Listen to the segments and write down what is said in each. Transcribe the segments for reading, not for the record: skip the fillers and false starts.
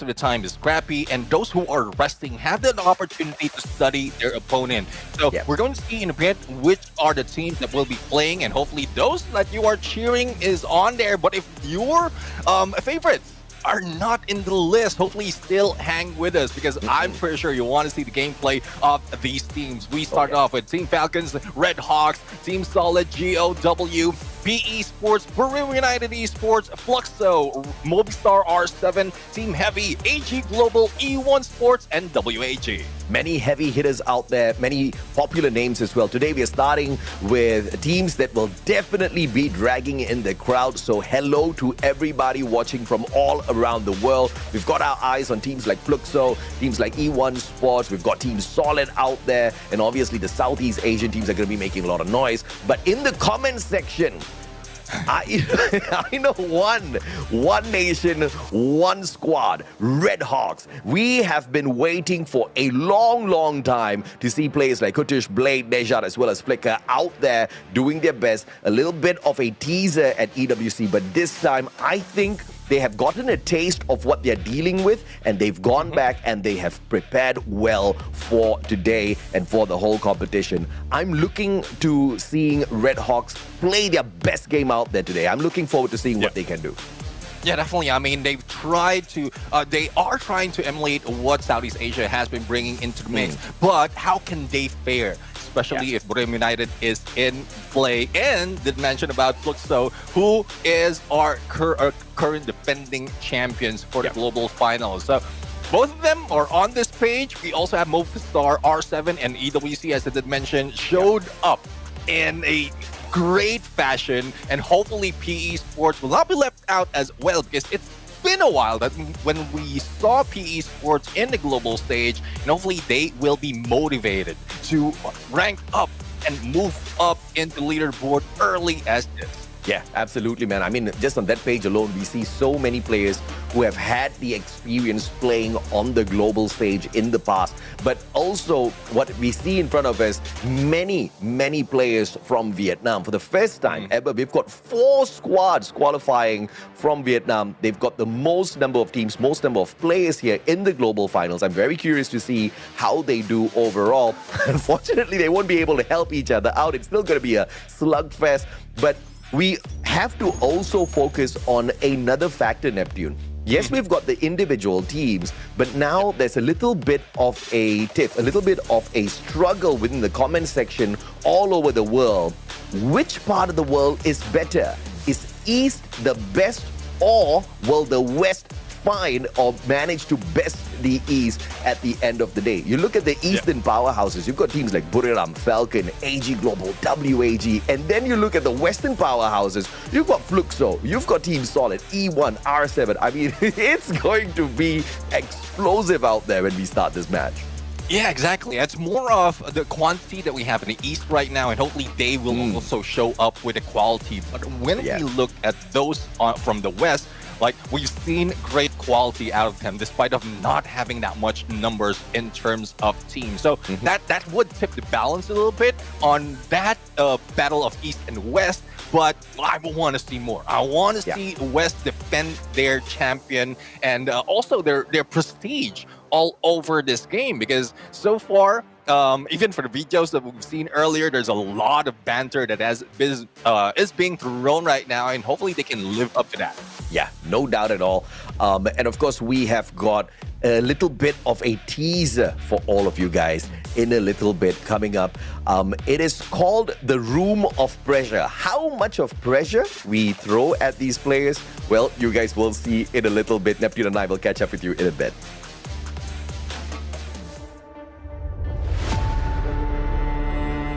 most of the time is scrappy, and those who are resting have the opportunity to study their opponent. So we're going to see in a bit which are the teams that will be playing, and hopefully those that you are cheering is on there. But if your favorites are not in the list, hopefully still hang with us, because I'm pretty sure you want to see the gameplay of these teams. We start off with Team Falcons, Red Hawks, Team Solid, GOW, PE Sports, Peru United Esports, Fluxo, Movistar R7, Team Heavy, AG Global, E1 Sports, and WAG. Many heavy hitters out there, many popular names as well. Today we are starting with teams that will definitely be dragging in the crowd. So hello to everybody watching from all around the world. We've got our eyes on teams like Fluxo, teams like E1 Sports. We've got Team Solid out there. And obviously the Southeast Asian teams are going to be making a lot of noise. But in the comments section, I know one nation, one squad, Red Hawks. We have been waiting for a long time to see players like Kutush, Blade, Nejad, as well as Flicker out there doing their best. A little bit of a teaser at EWC, but this time I think they have gotten a taste of what they're dealing with, and they've gone back and they have prepared well for today and for the whole competition. I'm looking to seeing Red Hawks play their best game out there today. I'm looking forward to seeing what they can do. Yeah, definitely. I mean, they are trying to emulate what Southeast Asia has been bringing into the mix, but how can they fare? Especially if Peru United is in play. And did mention about Fluxo, who is our current defending champions for the global finals. So both of them are on this page. We also have Movistar, R7, and EWC, as I did mention, showed up in a great fashion, and hopefully PE Sports will not be left out as well, because it's been a while that when we saw PE Sports in the global stage, and hopefully they will be motivated to rank up and move up into leaderboard early as this. Yeah, absolutely, man. I mean, just on that page alone, we see so many players who have had the experience playing on the global stage in the past. But also, what we see in front of us, many players from Vietnam. For the first time ever, we've got 4 squads qualifying from Vietnam. They've got the most number of teams, most number of players here in the global finals. I'm very curious to see how they do overall. Unfortunately, they won't be able to help each other out. It's still going to be a slugfest. But we have to also focus on another factor, Neptune. Yes, we've got the individual teams, but now there's a little bit of a tiff, a little bit of a struggle within the comment section all over the world. Which part of the world is better? Is East the best, or will the West find or manage to best the East at the end of the day? You look at the Eastern powerhouses, you've got teams like Buriram, Falcon, AG Global, WAG, and then you look at the Western powerhouses, you've got Fluxo, you've got Team Solid, E1, R7. I mean, it's going to be explosive out there when we start this match. Yeah, exactly. It's more of the quantity that we have in the East right now, and hopefully they will also show up with the quality. But when we look at those from the West, like, we've seen great quality out of them, despite of not having that much numbers in terms of teams. So that would tip the balance a little bit on that battle of East and West. But I want to see more. I want to see West defend their champion and also their prestige all over this game, because so far, even for the videos that we've seen earlier, there's a lot of banter that is being thrown right now, and hopefully they can live up to that. Yeah, no doubt at all. And of course, we have got a little bit of a teaser for all of you guys in a little bit coming up. It is called the Room of Pressure. How much of pressure we throw at these players? Well, you guys will see in a little bit. Neptune and I will catch up with you in a bit.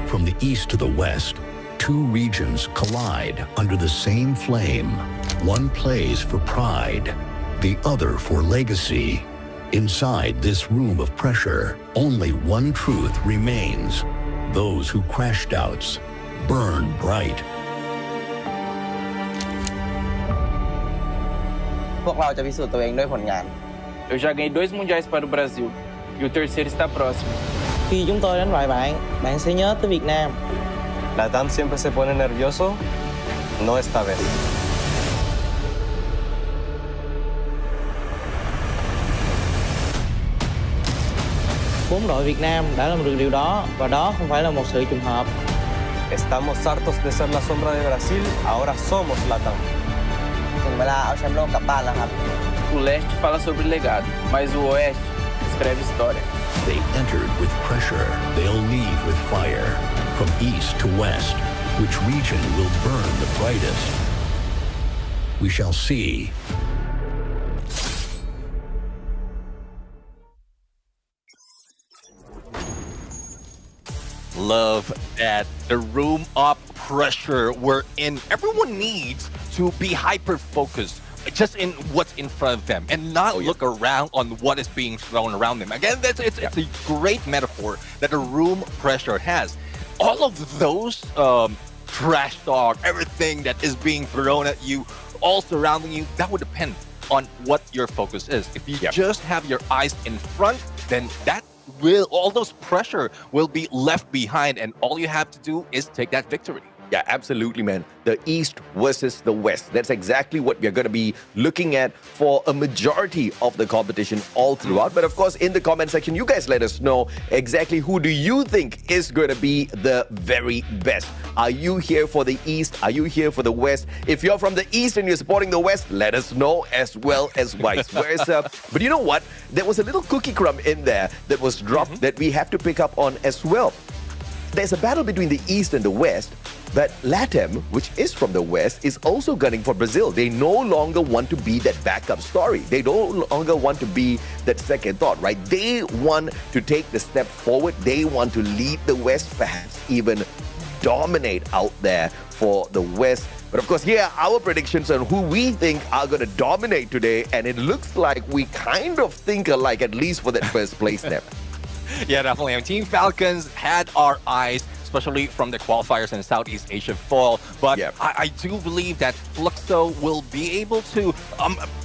From the east to the west, 2 regions collide under the same flame. One plays for pride, the other for legacy. Inside this room of pressure, only one truth remains. Those who crash doubts burn bright. พวกเราจะพิสูจน์ตัวเองด้วยผลงาน Eu já ganhei 2 mundiais para o Brasil e o terceiro está próximo. Khi chúng tôi đánh bại bạn, bạn sẽ nhớ tới Việt Nam. La DAM siempre se pone nervioso, no esta vez. 4 đội Việt Nam đã làm được điều đó và đó không phải là một sự trùng hợp. Estamos hartos de ser la sombra de Brasil, ahora somos Latam. ถึงเวลาเอาแชมป์โลกกลับบ้านแล้วครับ O leste fala sobre legado, mas o oeste escreve história. They entered with pressure. They'll leave with fire. From east to west, which region will burn the brightest? We shall see. Love that the room of pressure we're in. Everyone needs to be hyper-focused just in what's in front of them and not look around on what is being thrown around them. Again, it's a great metaphor that the room pressure has. All of those trash talk, everything that is being thrown at you, all surrounding you, that would depend on what your focus is. If you just have your eyes in front, then all those pressure will be left behind, and all you have to do is take that victory. Yeah, absolutely, man. The East versus the West. That's exactly what we're going to be looking at for a majority of the competition all throughout. But of course, in the comment section, you guys let us know exactly who do you think is going to be the very best. Are you here for the East? Are you here for the West? If you're from the East and you're supporting the West, let us know as well as vice versa. But you know what? There was a little cookie crumb in there that was dropped that we have to pick up on as well. There's a battle between the East and the West, but LATAM, which is from the West, is also gunning for Brazil. They no longer want to be that backup story. They no longer want to be that second thought, right? They want to take the step forward. They want to lead the West, perhaps even dominate out there for the West. But of course, here are our predictions on who we think are going to dominate today, and it looks like we kind of think alike, at least for that first place step. Yeah, definitely. I mean, Team Falcons had our eyes, especially from the qualifiers in Southeast Asia fall. But I do believe that Fluxo will be able to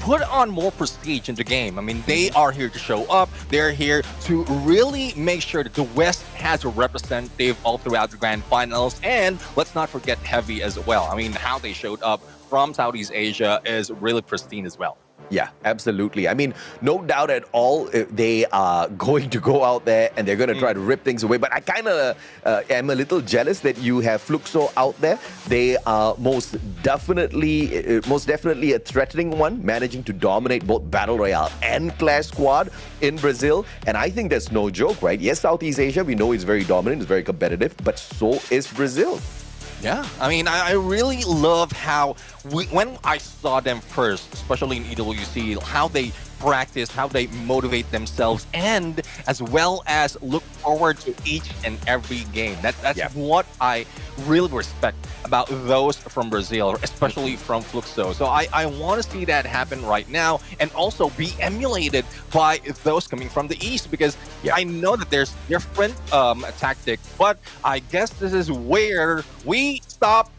put on more prestige in the game. I mean, they are here to show up. They're here to really make sure that the West has a representative all throughout the grand finals. And let's not forget Heavy as well. I mean, how they showed up from Southeast Asia is really pristine as well. Yeah, absolutely. I mean, no doubt at all, they are going to go out there and they're going to try to rip things away. But I kind of am a little jealous that you have Fluxo out there. They are most definitely a threatening one, managing to dominate both Battle Royale and Clash Squad in Brazil. And I think that's no joke, right? Yes, Southeast Asia, we know it's very dominant, it's very competitive, but so is Brazil. Yeah, I mean, I really love how when I saw them first, especially in EWC, how they practice, how they motivate themselves, and as well as look forward to each and every game. That's what I really respect about those from Brazil, especially from Fluxo. So I want to see that happen right now and also be emulated by those coming from the East, because I know that there's different tactic, but I guess this is where we stop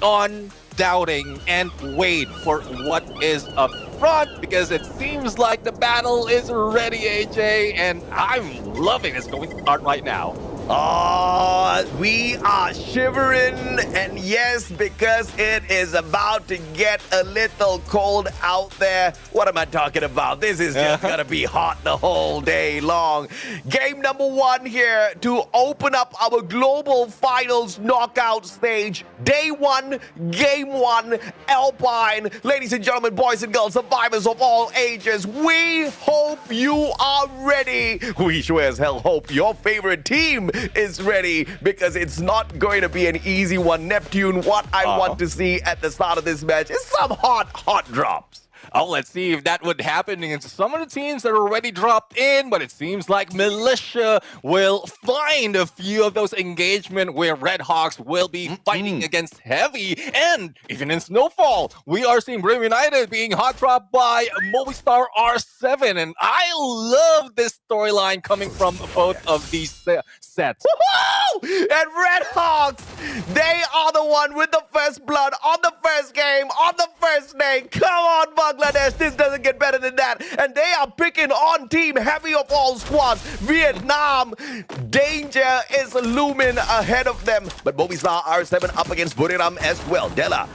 on doubting and wait for what is up front, because it seems like the battle is ready, AJ, and I'm loving this going to start right now. Oh, we are shivering, and yes, because it is about to get a little cold out there. What am I talking about? This is just gonna be hot the whole day long. Game number 1 here to open up our global finals knockout stage. Day 1, game 1, Alpine. Ladies and gentlemen, boys and girls, survivors of all ages, we hope you are ready. We sure as hell hope your favorite team is ready, because it's not going to be an easy one. Neptune, what I want to see at the start of this match is some hot drops. Oh, let's see if that would happen against some of the teams that are already dropped in, but it seems like Militia will find a few of those engagements where Red Hawks will be fighting against Heavy. And even in Snowfall, we are seeing Brim United being hot dropped by Movistar R7. And I love this storyline coming from both of these sets. Woohoo! And Red Hawks, they are the one with the first blood on the first game, on the first day. Come on, Bangladesh, this doesn't get better than that. And they are picking on Team Heavy of all squads, Vietnam. Danger is looming ahead of them. But Movistar R7 up against Buriram as well. Della.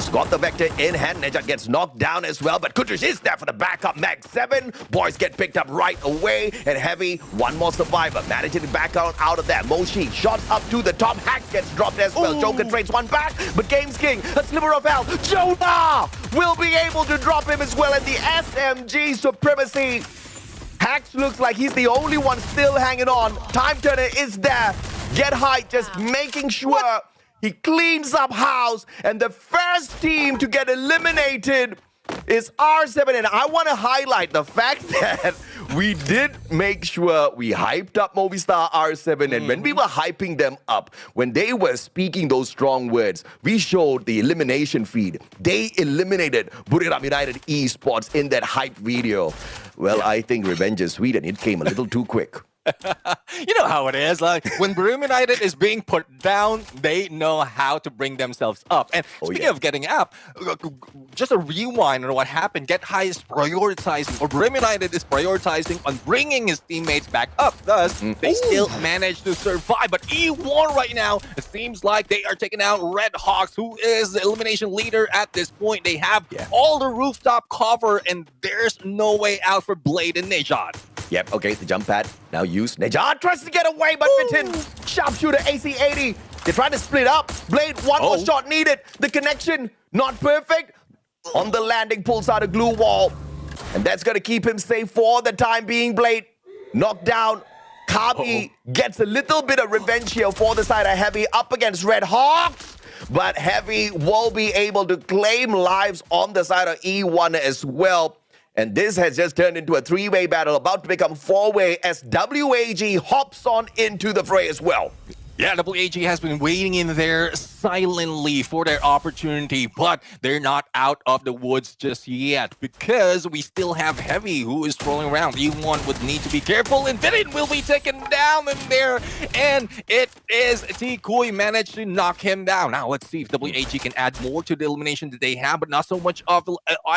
has got the vector in hand. Nejat gets knocked down as well, but Kudrish is there for the backup. Mag 7. Boys get picked up right away. And Heavy, one more survivor. Managing to back out of that. Moshi shots up to the top. Hack gets dropped as well. Joker trades one back, but Games King, a sliver of health. Jonah will be able to drop him as well. And the SMG supremacy. Hax looks like he's the only one still hanging on. Time Turner is there. Get high, just making sure he cleans up house. And the first team to get eliminated is R7. And I want to highlight the fact that we did make sure we hyped up Movistar R7. And when we were hyping them up, when they were speaking those strong words, we showed the elimination feed. They eliminated Buriram United Esports in that hype video. Well, I think revenge is sweet, and it came a little too quick. You know how it is. Like when Buriram United is being put down, they know how to bring themselves up. And speaking of getting up, just a rewind on what happened. Get High is prioritizing, or Buriram United is prioritizing on bringing his teammates back up. Thus, they still managed to survive. But E1 right now, it seems like they are taking out Red Hawks, who is the elimination leader at this point. They have all the rooftop cover, and there's no way out for Blade and Nejat. Yep, okay, the jump pad now used. Nejat tries to get away, but Vitin, sharpshooter AC-80. They're trying to split up. Blade, one more shot needed. The connection, not perfect. On the landing, pulls out a glue wall. And that's going to keep him safe for the time being. Blade knocked down. Kabi gets a little bit of revenge here for the side of Heavy up against Red Hawks. But Heavy will be able to claim lives on the side of E1 as well. And this has just turned into a three-way battle, about to become four-way as WAG hops on into the fray as well. Yeah, WAG has been waiting in there silently for their opportunity, but they're not out of the woods just yet because we still have Heavy who is strolling around. E1 would need to be careful, and Vitin will be taken down in there, and it is Tikui managed to knock him down. Now, let's see if WAG can add more to the elimination that they have, but not so much of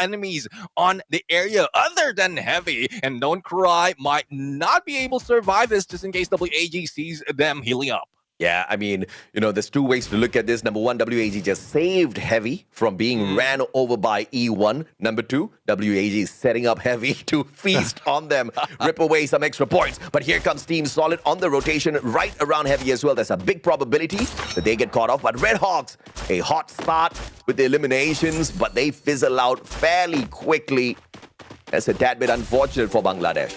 enemies on the area other than Heavy. And Don't Cry might not be able to survive this just in case WAG sees them healing up. Yeah, I mean, you know, there's two ways to look at this. Number one, WAG just saved Heavy from being ran over by E1. Number two, WAG is setting up Heavy to feast on them, rip away some extra points. But here comes Team Solid on the rotation right around Heavy as well. There's a big probability that they get caught off. But Red Hawks, a hot start with the eliminations, but they fizzle out fairly quickly. That's a tad bit unfortunate for Bangladesh.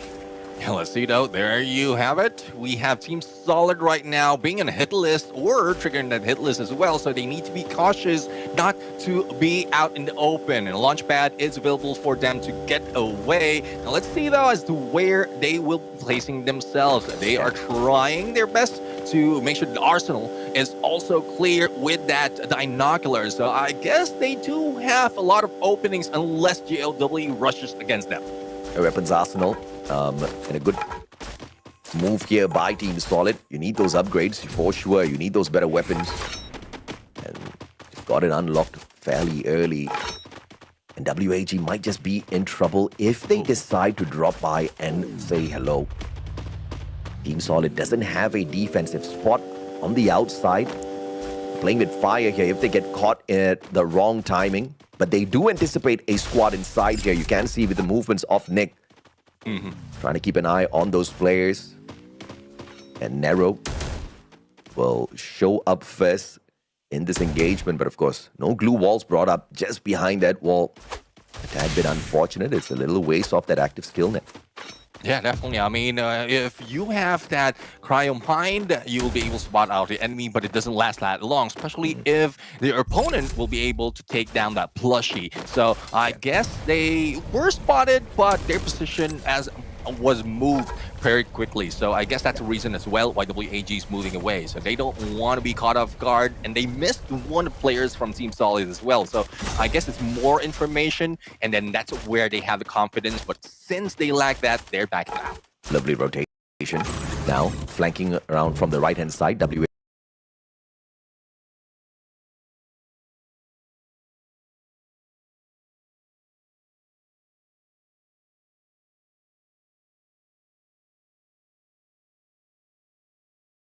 Yeah, let's see though. There you have it. We have Team Solid right now being in a hit list or triggering that hit list as well. So they need to be cautious not to be out in the open. And a launch pad is available for them to get away. Now let's see though as to where they will be placing themselves. They are trying their best to make sure the arsenal is also clear with that binocular. So I guess they do have a lot of openings unless GLW rushes against them. A weapons arsenal. And a good move here by Team Solid. You need those upgrades for sure. You need those better weapons. And got it unlocked fairly early. And WAG might just be in trouble if they decide to drop by and say hello. Team Solid doesn't have a defensive spot on the outside. Playing with fire here if they get caught at the wrong timing. But they do anticipate a squad inside here. You can see with the movements of Nick. Trying to keep an eye on those players. And Nero will show up first in this engagement. But of course, no glue walls brought up just behind that wall. A tad bit unfortunate. It's a little waste off that active skill net. Yeah, definitely. I mean, if you have that cryo mind, you will be able to spot out the enemy, but it doesn't last that long, especially if the opponent will be able to take down that plushie. So I guess they were spotted, but their position was moved very quickly. So I guess that's the reason as well why WAG is moving away. So they don't want to be caught off guard, and they missed one of the players from Team Solid as well. So I guess it's more information, and then that's where they have the confidence. But since they lack that, they're backing out. Lovely rotation. Now flanking around from the right-hand side, WAG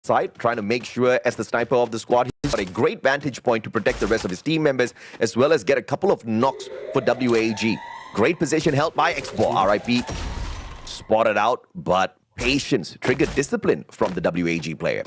side, trying to make sure as the sniper of the squad, he's got a great vantage point to protect the rest of his team members, as well as get a couple of knocks for WAG. Great position held by Expo. RIP spotted out, but patience triggered discipline from the WAG player.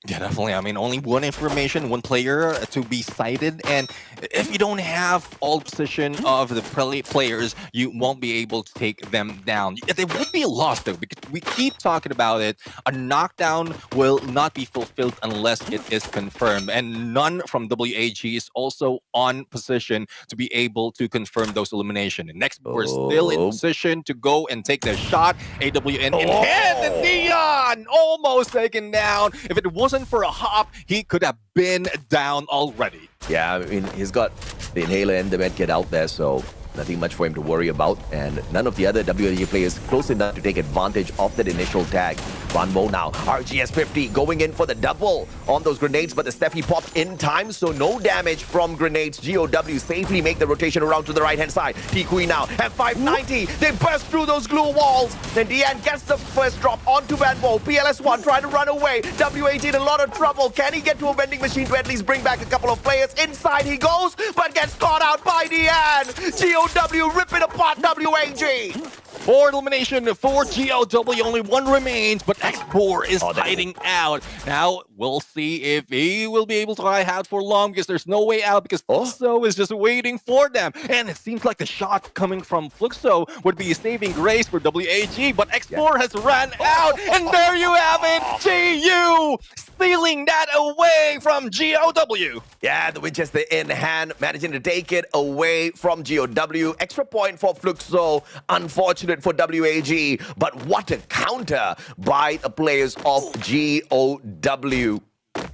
Yeah, definitely. I mean, only one information, one player to be cited. And if you don't have all position of the players, you won't be able to take them down. There would be a loss, though, because we keep talking about it. A knockdown will not be fulfilled unless it is confirmed. And none from WAG is also on position to be able to confirm those elimination. And next, we're still in position to go and take the shot. AWN in hand, and Dion almost taken down. If it wasn't for a hop, he could have been down already. Yeah, I mean, he's got the inhaler and the medkit out there, so nothing much for him to worry about. And none of the other WAG players close enough to take advantage of that initial tag. Vanmo now, RGS50 going in for the double on those grenades, but the Steffi popped in time, so no damage from grenades. GOW safely make the rotation around to the right-hand side. Tikui now at 590. They burst through those glue walls. Then Dian gets the first drop onto Vanmo. PLS1 trying to run away. WAG in a lot of trouble. Can he get to a vending machine to at least bring back a couple of players? Inside he goes, but gets caught out by Dian. GOW ripping apart WAG. For elimination for GOW, only one remains, but X4 is hiding out. Now, we'll see if he will be able to hide out for long, because there's no way out, because Fluxo is just waiting for them. And it seems like the shot coming from Fluxo would be a saving grace for WAG, but X4 has ran out, and there you have it, GU stealing that away from GOW. Yeah, the Winchester in hand, managing to take it away from GOW. Extra point for Fluxo, unfortunate for WAG, but what a counter by the players of GOW.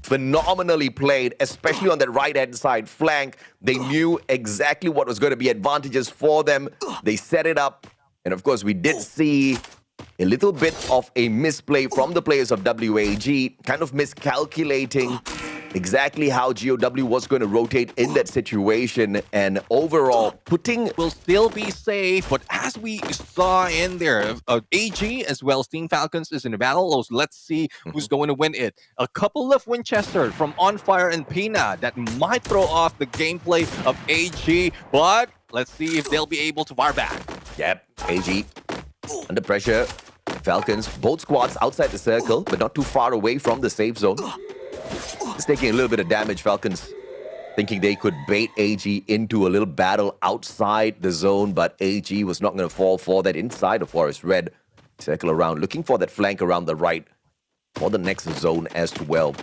Phenomenally played, especially on that right-hand side flank. They knew exactly what was going to be advantages for them. They set it up, and of course, we did see a little bit of a misplay from the players of WAG, kind of miscalculating exactly how GOW was going to rotate in that situation, and overall putting will still be safe. But as we saw in there, AG as well as Team Falcons is in the battle. Let's see who's going to win it. A couple of Winchester from On Fire and Pina that might throw off the gameplay of AG, but let's see if they'll be able to fire back. Yep, AG under pressure. Falcons, both squads outside the circle, but not too far away from the safe zone. It's taking a little bit of damage. Falcons thinking they could bait AG into a little battle outside the zone, but AG was not going to fall for that inside of Forest Red. Circle around, looking for that flank around the right for the next zone as well.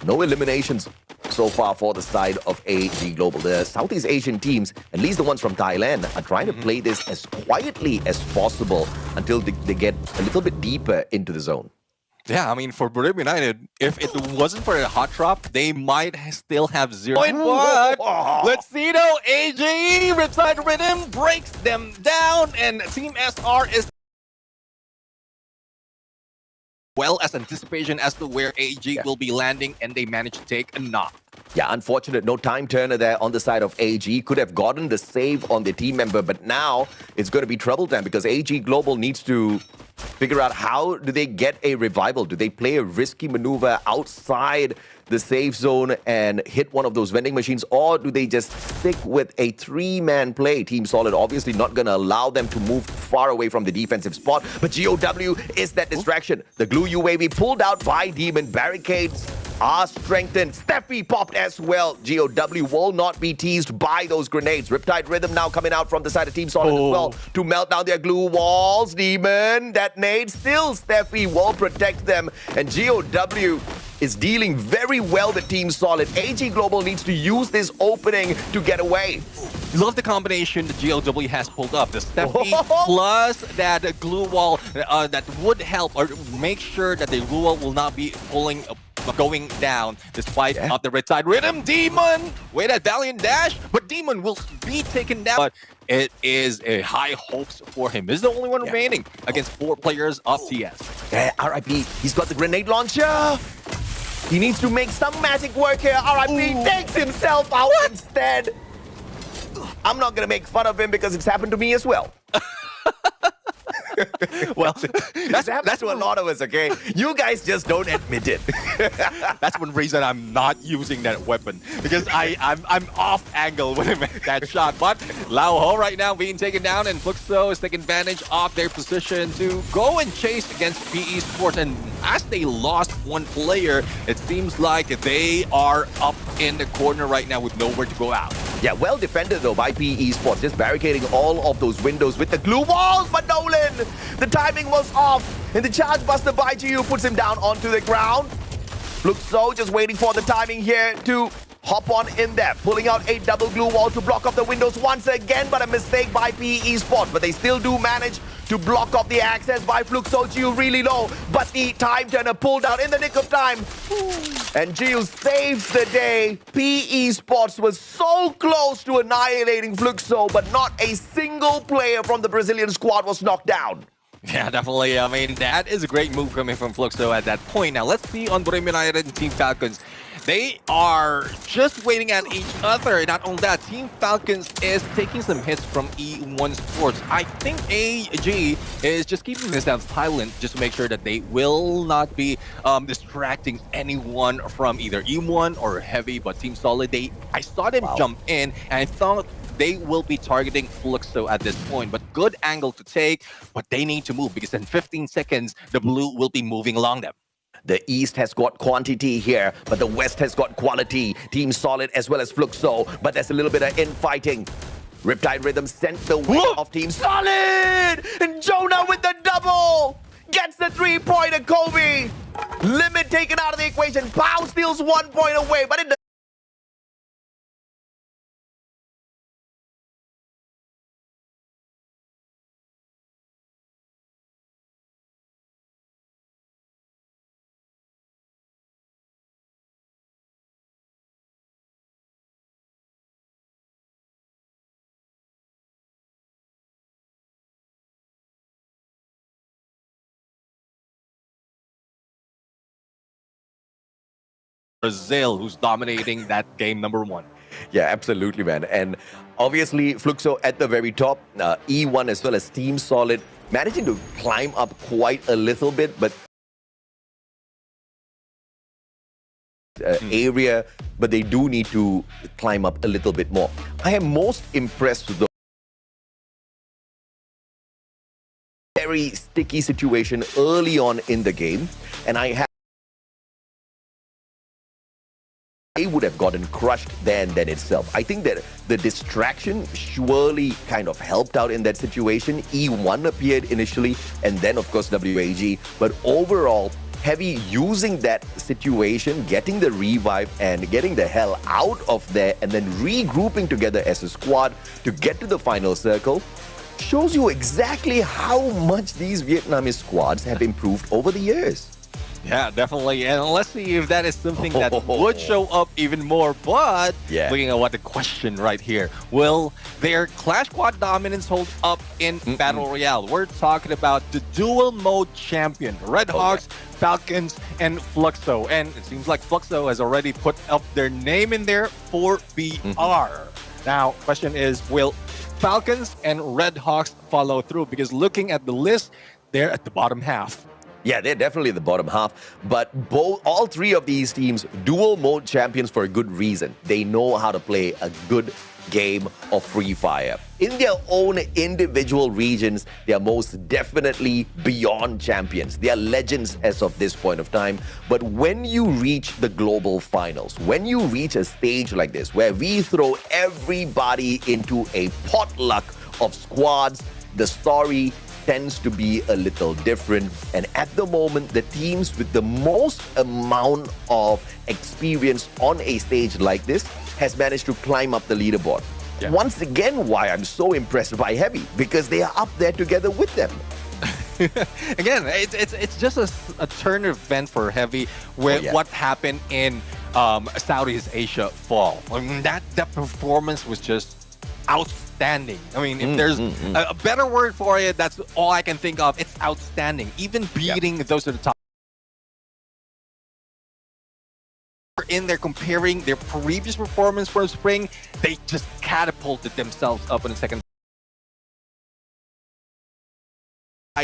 No eliminations so far for the side of AG Global. The Southeast Asian teams, at least the ones from Thailand, are trying to play this as quietly as possible until they get a little bit deeper into the zone. Yeah, I mean, for Burim United, if it wasn't for a hot drop, they might still have 0 point. But let's see though, AG Ripside Rhythm breaks them down, and Team SR is well as anticipation as to where AG will be landing, and they managed to take a knock. Yeah, unfortunate. No time turner there on the side of AG. Could have gotten the save on the team member, but now it's going to be trouble time because AG Global needs to figure out how do they get a revival. Do they play a risky maneuver outside the safe zone and hit one of those vending machines, or do they just stick with a three-man play? Team Solid obviously not going to allow them to move far away from the defensive spot, but GOW is that distraction. The glue UAV pulled out by Demon. Barricades are strengthened. Steffi popped as well. GOW will not be teased by those grenades. Riptide Rhythm now coming out from the side of Team Solid as well to melt down their glue walls. Demon, that nade, still Steffi will protect them, and GOW is dealing very well with Team Solid. AG Global needs to use this opening to get away. Love the combination that GOW has pulled up. The Steffi plus that glue wall that would help or make sure that the glue wall will not be going down despite of the red side rhythm. Demon with that valiant dash, but Demon will be taken down. But it is a high hopes for him. He's the only one remaining against 4 players of TS. Yeah, RIP, he's got the grenade launcher. He needs to make some magic work here. RIP takes himself out instead. I'm not going to make fun of him because it's happened to me as well. Well, That's happened to a lot of us, okay? You guys just don't admit it. that's one reason I'm not using that weapon, because I'm off angle when I make that shot. But Lao Ho right now being taken down, and Fluxo is taking advantage of their position to go and chase against PE Sports. And as they lost one player, it seems like they are up in the corner right now with nowhere to go out. Yeah, well defended though by PE Sports, just barricading all of those windows with the glue walls. But Nolan, the timing was off, and the charge buster by GU puts him down onto the ground. Fluxo just waiting for the timing here to hop on in there, pulling out a double glue wall to block off the windows once again, but a mistake by PE Sports. But they still do manage to block off the access by Fluxo. GU really low, but the time turner pulled out in the nick of time. And GU saves the day. PE Sports was so close to annihilating Fluxo, but not a single player from the Brazilian squad was knocked down. Yeah, definitely. I mean, that is a great move coming from Fluxo at that point. Now, let's see on Brahim United and Team Falcons. They are just waiting at each other. Not only that, Team Falcons is taking some hits from E1 Sports. I think AG is just keeping themselves silent just to make sure that they will not be distracting anyone from either E1 or Heavy. But Team Solid, I saw them jump in, and I thought they will be targeting Fluxo at this point. But good angle to take, but they need to move because in 15 seconds, the blue will be moving along them. The East has got quantity here, but the West has got quality. Team Solid as well as Fluxo, but there's a little bit of infighting. Riptide Rhythm sent the way of Team Solid! And Jonah with the double! Gets the three-pointer, Kobe! Limit taken out of the equation. Pau steals 1 point away, but in the Brazil, who's dominating that game #1. Yeah, absolutely, man. And obviously, Fluxo at the very top, E1 as well as Team Solid, managing to climb up quite a little bit, but area, but they do need to climb up a little bit more. I am most impressed with the very sticky situation early on in the game, and they would have gotten crushed there and then itself. I think that the distraction surely kind of helped out in that situation. E1 appeared initially, and then of course WAG. But overall, Heavy using that situation, getting the revive and getting the hell out of there, and then regrouping together as a squad to get to the final circle, shows you exactly how much these Vietnamese squads have improved over the years. Yeah, definitely. And let's see if that is something that would show up even more. But looking at what the question right here, will their Clash Squad dominance hold up in Battle Royale? We're talking about the dual mode champion, Red Hawks, Falcons, and Fluxo. And it seems like Fluxo has already put up their name in there for BR. Now, question is, will Falcons and Red Hawks follow through? Because looking at the list, they're at the bottom half. Yeah, they're definitely the bottom half, but all three of these teams, dual mode champions for a good reason. They know how to play a good game of Free Fire. In their own individual regions, they are most definitely beyond champions. They are legends as of this point of time. But when you reach the global finals, when you reach a stage like this, where we throw everybody into a potluck of squads, the story tends to be a little different. And at the moment, the teams with the most amount of experience on a stage like this has managed to climb up the leaderboard. Yeah. Once again, why I'm so impressed by Heavy, because they are up there together with them. Again, it's just a turn event for Heavy, where what happened in Southeast Asia fall. I mean, that performance was just outstanding. I mean, if there's a better word for it, that's all I can think of. It's outstanding. Even beating those at the top. In there, comparing their previous performance from Spring, they just catapulted themselves up in the second.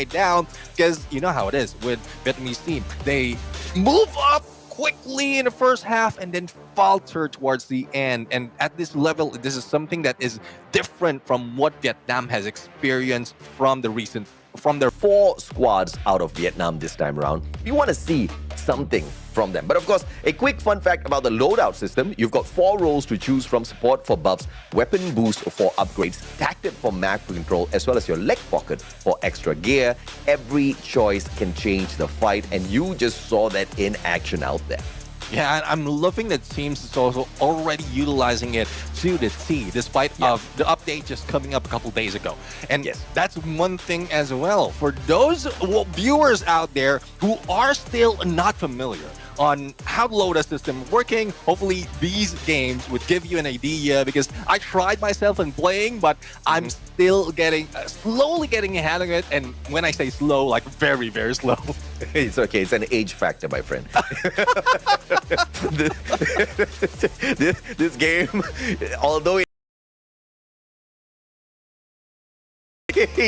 down because you know how it is with Vietnamese team. They move up quickly in the first half and then falter towards the end. And at this level, this is something that is different from what Vietnam has experienced from their 4 squads out of Vietnam this time around. We want to see something from them. But of course, a quick fun fact about the loadout system. You've got 4 roles to choose from: support for buffs, weapon boost for upgrades, tactic for map control, as well as your leg pocket for extra gear. Every choice can change the fight, and you just saw that in action out there. Yeah, and I'm loving that teams is also already utilizing it to the T, despite of the update just coming up a couple days ago. And that's one thing as well. For those viewers out there who are still not familiar on how the loadout system is working, hopefully these games would give you an idea, because I tried myself in playing, but I'm still slowly getting a hand of it. And when I say slow, like very, very slow. It's okay. It's an age factor, my friend. this game, although it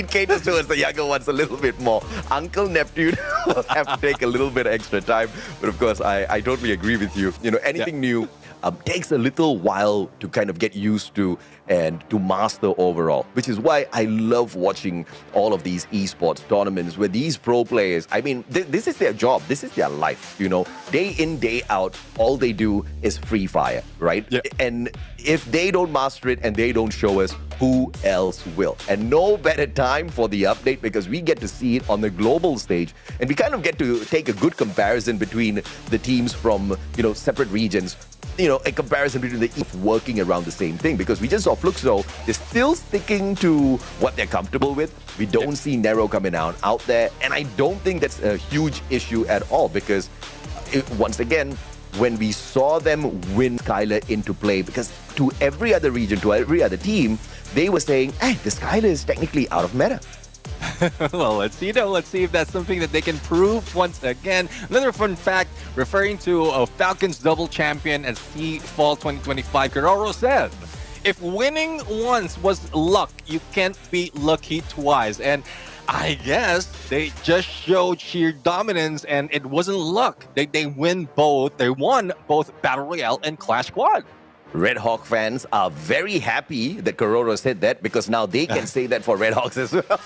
caters towards the younger ones a little bit more, Uncle Neptune will have to take a little bit extra time. But of course, I totally agree with you. You know, anything new takes a little while to kind of get used to and to master overall, which is why I love watching all of these esports tournaments where these pro players, I mean, this is their job, this is their life, you know, day in, day out, all they do is free fire, right? Yeah. And if they don't master it and they don't show us, who else will? And no better time for the update, because we get to see it on the global stage, and we kind of get to take a good comparison between the teams from, you know, separate regions. You know, a comparison between the working around the same thing, because we just saw Fluxo is still sticking to what they're comfortable with. We don't see Nero coming out there, and I don't think that's a huge issue at all, because once again, when we saw them win Kasle into play, because to every other region, to every other team, they were saying, hey, this Kasle is technically out of meta. Well, let's see if that's something that they can prove once again. Another fun fact, referring to Falcons double champion at Sea Fall 2025, Carraro said, if winning once was luck, you can't be lucky twice. And I guess they just showed sheer dominance, and it wasn't luck. They won both Battle Royale and Clash Squad. Red Hawk fans are very happy that Carraro said that, because now they can say that for Red Hawks as well.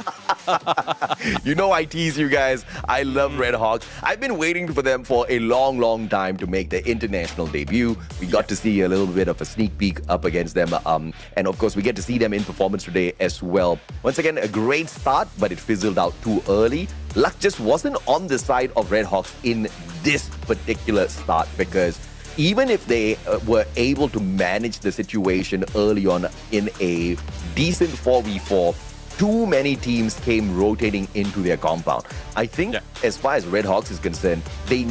You know, I tease you guys. I love Red Hawks. I've been waiting for them for a long, long time to make their international debut. We got to see a little bit of a sneak peek up against them. And of course, we get to see them in performance today as well. Once again, a great start, but it fizzled out too early. Luck just wasn't on the side of Red Hawks in this particular start, because even if they were able to manage the situation early on in a decent 4v4, too many teams came rotating into their compound. I think as far as Red Hawks is concerned, they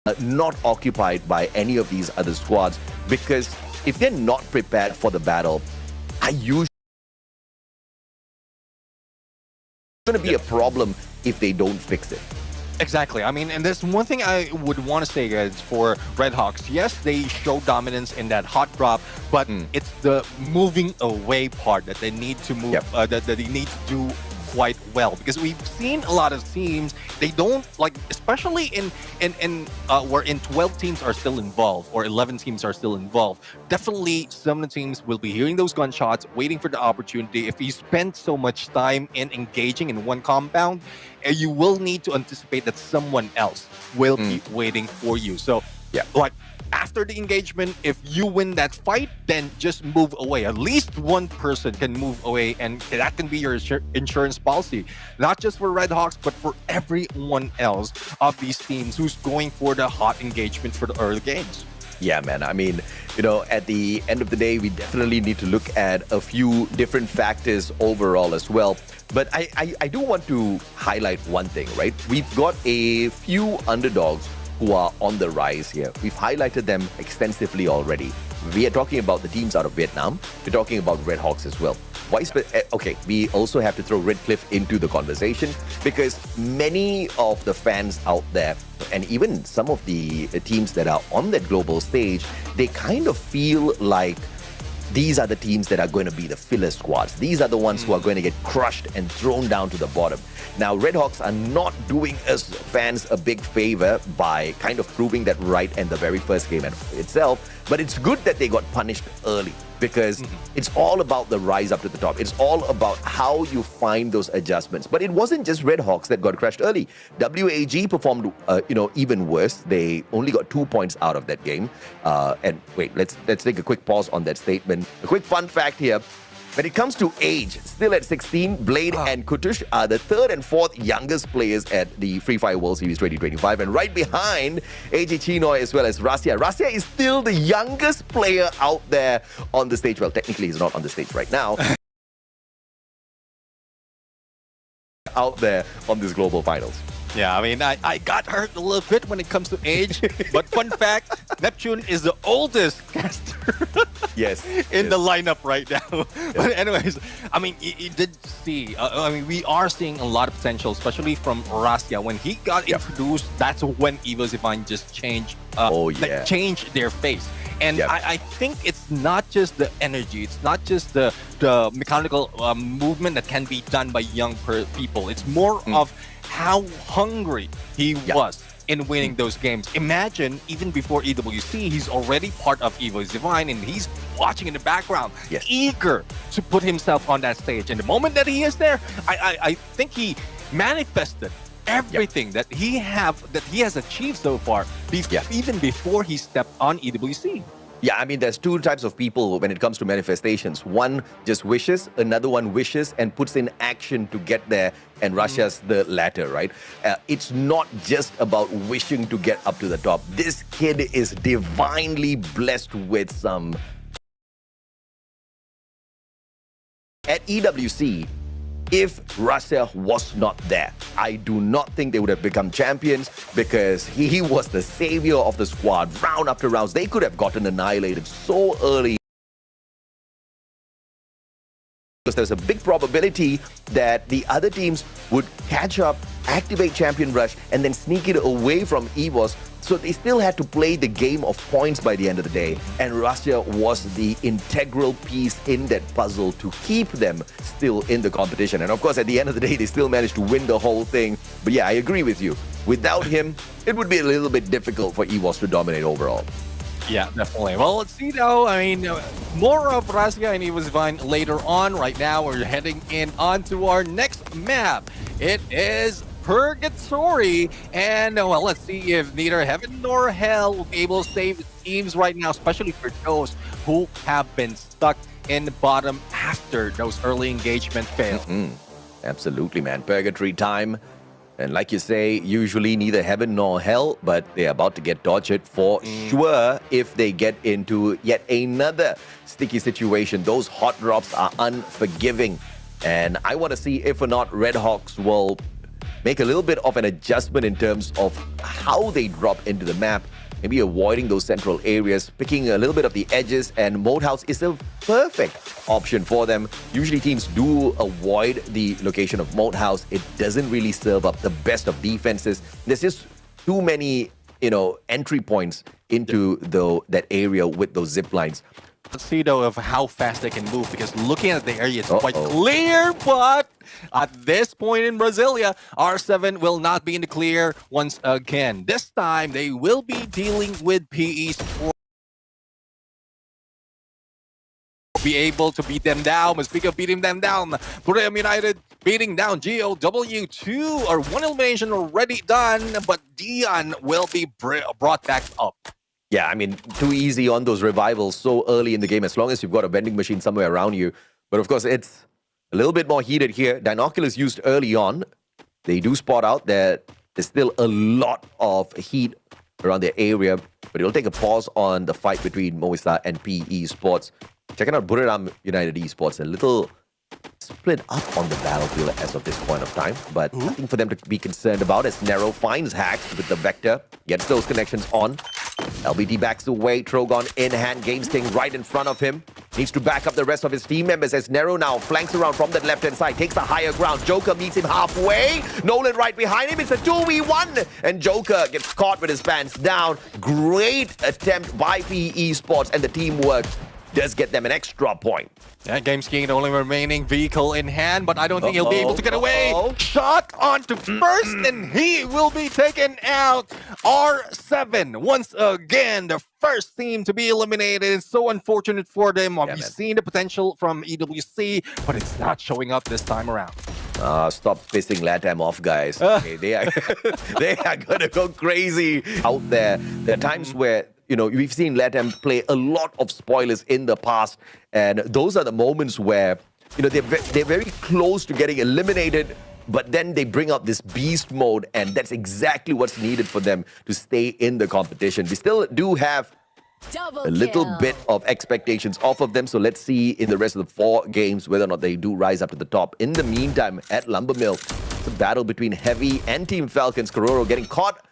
are not occupied by any of these other squads, because if they're not prepared for the battle, I usually it's going to be a problem if they don't fix it. Exactly. I mean, and there's one thing I would want to say, guys, for Red Hawks. Yes, they show dominance in that hot drop, but it's the moving away part that they need to move, that they need to do quite well, because we've seen a lot of teams, they don't, like, especially in where 12 teams are still involved or 11 teams are still involved, definitely some of the teams will be hearing those gunshots, waiting for the opportunity. If you spend so much time in engaging in one compound, you will need to anticipate that someone else will be waiting for you. So like, after the engagement, if you win that fight, then just move away. At least one person can move away, and that can be your insurance policy. Not just for Red Hawks, but for everyone else of these teams who's going for the hot engagement for the early games. Yeah, man. I mean, you know, at the end of the day, we definitely need to look at a few different factors overall as well. But I do want to highlight one thing, right? We've got a few underdogs who are on the rise here. We've highlighted them extensively already. We are talking about the teams out of Vietnam. We're talking about Red Hawks as well. Okay, we also have to throw Red Cliff into the conversation, because many of the fans out there, and even some of the teams that are on that global stage, they kind of feel like these are the teams that are going to be the filler squads. These are the ones who are going to get crushed and thrown down to the bottom. Now, Red Hawks are not doing us fans a big favor by kind of proving that right in the very first game itself, but it's good that they got punished early because it's all about the rise up to the top. It's all about how you find those adjustments. But it wasn't just Red Hawks that got crushed early. WAG performed, even worse. They only got 2 points out of that game. And wait, let's take a quick pause on that statement. A quick fun fact here. When it comes to age, still at 16, Blade and Kutush are the third and fourth youngest players at the Free Fire World Series 2025. And right behind AJ Chinoy as well as Rasia. Rasia is still the youngest player out there on the stage. Well, technically he's not on the stage right now. Out there on this global finals. Yeah, I mean, I got hurt a little bit when it comes to age, but fun fact, Neptune is the oldest caster in the lineup right now. But anyways, I mean, you did see, we are seeing a lot of potential, especially from Rasia. When he got introduced, that's when Evo's Divine just changed, changed their face. And I think it's not just the energy, it's not just the mechanical movement that can be done by young people. It's more of how hungry he was in winning those games. Imagine, even before EWC, he's already part of Evo's Divine, and he's watching in the background, eager to put himself on that stage. And the moment that he is there, I think he manifested everything that he has achieved so far, even before he stepped on EWC. Yeah, I mean, there's two types of people when it comes to manifestations. One just wishes, another one wishes and puts in action to get there, and Russia's the latter, right? It's not just about wishing to get up to the top. This kid is divinely blessed with some... At EWC, if Russia was not there, I do not think they would have become champions, because he was the savior of the squad. Round after round, they could have gotten annihilated so early. Because there's a big probability that the other teams would catch up, activate Champion Rush, and then sneak it away from EVOS. So they still had to play the game of points by the end of the day. And Russia was the integral piece in that puzzle to keep them still in the competition. And of course, at the end of the day, they still managed to win the whole thing. But yeah, I agree with you. Without him, it would be a little bit difficult for EVOS to dominate overall. Yeah, definitely. Well, let's see though. I mean, more of Rasia and Evo's Divine later on. Right now, we're heading in onto our next map. It is Purgatory, and well, let's see if neither heaven nor hell will be able to save the teams right now, especially for those who have been stuck in the bottom after those early engagement fails. Absolutely, man. Purgatory time. And like you say, usually neither heaven nor hell, but they're about to get tortured for sure if they get into yet another sticky situation. Those hot drops are unforgiving. And I want to see if or not Red Hawks will make a little bit of an adjustment in terms of how they drop into the map. Maybe avoiding those central areas, picking a little bit of the edges, and Moat House is a perfect option for them. Usually teams do avoid the location of Moat House. It doesn't really serve up the best of defenses. There's just too many, entry points into that area with those zip lines. Let's see though of how fast they can move, because looking at the area, it's quite clear, but at this point in Brasilia, R7 will not be in the clear once again. This time, they will be dealing with PE Sports. Be able to beat them down. But speaking of beating them down, Purem United beating down GOW2, or one elimination already done, but Dion will be brought back up. Yeah, I mean, too easy on those revivals so early in the game, as long as you've got a vending machine somewhere around you. But of course, it's a little bit more heated here. Dinoculus used early on. They do spot out that there's still a lot of heat around their area, but it'll take a pause on the fight between Movistar and PE Sports. Checking out Buriram United Esports, a little split up on the battlefield as of this point of time, but nothing for them to be concerned about as Nero finds Hacks with the Vector, gets those connections on. LBD backs away, Trogon in hand, Game Sting right in front of him. Needs to back up the rest of his team members as Nero now flanks around from that left-hand side, takes the higher ground. Joker meets him halfway. Nolan right behind him. It's a 2v1, and Joker gets caught with his pants down. Great attempt by PE Sports and the teamwork does get them an extra point. Yeah, Game King, the only remaining vehicle in hand, but I don't think he'll be able to get away. Shot onto first, and he will be taken out. R7, once again, the first team to be eliminated. It's so unfortunate for them. We've seen the potential from EWC, but it's not showing up this time around. Stop pissing LATAM off, guys. Okay, they are going to go crazy out there. There are times where, we've seen LATAM play a lot of spoilers in the past, and those are the moments where, they're very close to getting eliminated, but then they bring out this beast mode, and that's exactly what's needed for them to stay in the competition. We still do have a little bit of expectations off of them, so let's see in the rest of the 4 games whether or not they do rise up to the top. In the meantime, at Lumber Mill, it's a battle between Heavy and Team Falcons. Kororo getting caught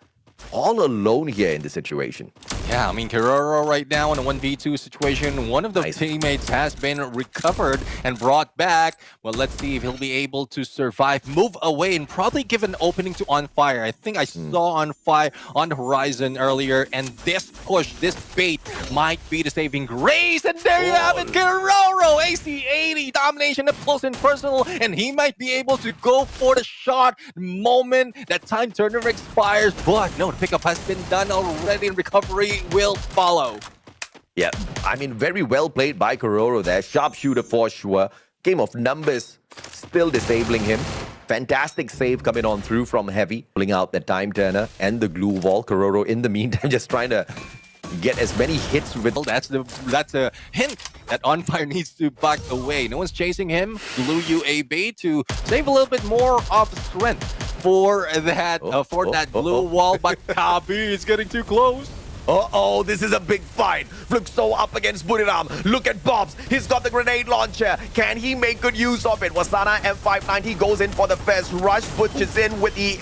all alone here in this situation. Yeah, I mean, Kororo right now in a 1v2 situation. One of the teammates has been recovered and brought back. Well, let's see if he'll be able to survive, move away, and probably give an opening to On Fire. I think I saw On Fire on the horizon earlier, and this push, this bait might be the saving grace. And there you have it, Kororo, AC80, domination up close and personal, and he might be able to go for the shot the moment that time turner expires. But no, the pickup has been done already, and recovery will follow. Yeah, I mean, very well played by Kororo there. Sharpshooter for sure. Game of numbers still disabling him. Fantastic save coming on through from Heavy, pulling out the time turner and the glue wall. Kororo, in the meantime, just trying to get as many hits with. That's a hint that On Fire needs to back away. No one's chasing him. Glue UAB to save a little bit more of strength for that glue wall, but Kabi is getting too close. Uh-oh, this is a big fight. Fluxo up against Buriram. Look at Bobs. He's got the grenade launcher. Can he make good use of it? Wasana M590 goes in for the first rush, pushes in with the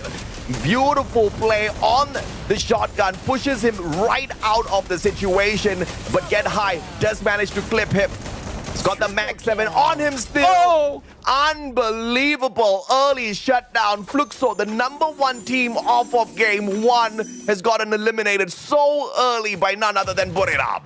beautiful play on the shotgun, pushes him right out of the situation, but Get High does manage to clip him. He's got the Mag 7 on him still. Oh! Unbelievable early shutdown. Fluxo, the #1 team off of game 1, has gotten eliminated so early by none other than Buriram.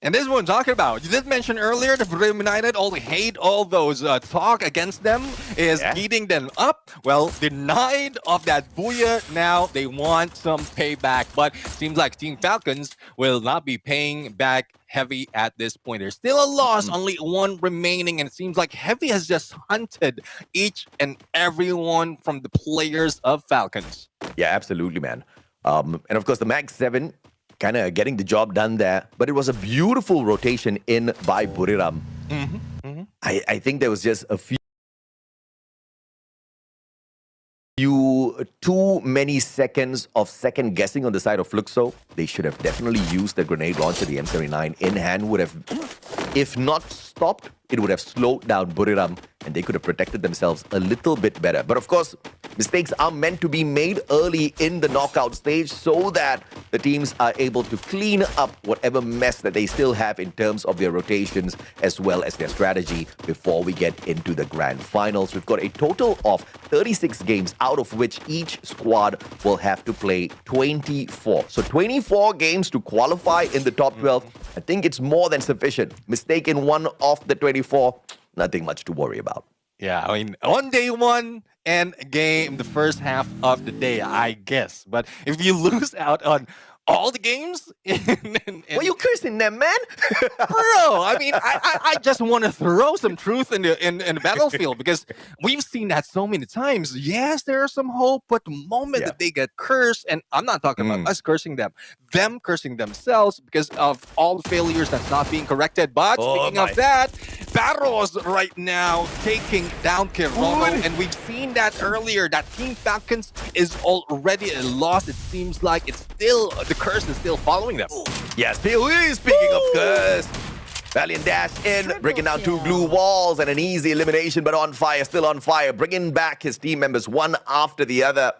And this is what I'm talking about. You did mention earlier that Buriram United only hate all those talk against them is heating them up. Well, denied of that booyah. Now they want some payback. But seems like Team Falcons will not be paying back Heavy at this point. There's still a loss, only 1 remaining. And it seems like Heavy has just hunted each and every one from the players of Falcons. Yeah, absolutely, man. And of course, the Mag 7 kind of getting the job done there, but it was a beautiful rotation in by Buriram. I think there was just a few too many seconds of second guessing on the side of Fluxo. They should have definitely used the grenade launcher. The M79 in hand would have, if not stopped, it would have slowed down Buriram, and they could have protected themselves a little bit better. But of course, mistakes are meant to be made early in the knockout stage so that the teams are able to clean up whatever mess that they still have in terms of their rotations as well as their strategy before we get into the grand finals. We've got a total of 36 games, out of which each squad will have to play 24. So 24 games to qualify in the top 12. I think it's more than sufficient. Mistake in one of the 24, nothing much to worry about. Yeah, I mean, on day 1 and game, the first half of the day, I guess. But if you lose out on all the games, why you cursing them, man? Bro, I mean, I just want to throw some truth in the battlefield, because we've seen that so many times. Yes, there's some hope, but the moment that they get cursed, and I'm not talking about us cursing them cursing themselves because of all the failures that's not being corrected. But speaking of that, Barros right now taking down Kororo, and we've seen that earlier, that Team Falcons is already lost. It seems like it's still, the curse is still following them. Yeah, speaking of curse, Valiant dash in, breaking down 2 glue walls and an easy elimination, but On Fire, still on fire, bringing back his team members one after the other.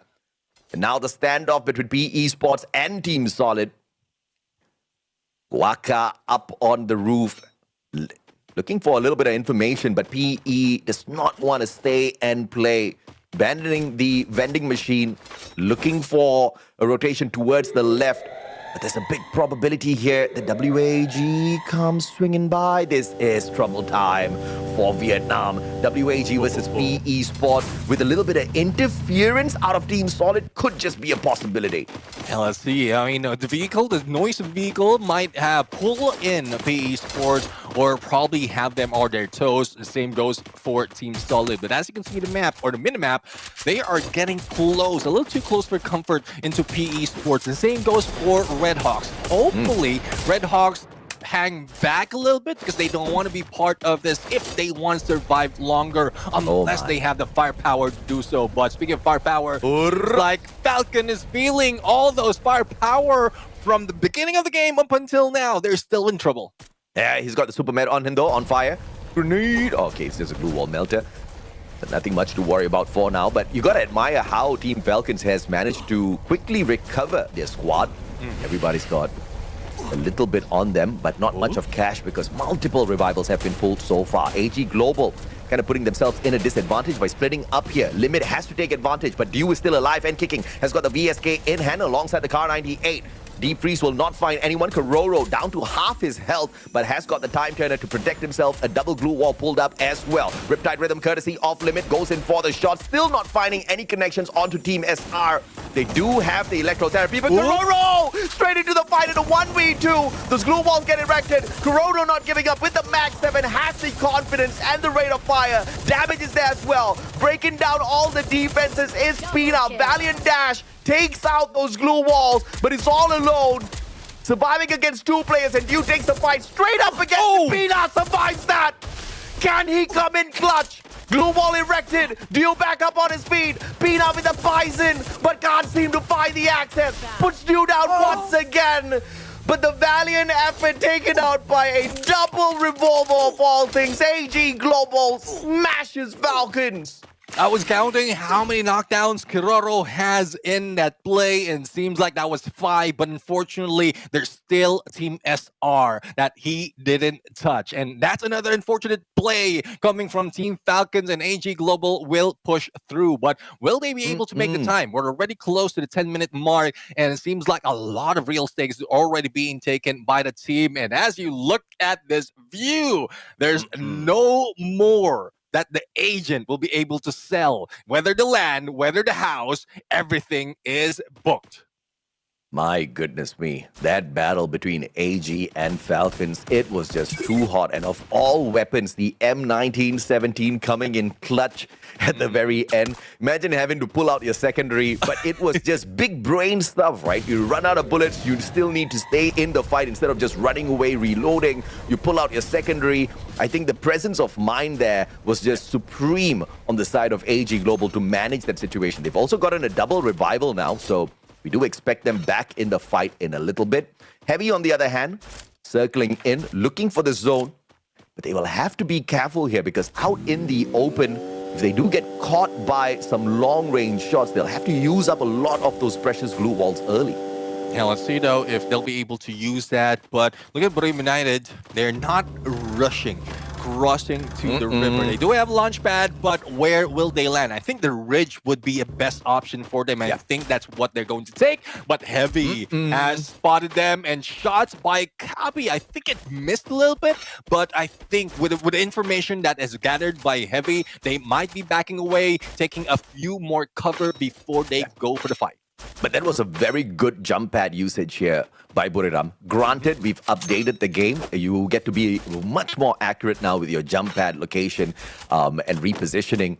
And now the standoff between PE Esports and Team Solid. Waka up on the roof, looking for a little bit of information, but PE does not want to stay and play. Abandoning the vending machine, looking for a rotation towards the left. But there's a big probability here that WAG comes swinging by. This is trouble time for Vietnam. WAG versus PE Sport with a little bit of interference out of Team Solid could just be a possibility. Yeah, let's see. I mean, the noise of the vehicle might have pull in PE Sports or probably have them on their toes. The same goes for Team Solid. But as you can see the map or the minimap, they are getting close, a little too close for comfort into PE Sports. The same goes for Red Hawks. Hopefully, Red Hawks hang back a little bit because they don't want to be part of this if they want to survive longer, unless they have the firepower to do so. But speaking of firepower, like Falcon is feeling all those firepower from the beginning of the game up until now. They're still in trouble. Yeah, he's got the super med on him though, on fire. Grenade. Okay, so there's a glue wall melter. But nothing much to worry about for now. But you gotta admire how Team Falcons has managed to quickly recover their squad. Everybody's got a little bit on them, but not much of cash because multiple revivals have been pulled so far. AG Global kind of putting themselves in a disadvantage by splitting up here. Limit has to take advantage, but Dew is still alive and kicking. Has got the VSK in hand alongside the Car 98. Deep Freeze will not find anyone. Kororo down to half his health, but has got the time turner to protect himself. A double glue wall pulled up as well. Riptide Rhythm courtesy off limit goes in for the shot. Still not finding any connections onto Team SR. They do have the electrotherapy, but Kororo straight into the fight in a 1v2. Those glue walls get erected. Kororo not giving up with the Max 7, has the confidence and the rate of fire. Damage is there as well. Breaking down all the defenses is Pina. Valiant dash takes out those glue walls, but it's all alone. Surviving against two players, and Dew takes the fight straight up against Pina. Survives that. Can he come in clutch? Glue wall erected. Dew back up on his feet. Pina with the Bison, but can't seem to find the access. Puts Dew down once again. But the valiant effort taken out by a double revolver of all things. AG Global smashes Falcons. I was counting how many knockdowns Kororo has in that play, and seems like that was 5, but unfortunately, there's still Team SR that he didn't touch. And that's another unfortunate play coming from Team Falcons, and AG Global will push through. But will they be able to make the time? We're already close to the 10-minute mark, and it seems like a lot of real stakes are already being taken by the team. And as you look at this view, there's no more that the agent will be able to sell. Whether the land, whether the house, everything is booked. My goodness me, that battle between AG and Falcons, it was just too hot. And of all weapons, the M1917 coming in clutch at the very end. Imagine having to pull out your secondary, but it was just big brain stuff, right? You run out of bullets, you still need to stay in the fight instead of just running away, reloading. You pull out your secondary. I think the presence of mind there was just supreme on the side of AG Global to manage that situation. They've also gotten a double revival now, so we do expect them back in the fight in a little bit. Heavy, on the other hand, circling in, looking for the zone. But they will have to be careful here because out in the open, if they do get caught by some long-range shots, they'll have to use up a lot of those precious glue walls early. Yeah, let's see though if they'll be able to use that. But look at Brave United. They're not rushing, crossing to the river. They do have a launch pad, but where will they land? I think the ridge would be a best option for them. I think that's what they're going to take. But Heavy has spotted them, and shots by Kabi. I think it missed a little bit, but I think with the information that is gathered by Heavy, they might be backing away, taking a few more cover before they go for the fight. But that was a very good jump pad usage here by Buriram. Granted, we've updated the game. You get to be much more accurate now with your jump pad location and repositioning.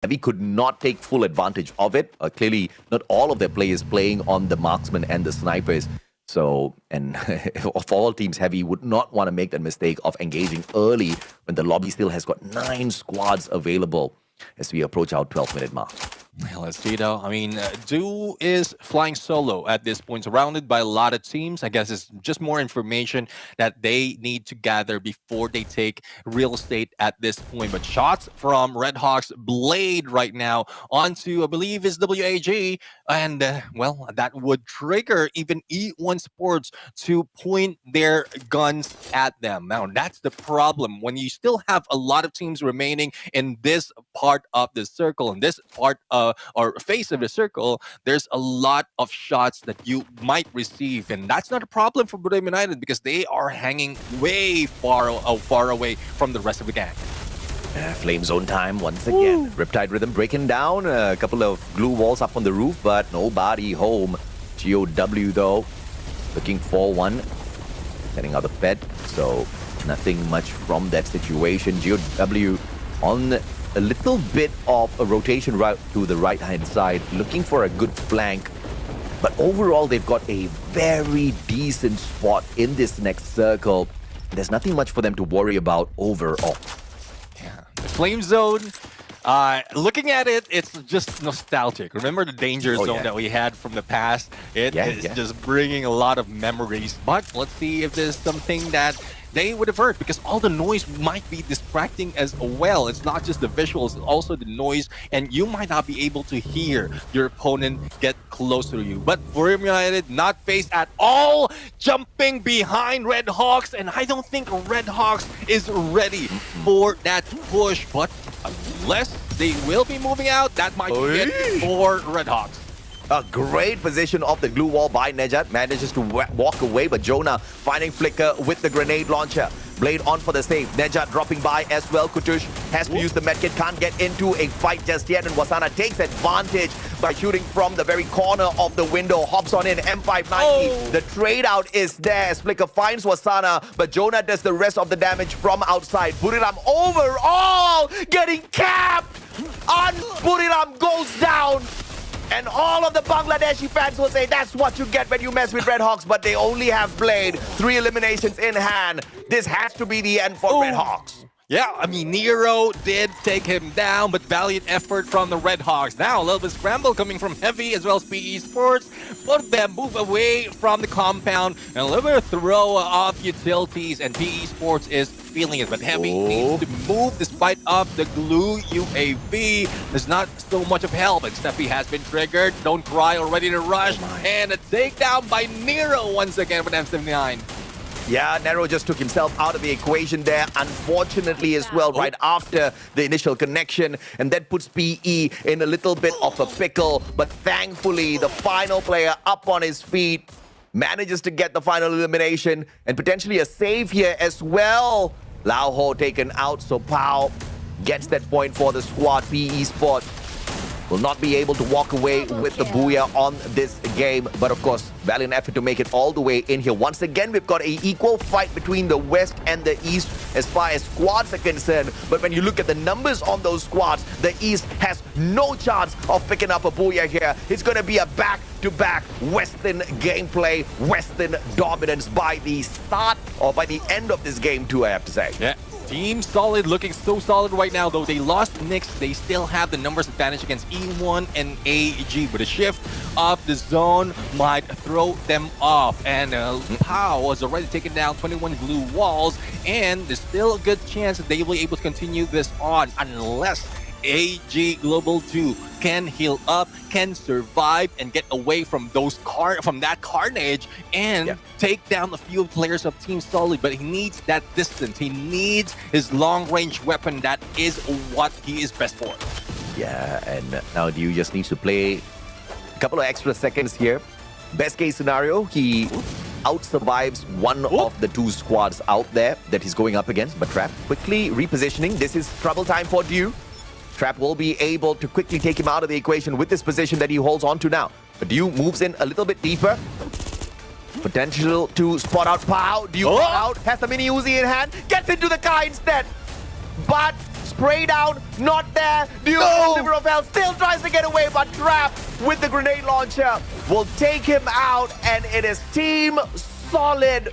We could not take full advantage of it. Clearly, not all of their players playing on the marksmen and the snipers. So, and of all teams, Heavy would not want to make that mistake of engaging early when the lobby still has got 9 squads available as we approach our 12-minute mark. Well, let's see though. I mean, Dew is flying solo at this point, surrounded by a lot of teams. I guess it's just more information that they need to gather before they take real estate at this point. But shots from Red Hawks Blade right now onto, I believe, is WAG. And, well, that would trigger even E1 Sports to point their guns at them. Now, that's the problem. When you still have a lot of teams remaining in this part of the circle, in this part of or face of the circle, there's a lot of shots that you might receive, and that's not a problem for Budem United because they are hanging way far away from the rest of the gang. Flame zone time once again. Riptide Rhythm breaking down. A couple of glue walls up on the roof, but nobody home. GOW though, looking for one. Setting out a bed, so nothing much from that situation. GOW on a little bit of a rotation route to the right-hand side, looking for a good flank. But overall, they've got a very decent spot in this next circle. There's nothing much for them to worry about overall. The Flame Zone, looking at it, it's just nostalgic. Remember the danger zone that we had from the past? It is just bringing a lot of memories. But let's see if there's something that they would have heard, because all the noise might be distracting as well. It's not just the visuals, it's also the noise, and you might not be able to hear your opponent get close to you. But Budem United not phased at all, jumping behind Red Hawks, and I don't think Red Hawks is ready for that push. But unless they will be moving out, that might be it for Red Hawks. A great position of the glue wall by Nejat. Manages to walk away, but Jonah finding Flicker with the grenade launcher. Blade on for the save. Nejat dropping by as well. Kutush has to use the medkit. Can't get into a fight just yet. And Wasana takes advantage by shooting from the very corner of the window. Hops on in. M590. The trade out is there as Flicker finds Wasana, but Jonah does the rest of the damage from outside. Buriram overall getting capped. Buriram goes down. And all of the Bangladeshi fans will say that's what you get when you mess with Red Hawks, but they only have Blade. 3 eliminations in hand. This has to be the end for Red Hawks. Yeah, I mean, Nero did take him down, but valiant effort from the Red Hawks. Now, a little bit scramble coming from Heavy as well as PE Sports. Both of them move away from the compound, and a little bit of throw of utilities, and PE Sports is feeling it. But Heavy needs to move despite of the glue UAV. There's not so much of help, and Steffi has been triggered. Don't cry, already to rush. And a takedown by Nero once again with M79. Yeah, Nero just took himself out of the equation there, unfortunately as well, right after the initial connection. And that puts PE in a little bit of a pickle. But thankfully, the final player up on his feet manages to get the final elimination and potentially a save here as well. Lao Ho taken out, so Pao gets that point for the squad. PE Sport will not be able to walk away with the booyah on this game. But of course, valiant effort to make it all the way in here. Once again, we've got an equal fight between the West and the East as far as squads are concerned. But when you look at the numbers on those squads, the East has no chance of picking up a booyah here. It's going to be a back-to-back Western gameplay, Western dominance by the start or by the end of this game too, I have to say. Yeah. Team Solid looking so solid right now, though they lost Nyx. They still have the numbers advantage against E1 and AG, but a shift of the zone might throw them off. And Pao has already taken down 21 glue walls, and there's still a good chance that they will be able to continue this on unless AG Global 2 can heal up, can survive, and get away from those that carnage and take down a few players of Team Solid. But he needs that distance. He needs his long-range weapon. That is what he is best for. Yeah, and now Diu just needs to play a couple of extra seconds here. Best case scenario, he out-survives one of the 2 squads out there that he's going up against. But Trap quickly repositioning. This is trouble time for Diu. Trap will be able to quickly take him out of the equation with this position that he holds on to now. But Diu moves in a little bit deeper. Potential to spot out Pao. Diu out, has the mini Uzi in hand, gets into the car instead. But spray down, not there. Diu, Liver of Hell, still tries to get away, but Trap with the grenade launcher will take him out. And it is Team Solid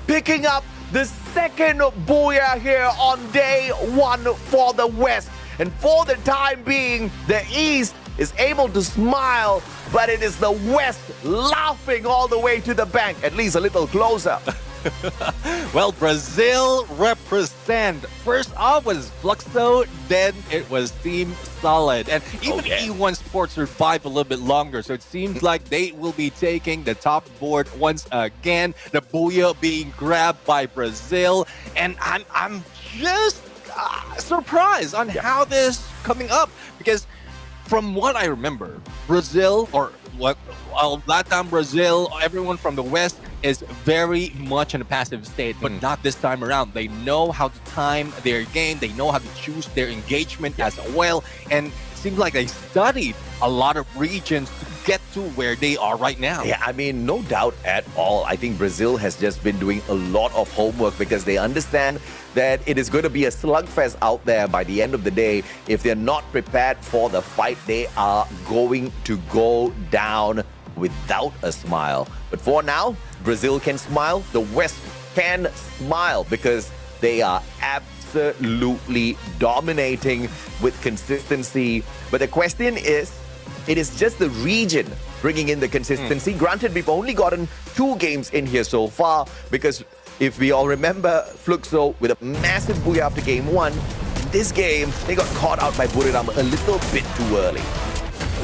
picking up the second booyah here on day 1 for the West. And for the time being, the East is able to smile, but it is the West laughing all the way to the bank, at least a little closer. Well, Brazil represent. First off was Fluxo, then it was Team Solid. And even E1 Sports survived a little bit longer, so it seems like they will be taking the top board once again. The booyah being grabbed by Brazil. And I'm just surprised on how this coming up, because from what I remember, Brazil or Latam Brazil, everyone from the West is very much in a passive state, but not this time around. They know how to time their game. They know how to choose their engagement as well. And it seems like they studied a lot of regions to get to where they are right now. Yeah, I mean, no doubt at all. I think Brazil has just been doing a lot of homework because they understand that it is going to be a slugfest out there by the end of the day. If they're not prepared for the fight, they are going to go down without a smile. But for now, Brazil can smile. The West can smile because they are absolutely dominating with consistency. But the question is, it is just the region bringing in the consistency. Granted, we've only gotten 2 games in here so far because if we all remember, Fluxo with a massive booyah after game 1, in this game, they got caught out by Buriram a little bit too early.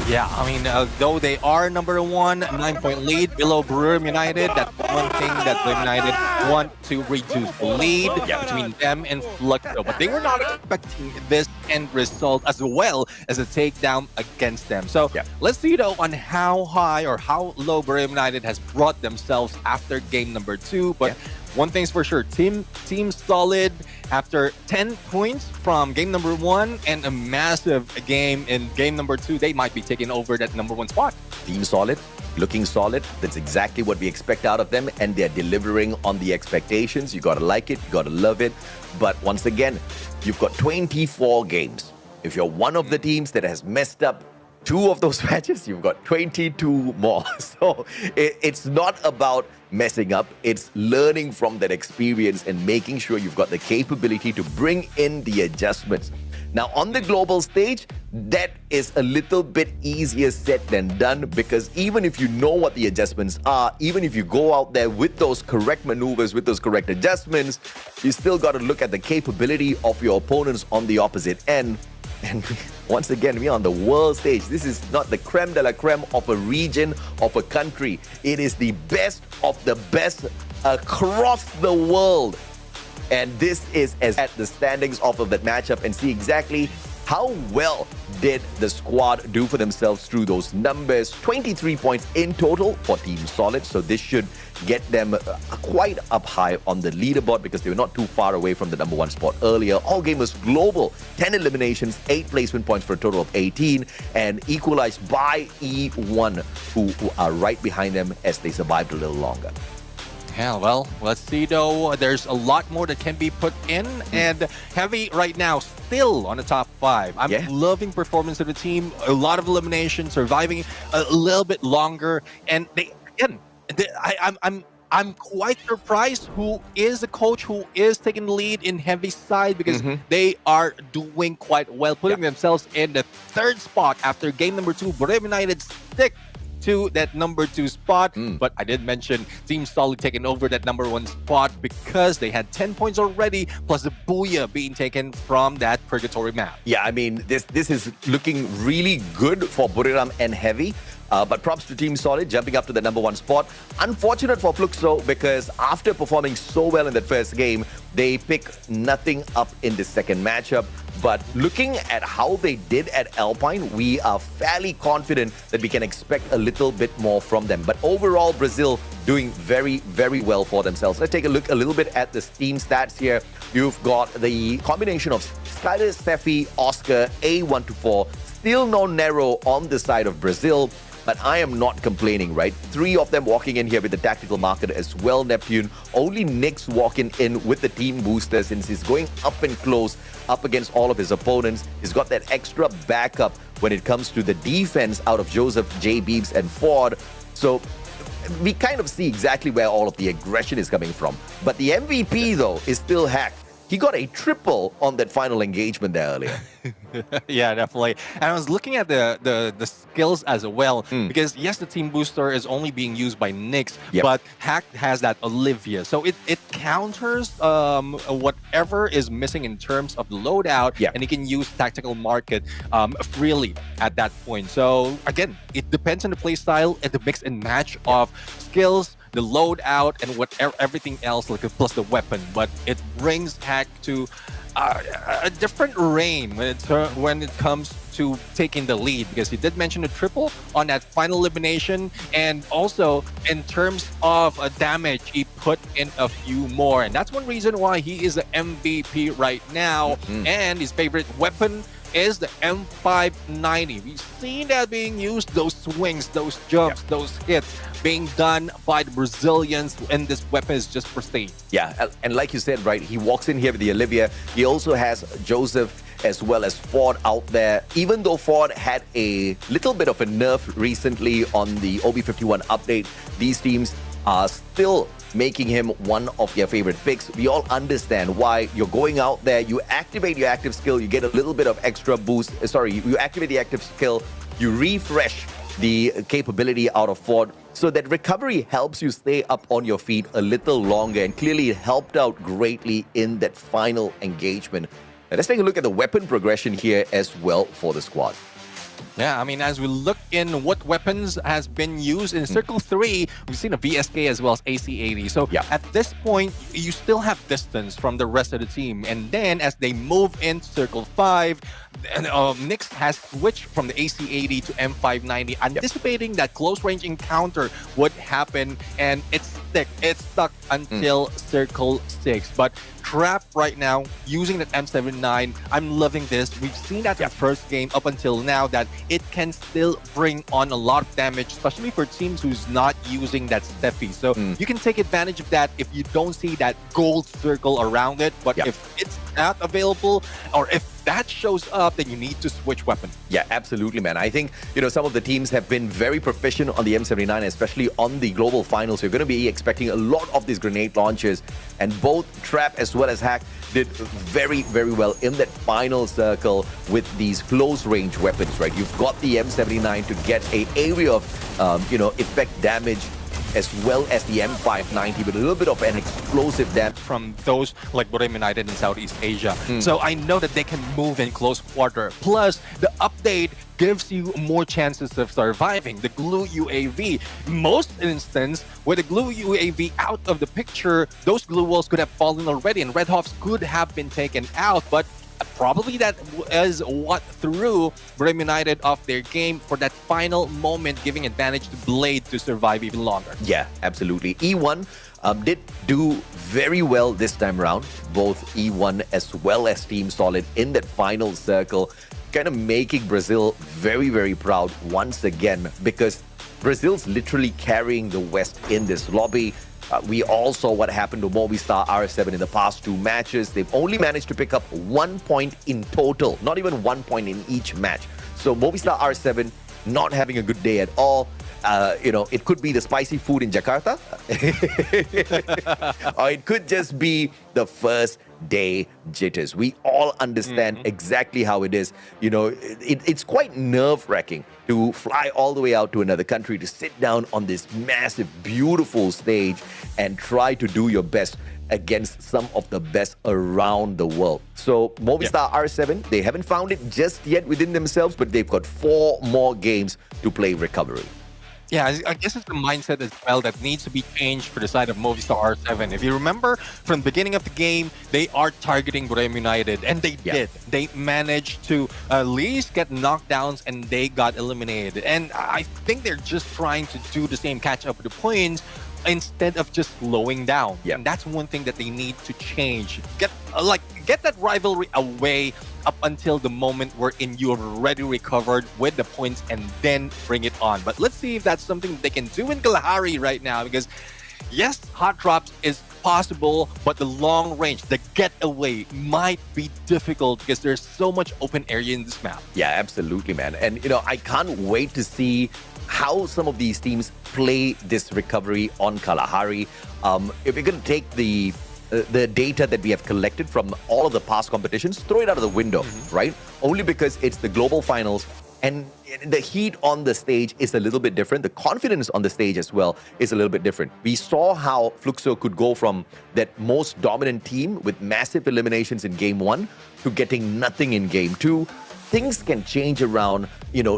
Yeah, I mean, though they are number 1, 9-point lead below Buriram United, that's one thing that Buriram United want to reduce the lead between them and Fluxo. But they were not expecting this end result as well as a takedown against them. So let's see though on how high or how low Buriram United has brought themselves after game number 2. But one thing's for sure, Team Solid, after 10 points from game number 1 and a massive game in game number 2, they might be taking over that number 1 spot. Team Solid, looking solid. That's exactly what we expect out of them, and they're delivering on the expectations. You gotta like it, you gotta love it. But once again, you've got 24 games. If you're one of the teams that has messed up 2 of those matches, you've got 22 more. So it's not about messing up, it's learning from that experience and making sure you've got the capability to bring in the adjustments. Now, on the global stage, that is a little bit easier said than done because even if you know what the adjustments are, even if you go out there with those correct maneuvers, with those correct adjustments, you still got to look at the capability of your opponents on the opposite end. And once again, we're on the world stage. This is not the creme de la creme of a region, of a country. It is the best of the best across the world. And this is as at the standings off of that matchup and see exactly how well did the squad do for themselves through those numbers. 23 points in total for Team Solid. So this should get them quite up high on the leaderboard because they were not too far away from the number 1 spot earlier. All game was global. 10 eliminations, 8 placement points for a total of 18 and equalized by E1 who are right behind them as they survived a little longer. Yeah, well, let's see though. There's a lot more that can be put in, and Heavy right now still on the top 5. I'm loving performance of the team. A lot of elimination, surviving a little bit longer, and I'm quite surprised who is the coach who is taking the lead in Heavy side because they are doing quite well, putting themselves in the 3rd spot after game number 2. Buriram United stick to that number 2 spot, but I did mention Team Solid taking over that number 1 spot because they had 10 points already, plus the booyah being taken from that purgatory map. Yeah, I mean, this is looking really good for Buriram and Heavy. But props to Team Solid jumping up to the number 1 spot. Unfortunate for Fluxo because after performing so well in that first game, they picked nothing up in the second matchup. But looking at how they did at Alpine, we are fairly confident that we can expect a little bit more from them. But overall, Brazil doing very, very well for themselves. Let's take a look a little bit at the team stats here. You've got the combination of Skyler, Steffi, Oscar, A124. Still no Nero on the side of Brazil. But I am not complaining, right? 3 of them walking in here with the tactical market as well, Neptune. Only Nick's walking in with the team booster since he's going up and close up against all of his opponents. He's got that extra backup when it comes to the defense out of Joseph, J. Beebs, and Ford. So we kind of see exactly where all of the aggression is coming from. But the MVP, though, is still Hack. He got a triple on that final engagement there earlier. Yeah, definitely. And I was looking at the skills as well, because yes, the team booster is only being used by Nyx, but Hack has that Olivia. So it counters whatever is missing in terms of the loadout, and he can use tactical market freely at that point. So again, it depends on the play style and the mix and match of skills, the loadout and everything else, like plus the weapon. But it brings Hack to a different reign when it comes to taking the lead, because he did mention a triple on that final elimination, and also in terms of damage, he put in a few more, and that's one reason why he is the MVP right now. And his favorite weapon is the M590. We've seen that being used, those swings, those jumps, those hits being done by the Brazilians, and this weapon is just pristine. Yeah, and like you said, right, he walks in here with the Olivia. He also has Joseph as well as Ford out there. Even though Ford had a little bit of a nerf recently on the OB51 update, these teams are still making him one of their favorite picks. We all understand why. You're going out there, you activate your active skill, you get a little bit of extra boost. You activate the active skill, you refresh the capability out of Ford, so that recovery helps you stay up on your feet a little longer, and clearly it helped out greatly in that final engagement. Now, let's take a look at the weapon progression here as well for the squad. Yeah, I mean, as we look in what weapons has been used in Circle 3, we've seen a VSK as well as AC-80. So at this point, you still have distance from the rest of the team. And then as they move into Circle 5, Nyx has switched from the AC-80 to M590, anticipating that close-range encounter would happen. And it's stuck until Circle 6. But Trap right now, using that M79, I'm loving this. We've seen that in the first game up until now, that it can still bring on a lot of damage, especially for teams who's not using that Steffi. So you can take advantage of that if you don't see that gold circle around it. But if it's not available, or if that shows up, then you need to switch weapon. Yeah, absolutely, man. I think, some of the teams have been very proficient on the M79, especially on the global finals. You're going to be expecting a lot of these grenade launches, and both Trap as well as Hack did very, very well in that final circle with these close-range weapons, right? You've got the M79 to get an area of, effect damage, as well as the M590, with a little bit of an explosive damage from those like Borem United in Southeast Asia. So I know that they can move in close quarter. Plus, the update gives you more chances of surviving. The glue UAV, most instance, with the glue UAV out of the picture, those glue walls could have fallen already, and Red Hawks could have been taken out, but probably that is what threw Borem United off their game for that final moment, giving advantage to Blade to survive even longer. Yeah, absolutely. E1 did do very well this time around, both E1 as well as Team Solid in that final circle, kind of making Brazil very, very proud once again, because Brazil's literally carrying the West in this lobby. We all saw what happened to Movistar R7 in the past 2 matches. They've only managed to pick up 1 point in total, not even 1 point in each match. So Movistar R7 not having a good day at all. It could be the spicy food in Jakarta, or it could just be the first day jitters. We all understand exactly how it is. It's quite nerve-wracking to fly all the way out to another country, to sit down on this massive, beautiful stage and try to do your best against some of the best around the world. So Movistar R7, they haven't found it just yet within themselves, but they've got 4 more games to play recovery. Yeah, I guess it's the mindset as well that needs to be changed for the side of Movistar R7. If you remember, from the beginning of the game, they are targeting Borem United, and they did. They managed to at least get knockdowns, and they got eliminated. And I think they're just trying to do the same, catch up with the points, instead of just slowing down. And that's one thing that they need to change. Get that rivalry away up until the moment wherein you have already recovered with the points, and then bring it on. But let's see if that's something they can do in Kalahari right now, because yes, hot drops is possible, but the long range, the getaway might be difficult because there's so much open area in this map. Yeah, absolutely, man. And I can't wait to see how some of these teams play this recovery on Kalahari. If we're going to take the data that we have collected from all of the past competitions, throw it out of the window, right? Only because it's the global finals, and the heat on the stage is a little bit different. The confidence on the stage as well is a little bit different. We saw how Fluxo could go from that most dominant team with massive eliminations in game 1 to getting nothing in game 2. Things can change around,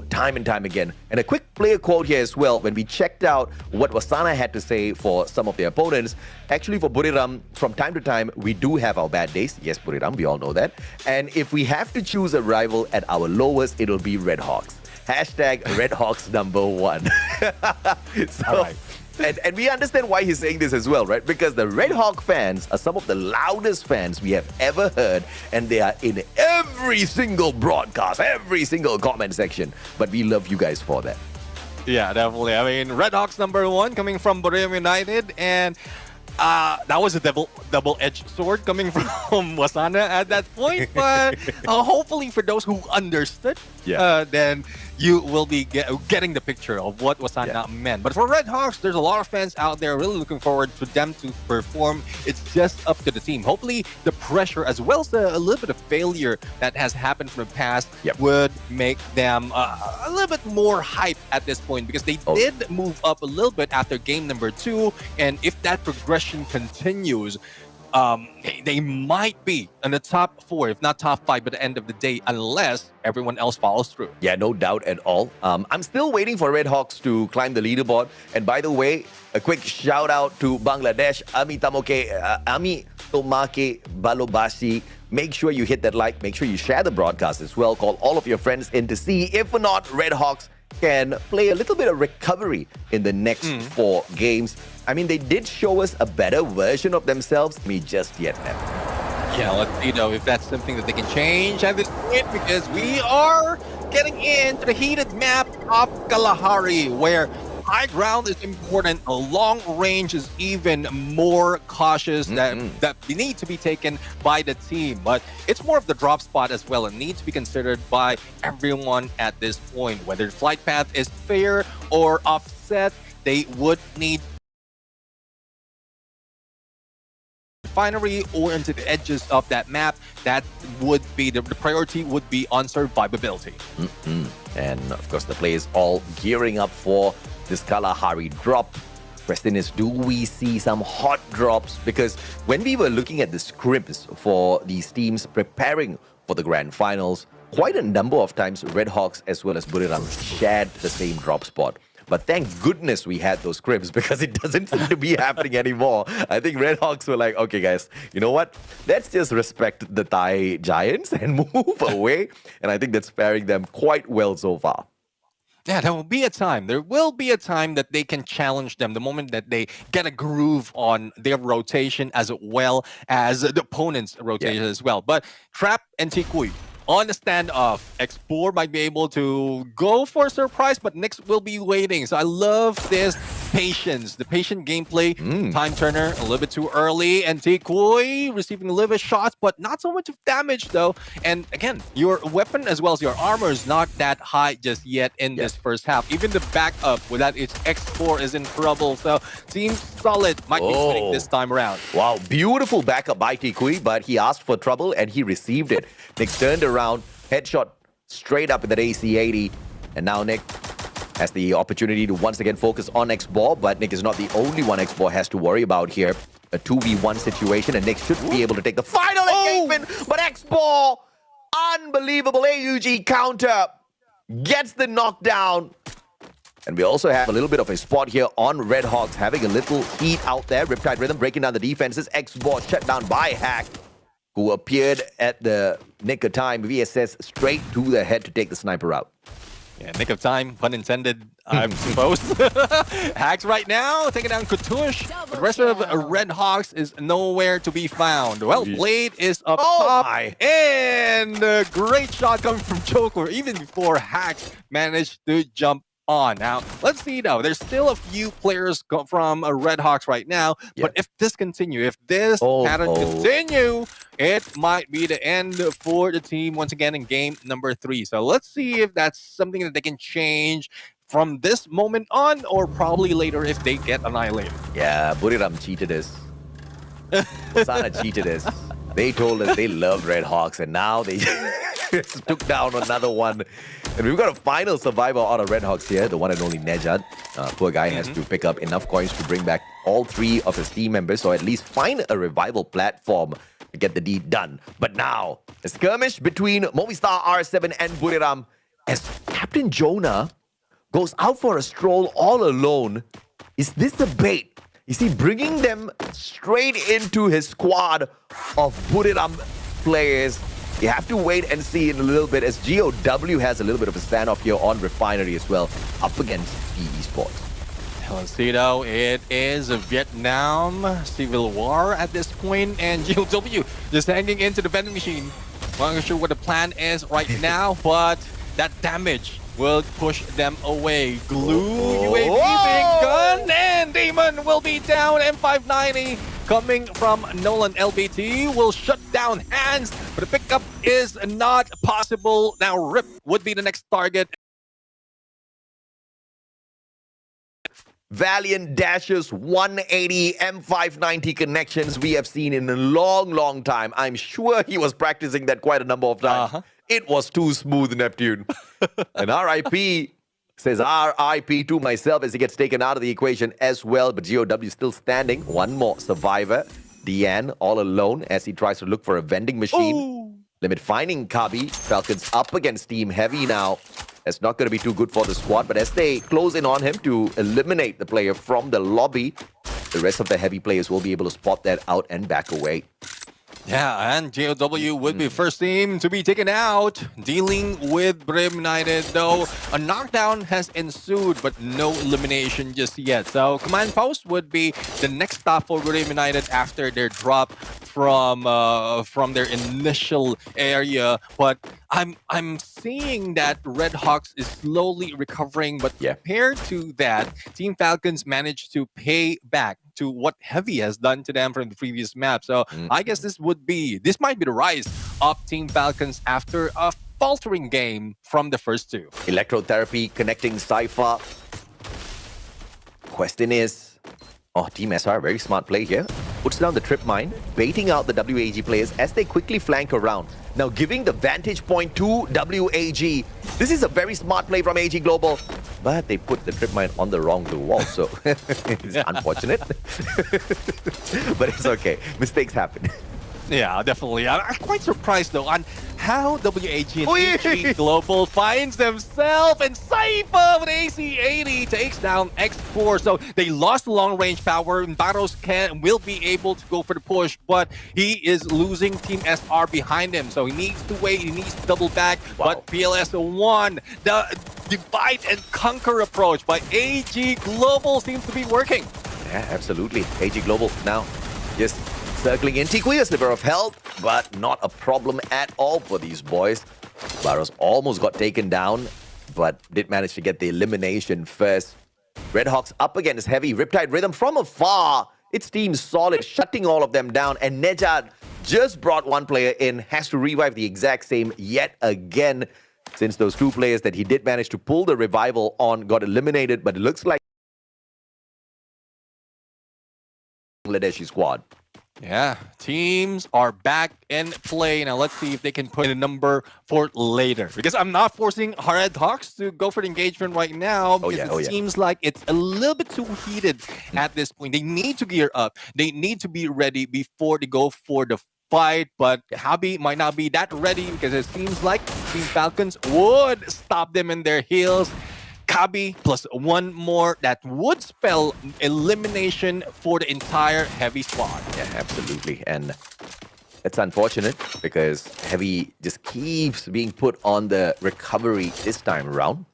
time and time again. And a quick player quote here as well. When we checked out what Wasana had to say for some of their opponents, actually for Buriram, from time to time, we do have our bad days. Yes, Buriram, we all know that. And if we have to choose a rival at our lowest, it'll be Red Hawks. Hashtag Red Hawks #1. All right. And we understand why he's saying this as well, right? Because the Red Hawk fans are some of the loudest fans we have ever heard, and they are in every single broadcast, every single comment section. But we love you guys for that. Yeah, definitely. I mean, Red Hawks #1 coming from Buriram United, and that was a double-edged sword coming from Wasana at that point. But hopefully for those who understood, then you will be getting the picture of what Wasana meant. But for Red Hawks, there's a lot of fans out there really looking forward for them to perform. It's just up to the team. Hopefully, the pressure as well as a little bit of failure that has happened from the past would make them a little bit more hype at this point, because they did move up a little bit after game number 2. And if that progression continues, they might be in the top 4, if not top 5 by the end of the day, unless everyone else follows through. Yeah, no doubt at all. I'm still waiting for Red Hawks to climb the leaderboard. And by the way, a quick shout out to Bangladesh. Ami Tomake Balobasi. Make sure you hit that like. Make sure you share the broadcast as well. Call all of your friends in to see if or not Red Hawks can play a little bit of recovery in the next 4 games. I mean, they did show us a better version of themselves. Me just yet have. Yeah, let's see though if that's something that they can change at this point, because we are getting into the heated map of Kalahari, where high ground is important. A long range is even more cautious that need to be taken by the team. But it's more of the drop spot as well, and needs to be considered by everyone at this point. Whether the flight path is fair or offset, they would need refinery or into the edges of that map. That would be the priority would be on survivability. And of course, the players all gearing up for this Kalahari drop. Question is, do we see some hot drops? Because when we were looking at the scripts for these teams preparing for the grand finals, quite a number of times Red Hawks as well as Buriram shared the same drop spot. But thank goodness we had those scripts, because it doesn't seem to be happening anymore. I think Red Hawks were like, okay guys, you know what? Let's just respect the Thai Giants and move away. And I think that's faring them quite well so far. Yeah, there will be a time. There will be a time that they can challenge them the moment that they get a groove on their rotation as well as the opponent's rotation as well. But Trap and Tikui on the standoff, Explore might be able to go for a surprise, but Nyx will be waiting. So I love this patience, the patient gameplay. Time turner a little bit too early, and Tikui receiving a little bit of shots, but not so much of damage though. And again, your weapon as well as your armor is not that high just yet in this first half. Even the backup without its X4 is in trouble. So Team Solid might be winning this time around. Wow, beautiful backup by Tikui, but he asked for trouble and he received it. Nyx turned around, headshot straight up with that AC-80, and now Nyx has the opportunity to once again focus on X-Ball, but Nyx is not the only one X-Ball has to worry about here. A 2v1 situation, and Nyx should be able to take the final engagement, but X-Ball, unbelievable AUG counter, gets the knockdown. And we also have a little bit of a spot here on Red Hawks, having a little heat out there. Riptide Rhythm breaking down the defenses. X-Ball shut down by Hack, who appeared at the nick of time. VSS straight to the head to take the sniper out. Yeah, nick of time, pun intended, I suppose. Hacks right now, taking down Kutush. The rest of Red Hawks is nowhere to be found. Well, Blade is up top. And a great shot coming from Joker, even before Hacks managed to jump on. Now, let's see though. There's still a few players from Red Hawks right now, but if this continue, if this pattern continue, it might be the end for the team once again in game number 3. So let's see if that's something that they can change from this moment on, or probably later if they get annihilated. Yeah, Buriram cheated us. Wasana cheated us. They told us they love Red Hawks, and now they took down another one. And we've got a final survivor out of Red Hawks here, the one and only Nejad. Poor guy has to pick up enough coins to bring back all 3 of his team members, or at least find a revival platform to get the deed done. But now, a skirmish between Movistar R7 and Buriram as Captain Jonah goes out for a stroll all alone. Is this a bait? Is he bringing them straight into his squad of Buriram players? You have to wait and see in a little bit, as GOW has a little bit of a standoff here on Refinery as well, up against Esports. Let's see though, it is a Vietnam civil war at this point, and GOW just hanging into the vending machine. Not sure what the plan is right now, but that damage will push them away. Glue, UAV being gun, and Demon will be down. M590 coming from Nolan. LBT will shut down hands, but the pickup is not possible. Now Rip would be the next target. Valiant dashes 180 M590 connections we have seen in a long time. I'm sure he was practicing that quite a number of times. It was too smooth, Neptune. And RIP says RIP to myself as he gets taken out of the equation as well. But GOW still standing. One more survivor. Deanne all alone as he tries to look for a vending machine. Ooh. Limit finding Kabi. Falcons up against Team Heavy now. That's not going to be too good for the squad. But as they close in on him to eliminate the player from the lobby, the rest of the Heavy players will be able to spot that out and back away. Yeah, and GOW would be first team to be taken out. Dealing with Brim United, though a knockdown has ensued, but no elimination just yet. So Command Post would be the next stop for Brim United after their drop from their initial area. But I'm seeing that Red Hawks is slowly recovering, but compared to that, Team Falcons managed to pay back to what Heavy has done to them from the previous map. So I guess this might be the rise of Team Falcons after a faltering game from the first 2. Electrotherapy connecting Cypher. Question is, Team SR, very smart play here. Puts down the trip mine, baiting out the WAG players as they quickly flank around. Now giving the vantage point to WAG. This is a very smart play from AG Global. But they put the trip mine on the wrong blue wall, so it's unfortunate. But it's okay. Mistakes happen. Yeah, definitely. I'm quite surprised, though, on how WAG and AG Global finds themselves, and Cypher with AC-80 takes down X4. So they lost the long-range power, and Barros will be able to go for the push, but he is losing Team SR behind him. So he needs to wait, he needs to double back, but PLS won. The divide and conquer approach by AG Global seems to be working. Yeah, absolutely. AG Global now just circling in. Tikui, a sliver of health, but not a problem at all for these boys. Barros almost got taken down, but did manage to get the elimination first. Red Hawks up against Heavy. Riptide Rhythm from afar. Its team solid, shutting all of them down. And Nejad just brought one player in, has to revive the exact same yet again, since those 2 players that he did manage to pull the revival on got eliminated. But it looks like Bangladeshi squad. Yeah, teams are back in play. Now let's see if they can put in a number for later. Because I'm not forcing Red Hawks to go for the engagement right now. Because it seems like it's a little bit too heated at this point. They need to gear up. They need to be ready before they go for the fight. But Habi might not be that ready, because it seems like Team Falcons would stop them in their heels. Kabi plus one more, that would spell elimination for the entire Heavy squad. Yeah, absolutely. And it's unfortunate because Heavy just keeps being put on the recovery this time around.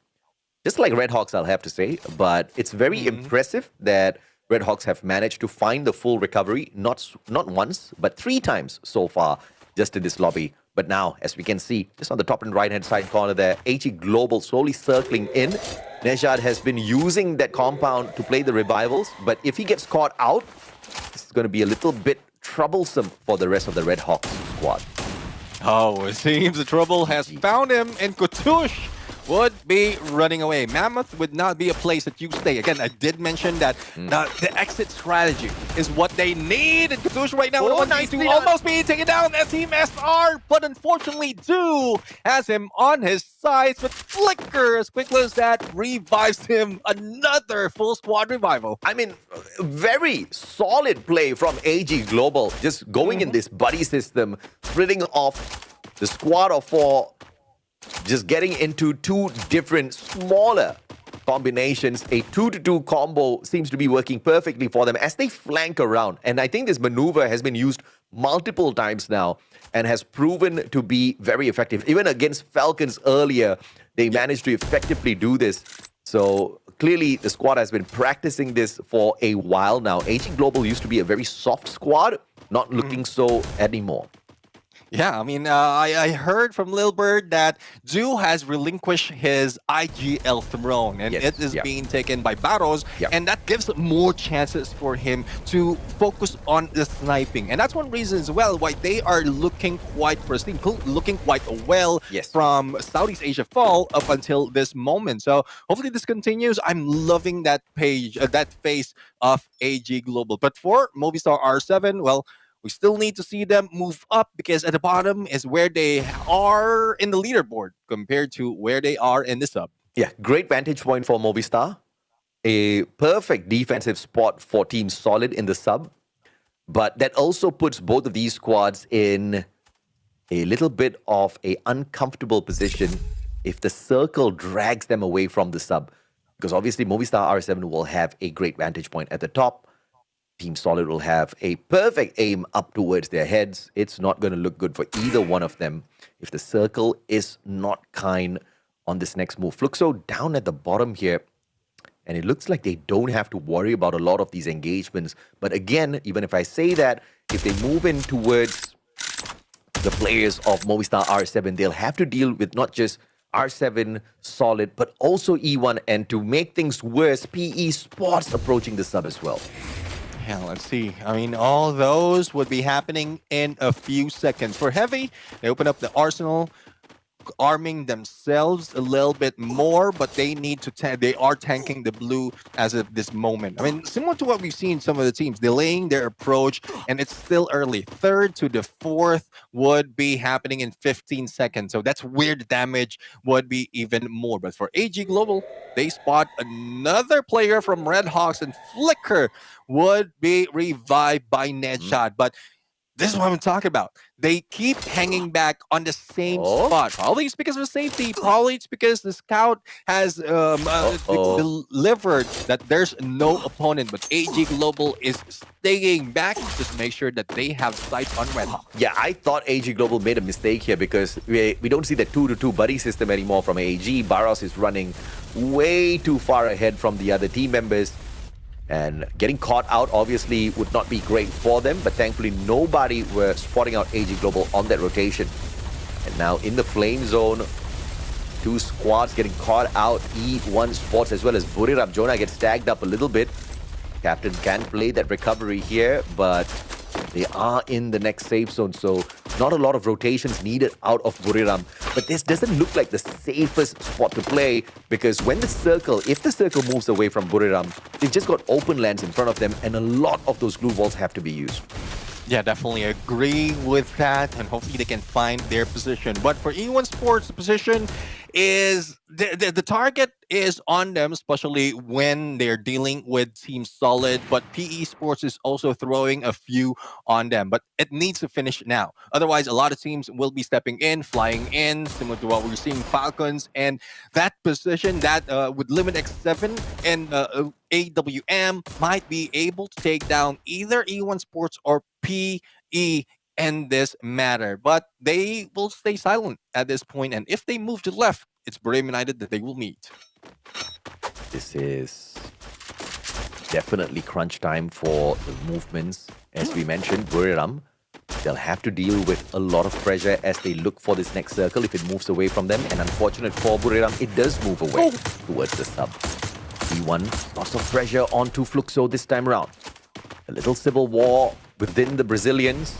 Just like Red Hawks, I'll have to say. But it's very impressive that Red Hawks have managed to find the full recovery, not once, but 3 times so far, just in this lobby. But now, as we can see, just on the top and right-hand side corner there, AG Global slowly circling in. Nejad has been using that compound to play the revivals, but if he gets caught out, this is going to be a little bit troublesome for the rest of the Red Hawks squad. Oh, it seems the trouble has found him, and Kutush would be running away. Mammoth would not be a place that you stay. Again, I did mention that the exit strategy is what they need. And Katusha right now, nicely almost being taken down as Team SR, but unfortunately, Do has him on his sides. But Flicker, as quickly as that, revives him. Another full squad revival. I mean, very solid play from AG Global. Just going in this buddy system, splitting off the squad of 4, just getting into 2 different smaller combinations. A 2-to-2 combo seems to be working perfectly for them as they flank around. And I think this maneuver has been used multiple times now and has proven to be very effective. Even against Falcons earlier, they managed to effectively do this. So clearly, the squad has been practicing this for a while now. AG Global used to be a very soft squad, not looking so anymore. Yeah, I mean, I heard from Lil Bird that Zoo has relinquished his IGL throne, and it is being taken by Battles, and that gives more chances for him to focus on the sniping. And that's one reason as well why they are looking quite pristine, looking quite well from Southeast Asia Fall up until this moment. So hopefully this continues. I'm loving that page, that phase of AG Global. But for Movistar R7, well, we still need to see them move up because at the bottom is where they are in the leaderboard compared to where they are in the sub. Yeah, great vantage point for Movistar. A perfect defensive spot for Team Solid in the sub. But that also puts both of these squads in a little bit of an uncomfortable position if the circle drags them away from the sub. Because obviously Movistar R7 will have a great vantage point at the top. Team Solid will have a perfect aim up towards their heads. It's not going to look good for either one of them if the circle is not kind on this next move. Fluxo down at the bottom here, and it looks like they don't have to worry about a lot of these engagements. But again, even if I say that, if they move in towards the players of Movistar R7, they'll have to deal with not just R7 Solid, but also E1. And to make things worse, PE Sports approaching the sub as well. Yeah, let's see. I mean, all those would be happening in a few seconds. For Heavy, they open up the arsenal, arming themselves a little bit more, but they need to they are tanking the blue as of this moment. I mean, similar to what we've seen some of the teams delaying their approach, and it's still early. 3rd to the 4th would be happening in 15 seconds, so that's where the damage would be even more. But for AG Global, they spot another player from Red Hawks, and Flicker would be revived by Nedshot. But this is what I'm talking about. They keep hanging back on the same spot. Probably it's because of safety. Probably it's because the scout has delivered that there's no opponent. But AG Global is staying back just to make sure that they have sights on Red Hawk. Yeah, I thought AG Global made a mistake here because we don't see the 2-to-2 buddy system anymore from AG. Barros is running way too far ahead from the other team members. And getting caught out obviously would not be great for them, but thankfully nobody were spotting out AG Global on that rotation. And now in the flame zone, 2 squads getting caught out. E1 Sports as well as Buriram Jonah gets tagged up a little bit. Captain can play that recovery here, but they are in the next safe zone, so not a lot of rotations needed out of Buriram. But this doesn't look like the safest spot to play because when the circle, if the circle moves away from Buriram, they've just got open lands in front of them and a lot of those glue walls have to be used. Yeah, definitely agree with that, and hopefully they can find their position. But for E1 Sports, the position is the target is on them, especially when they're dealing with Team Solid. But PE Sports is also throwing a few on them, but it needs to finish now. Otherwise, a lot of teams will be stepping in, flying in, similar to what we're seeing Falcons, and that position that with Limit X7 and AWM might be able to take down either E1 Sports or PE in this matter, but they will stay silent at this point, and if they move to the left, it's Buriram United that they will meet. This is definitely crunch time for the movements. As we mentioned, Buriram, they'll have to deal with a lot of pressure as they look for this next circle if it moves away from them, and unfortunate for Buriram, it does move away towards the sub. E1, lots of pressure onto Fluxo this time around. A little civil war within the Brazilians.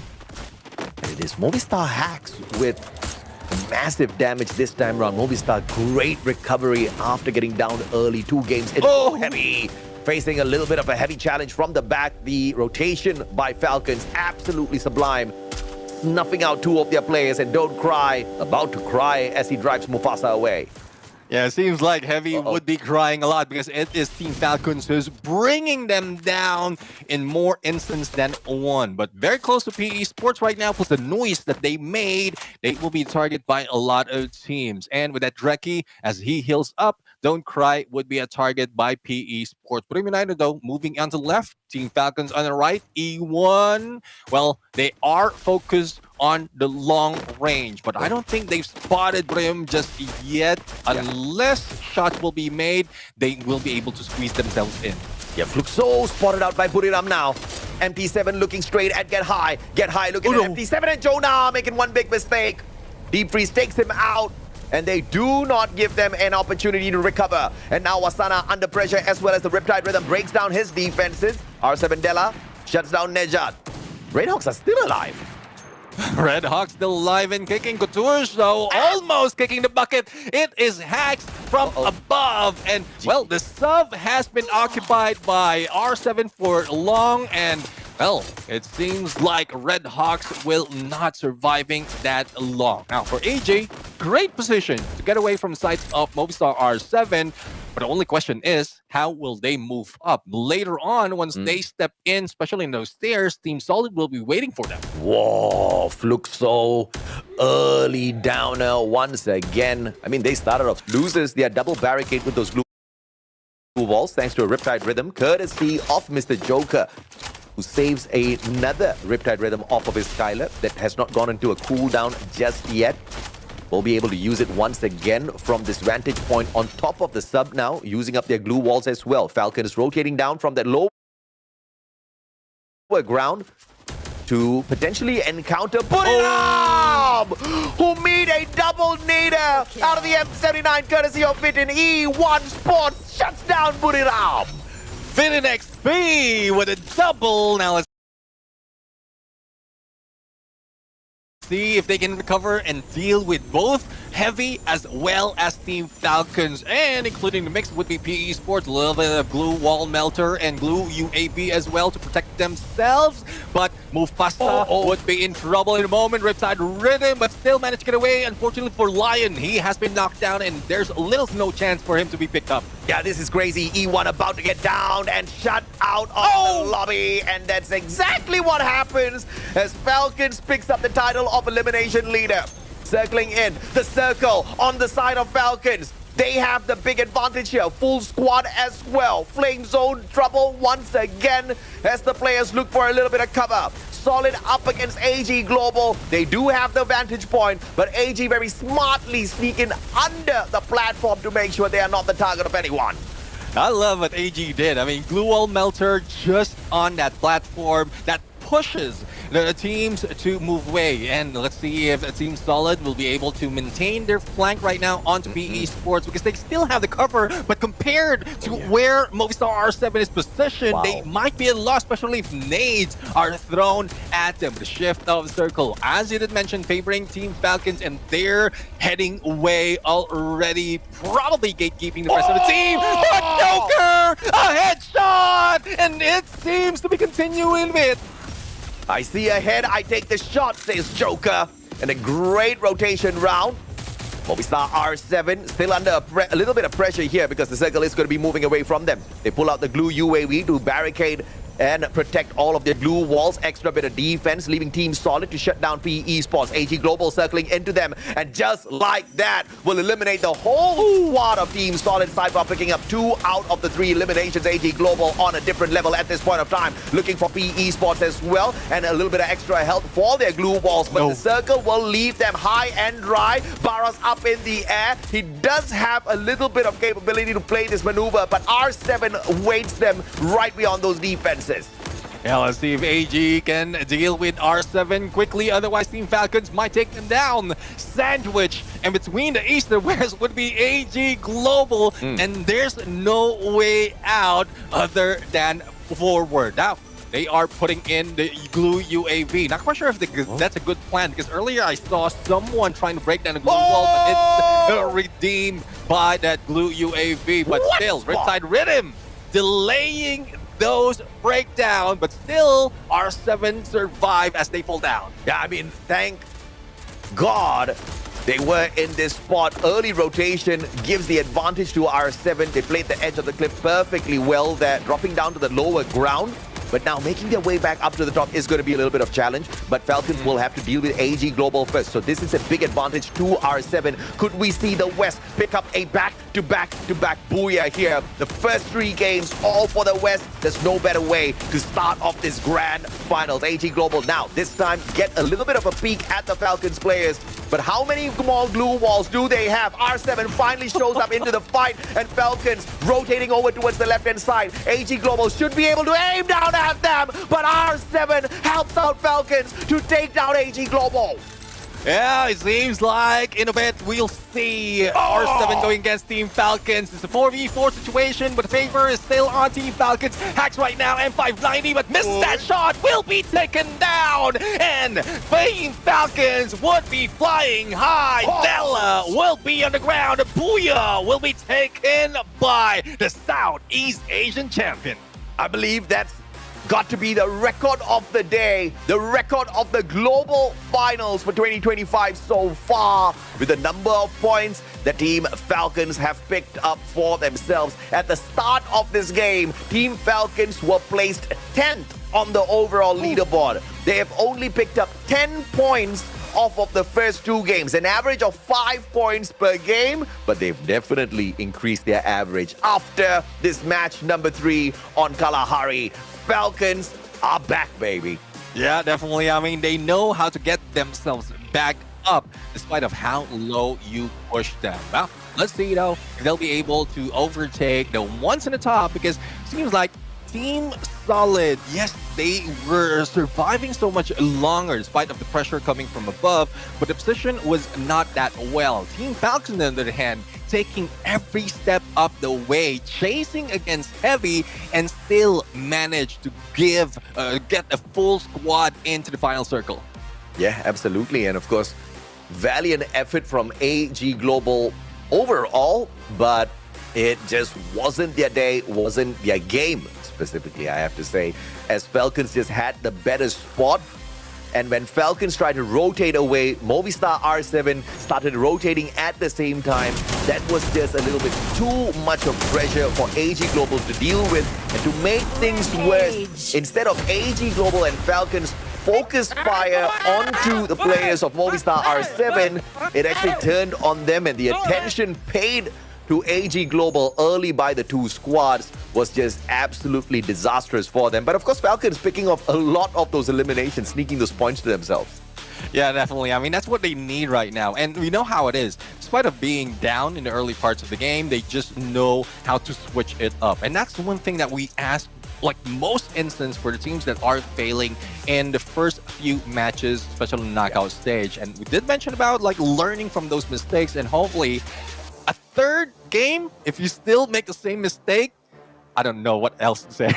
And it is Movistar Hacks with massive damage this time around. Movistar, great recovery after getting down early. 2 games. It's heavy. Facing a little bit of a heavy challenge from the back. The rotation by Falcons, absolutely sublime. Snuffing out 2 of their players, and don't cry, about to cry as he drives Mufasa away. Yeah, it seems like Heavy would be crying a lot because it is Team Falcons who's bringing them down in more instances than one. But very close to PE Sports right now, plus the noise that they made, they will be targeted by a lot of teams. And with that Dreki, as he heals up, Don't Cry would be a target by PE Sports. But United, though, moving on to the left, Team Falcons on the right, E1. Well, they are focused on the long range, but I don't think they've spotted Brim just yet. Unless shots will be made, they will be able to squeeze themselves in. Yeah, Fluxo spotted out by Buriram now. MT7 looking straight at Get High. Get High looking at MT7 and Jonah making one big mistake. Deep Freeze takes him out, and they do not give them an opportunity to recover. And now Wasana under pressure, as well as the Riptide Rhythm breaks down his defenses. R7 Della shuts down Nejad. Redhawks are still alive. Red Hawk still alive and kicking. Couture, though, almost kicking the bucket. It is Hacks from above. And, well, the sub has been occupied by R7 for long. And, well, it seems like Red Hawks will not surviving that long. Now, for AJ, great position to get away from the sights of Movistar R7. But the only question is, how will they move up? Later on, once they step in, especially in those stairs, Team Solid will be waiting for them. Whoa, Fluxo, early downer once again. I mean, they started off losers. They are double barricade with those glue walls, thanks to a Riptide Rhythm, courtesy of Mr. Joker, who saves another Riptide Rhythm off of his Skylar that has not gone into a cooldown just yet. Will be able to use it once again from this vantage point on top of the sub now, using up their glue walls as well. Falcon is rotating down from that lower ground to potentially encounter Buriram, who meet a double nader out of the M79 courtesy of Fit in E1 Sports, shuts down Buriram. Fit in XP with a double. Now let's see if they can recover and deal with both Heavy as well as Team Falcons, and including the mix would be PE Sports, a little bit of glue wall melter and glue UAB as well to protect themselves. But Mufasa would be in trouble in a moment. Riptide Rhythm, but still managed to get away. Unfortunately for Lion, he has been knocked down and there's little to no chance for him to be picked up. Yeah, this is crazy. E1 about to get down and shut out of the lobby. And that's exactly what happens as Falcons picks up the title of Elimination Leader. Circling in, the circle on the side of Falcons. They have the big advantage here. Full squad as well. Flame zone trouble once again as the players look for a little bit of cover. Solid up against AG Global. They do have the vantage point, but AG very smartly sneaking under the platform to make sure they are not the target of anyone. I love what AG did. I mean, glue wall melter just on that platform that pushes the teams to move away. And let's see if Team Solid will be able to maintain their flank right now onto PE Sports, because they still have the cover, but compared to where Movistar R7 is positioned, they might be a loss, especially if nades are thrown at them. The shift of the circle, as you did mention, favoring Team Falcons, and they're heading away already, probably gatekeeping the rest of the team. But Joker, a headshot, and it seems to be continuing with I see a head, I take the shot, says Joker. And a great rotation round. Movistar R7 still under a little bit of pressure here because the circle is going to be moving away from them. They pull out the glue UAV to barricade and protect all of their glue walls. Extra bit of defense, leaving Team Solid to shut down PE Sports. AG Global circling into them, and just like that, will eliminate the whole squad of Team Solid. Cyber picking up 2 out of the 3 eliminations. AG Global on a different level at this point of time, looking for PE Sports as well, and a little bit of extra help for their glue walls. But the circle will leave them high and dry. Barras up in the air. He does have a little bit of capability to play this maneuver, but R7 waits them right beyond those defenses. Yeah, let's see if AG can deal with R7 quickly. Otherwise, Team Falcons might take them down. Sandwich, and between the east and west would be AG Global. And there's no way out other than forward. Now, They are putting in the glue UAV. Not quite sure if that's a good plan because earlier I saw someone trying to break down the glue wall, but it's redeemed by that glue UAV. But still, Riptide Rhythm delaying those breakdown, but still R7 survive as they fall down. Yeah, I mean, thank God they were in this spot. Early rotation gives the advantage to R7. They played the edge of the cliff perfectly well there, dropping down to the lower ground. But now making their way back up to the top is going to be a little bit of challenge. But Falcons will have to deal with AG Global first. So this is a big advantage to R7. Could we see the West pick up a back-to-back-to-back booyah here? The first 3 games all for the West. There's no better way to start off this grand finals. AG Global now, this time, get a little bit of a peek at the Falcons players. But how many more glue walls do they have? R7 finally shows up into the fight, and Falcons rotating over towards the left-hand side. AG Global should be able to aim down at them, but R7 helps out Falcons to take down AG Global. Yeah, it seems like in a bit we'll see R7 going against Team Falcons. It's a 4v4 situation, but the favor is still on Team Falcons. Hacks right now, M590, but misses that shot, will be taken down. And Team Falcons would be flying high. Bella will be on the ground. Booyah will be taken by the Southeast Asian champion. I believe that's got to be the record of the day, the record of the global finals for 2025 so far, with the number of points the Team Falcons have picked up for themselves. At the start of this game, Team Falcons were placed 10th on the overall leaderboard. They have only picked up 10 points off of the first 2 games, an average of 5 points per game, but they've definitely increased their average after this match number 3 on Kalahari. Falcons are back, baby. Yeah, definitely. I mean, they know how to get themselves back up despite of how low you push them. Well, let's see though if they'll be able to overtake the ones in the top, because it seems like Team Solid, yes, they were surviving so much longer despite of the pressure coming from above, but the position was not that well. Team Falcons, on the other hand, taking every step up the way, chasing against Heavy, and still managed to get a full squad into the final circle. Yeah, absolutely. And of course, valiant effort from AG Global overall, but it just wasn't their day, wasn't their game. Specifically, I have to say, as Falcons just had the better spot. And when Falcons tried to rotate away, Movistar R7 started rotating at the same time. That was just a little bit too much of pressure for AG Global to deal with. And to make things worse, instead of AG Global and Falcons focus fire onto the players of Movistar R7, it actually turned on them, and the attention paid to AG Global early by the 2 squads was just absolutely disastrous for them. But of course, Falcons picking up a lot of those eliminations, sneaking those points to themselves. Yeah, definitely. I mean, that's what they need right now. And we know how it is. Despite of being down in the early parts of the game, they just know how to switch it up. And that's the one thing that we ask, like most instances, for the teams that are failing in the first few matches, especially in the knockout stage. And we did mention about like learning from those mistakes, and hopefully a third game, if you still make the same mistake, I don't know what else to say.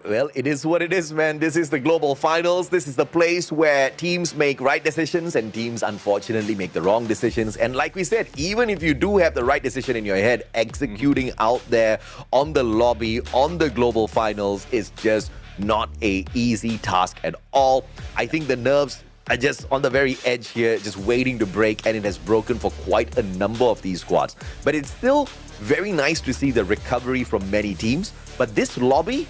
Well, it is what it is, man. This is the global finals. This is the place where teams make right decisions and teams, unfortunately, make the wrong decisions. And like we said, even if you do have the right decision in your head, executing out there on the lobby, on the global finals is just not an easy task at all. I think the nerves are just on the very edge here, just waiting to break, and it has broken for quite a number of these squads. But it's still very nice to see the recovery from many teams. But this lobby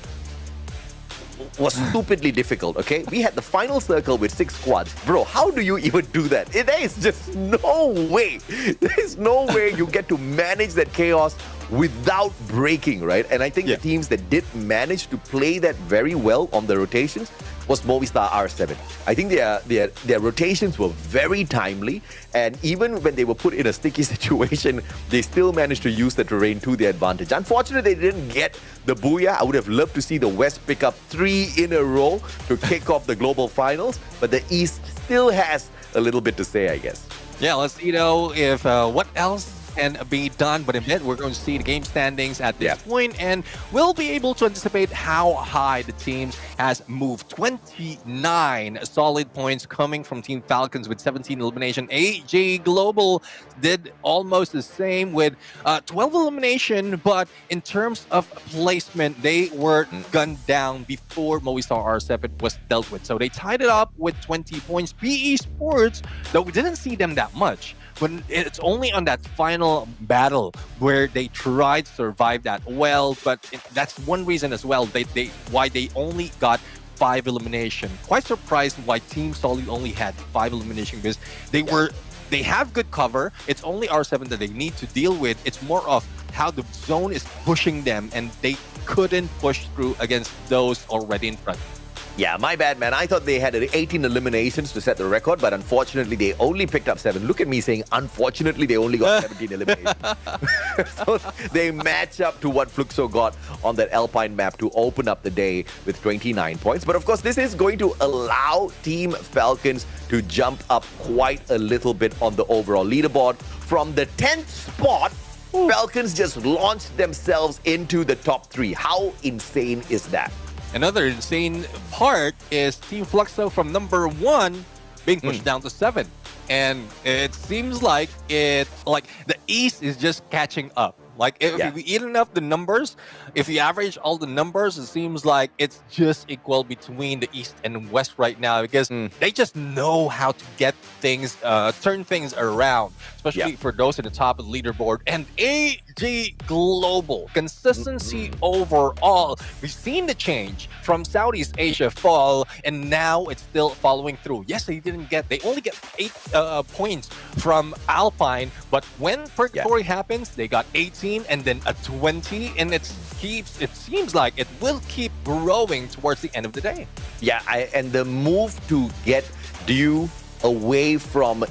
was stupidly difficult, okay? We had the final circle with 6 squads. Bro, how do you even do that? There is just no way. There is no way you get to manage that chaos without breaking, right? And I think the teams that did manage to play that very well on the rotations was Movistar R7. I think their rotations were very timely, and even when they were put in a sticky situation, they still managed to use the terrain to their advantage. Unfortunately, they didn't get the booyah. I would have loved to see the West pick up 3 in a row to kick off the global finals, but the East still has a little bit to say, I guess. Yeah, let's see though if what else can be done. But in a bit, we're going to see the game standings at this point, and we'll be able to anticipate how high the team has moved. 29 solid points coming from Team Falcons with 17 elimination. AG Global did almost the same with 12 elimination, but in terms of placement, they were gunned down before Movistar R7 was dealt with. So they tied it up with 20 points. PE Sports, though we didn't see them that much, but it's only on that final battle where they tried to survive that well. But that's one reason as well why they only got 5 elimination. Quite surprised why Team Solid only had 5 elimination, because they have good cover. It's only R7 that they need to deal with. It's more of how the zone is pushing them, and they couldn't push through against those already in front. Yeah, my bad, man. I thought they had 18 eliminations to set the record, but unfortunately, they only picked up 7. Look at me saying, unfortunately, they only got 17 eliminations. So they match up to what Fluxo got on that Alpine map to open up the day with 29 points. But of course, this is going to allow Team Falcons to jump up quite a little bit on the overall leaderboard. From the 10th spot, Falcons just launched themselves into the top 3. How insane is that? Another insane part is Team Fluxo from number 1 being pushed down to 7. And it seems like the East is just catching up. Like, if we even up the numbers, if you average all the numbers, it seems like it's just equal between the East and West right now, because they just know how to get things, turn things around, especially for those at the top of the leaderboard. And AG Global, consistency overall. We've seen the change from Southeast Asia fall, and now it's still following through. Yes, they only get 8 points from Alpine, but when Purgatory happens, they got 18 and then a 20, and it seems like it will keep growing towards the end of the day. Yeah, and the move to get due away from,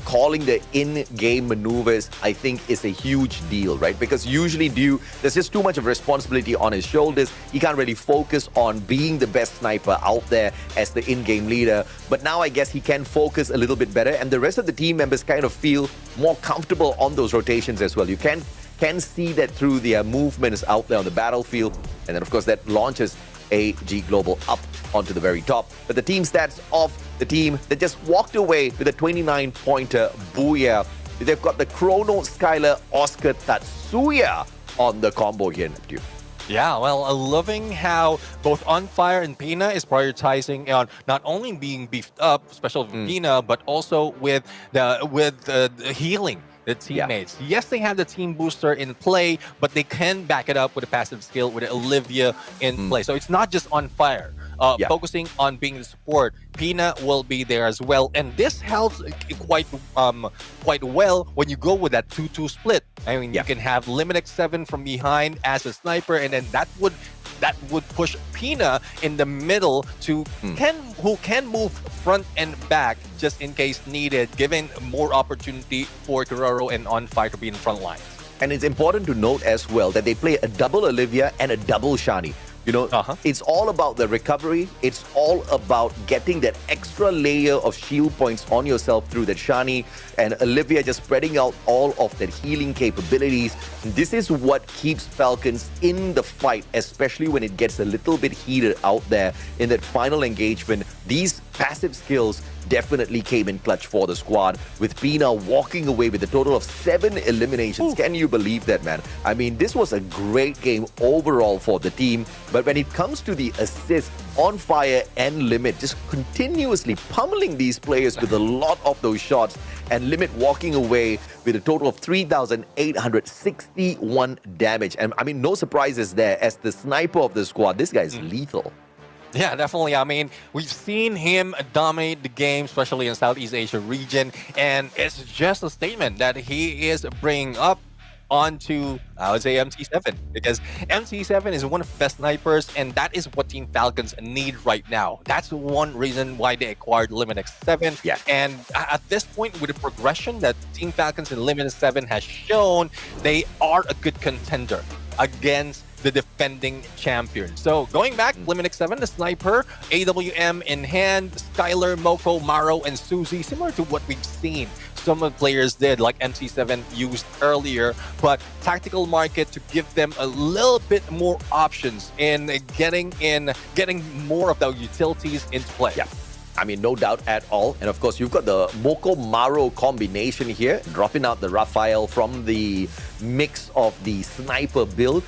calling the in-game maneuvers, I think is a huge deal, right? Because usually there's just too much of responsibility on his shoulders. He can't really focus on being the best sniper out there as the in-game leader. But now I guess he can focus a little bit better, and the rest of the team members kind of feel more comfortable on those rotations as well. You can see that through their movements out there on the battlefield. And then, of course, that launches AG Global up onto the very top. But the team stats of the team that just walked away with a 29-pointer booyah. They've got the Chrono, Skylar, Oscar, Tatsuya on the combo here, Neptune. Yeah, well, loving how both On Fire and Pina is prioritizing on not only being beefed up, especially with Pina, but also with the healing the teammates. Yes, they have the team booster in play, but they can back it up with a passive skill with Olivia in play. So it's not just On Fire. Focusing on being the support, Pina will be there as well, and this helps quite well when you go with that 2-2 split. I mean, you can have Limited 7 from behind as a sniper, and then that would push Pina in the middle to who can move front and back just in case needed, giving more opportunity for Guerrero and On Fire to be in front lines. And it's important to note as well that they play a double Olivia and a double Shani. It's all about the recovery. It's all about getting that extra layer of shield points on yourself through that Shani, and Olivia just spreading out all of that healing capabilities. This is what keeps Falcons in the fight, especially when it gets a little bit heated out there in that final engagement. These passive skills definitely came in clutch for the squad, with Pina walking away with a total of 7 eliminations. Can you believe that, man? I mean, this was a great game overall for the team, but when it comes to the assists, On Fire and Limit just continuously pummeling these players with a lot of those shots, and Limit walking away with a total of 3,861 damage. And I mean, no surprises there. As the sniper of the squad, this guy is lethal. Yeah, definitely. I mean, we've seen him dominate the game, especially in Southeast Asia region, and it's just a statement that he is bringing up onto, I would say, MT7, because MT7 is one of the best snipers, and that is what Team Falcons need right now. That's one reason why they acquired Limited 7. Yeah. And at this point, with the progression that Team Falcons and Limited 7 has shown, they are a good contender. against the defending champion. So going back, Liminic 7, the sniper, AWM in hand, Skylar, Moko, Maro, and Susie, similar to what we've seen some of the players did, like MC7 used earlier, but tactical market to give them a little bit more options in getting more of the utilities into play. Yeah. I mean, no doubt at all. And of course, you've got the Moko-Maro combination here, dropping out the Raphael from the mix of the sniper build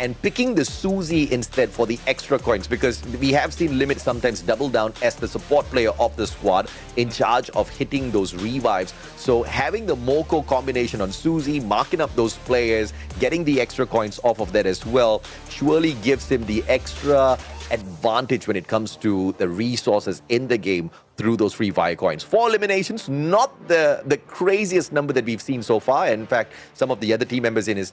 and picking the Susie instead for the extra coins, because we have seen Limit sometimes double down as the support player of the squad in charge of hitting those revives. So having the Moko combination on Susie, marking up those players, getting the extra coins off of that as well, surely gives him the extra advantage when it comes to the resources in the game through those free fire coins. 4 eliminations, not the craziest number that we've seen so far. In fact, some of the other team members in his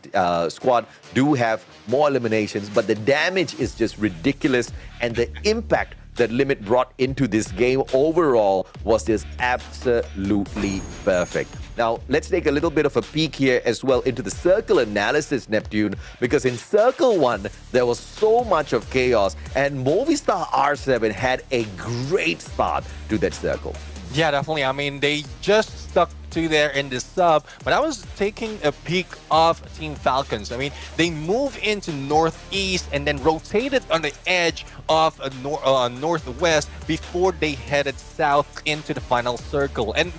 squad do have more eliminations, but the damage is just ridiculous, and the impact that Limit brought into this game overall was just absolutely perfect. Now, let's take a little bit of a peek here as well into the circle analysis, Neptune, because in Circle 1, there was so much of chaos, and Movistar R7 had a great start to that circle. Yeah, definitely. I mean, they just stuck to there in the sub, but I was taking a peek of Team Falcons. I mean, they moved into northeast and then rotated on the edge of northwest before they headed south into the final circle. And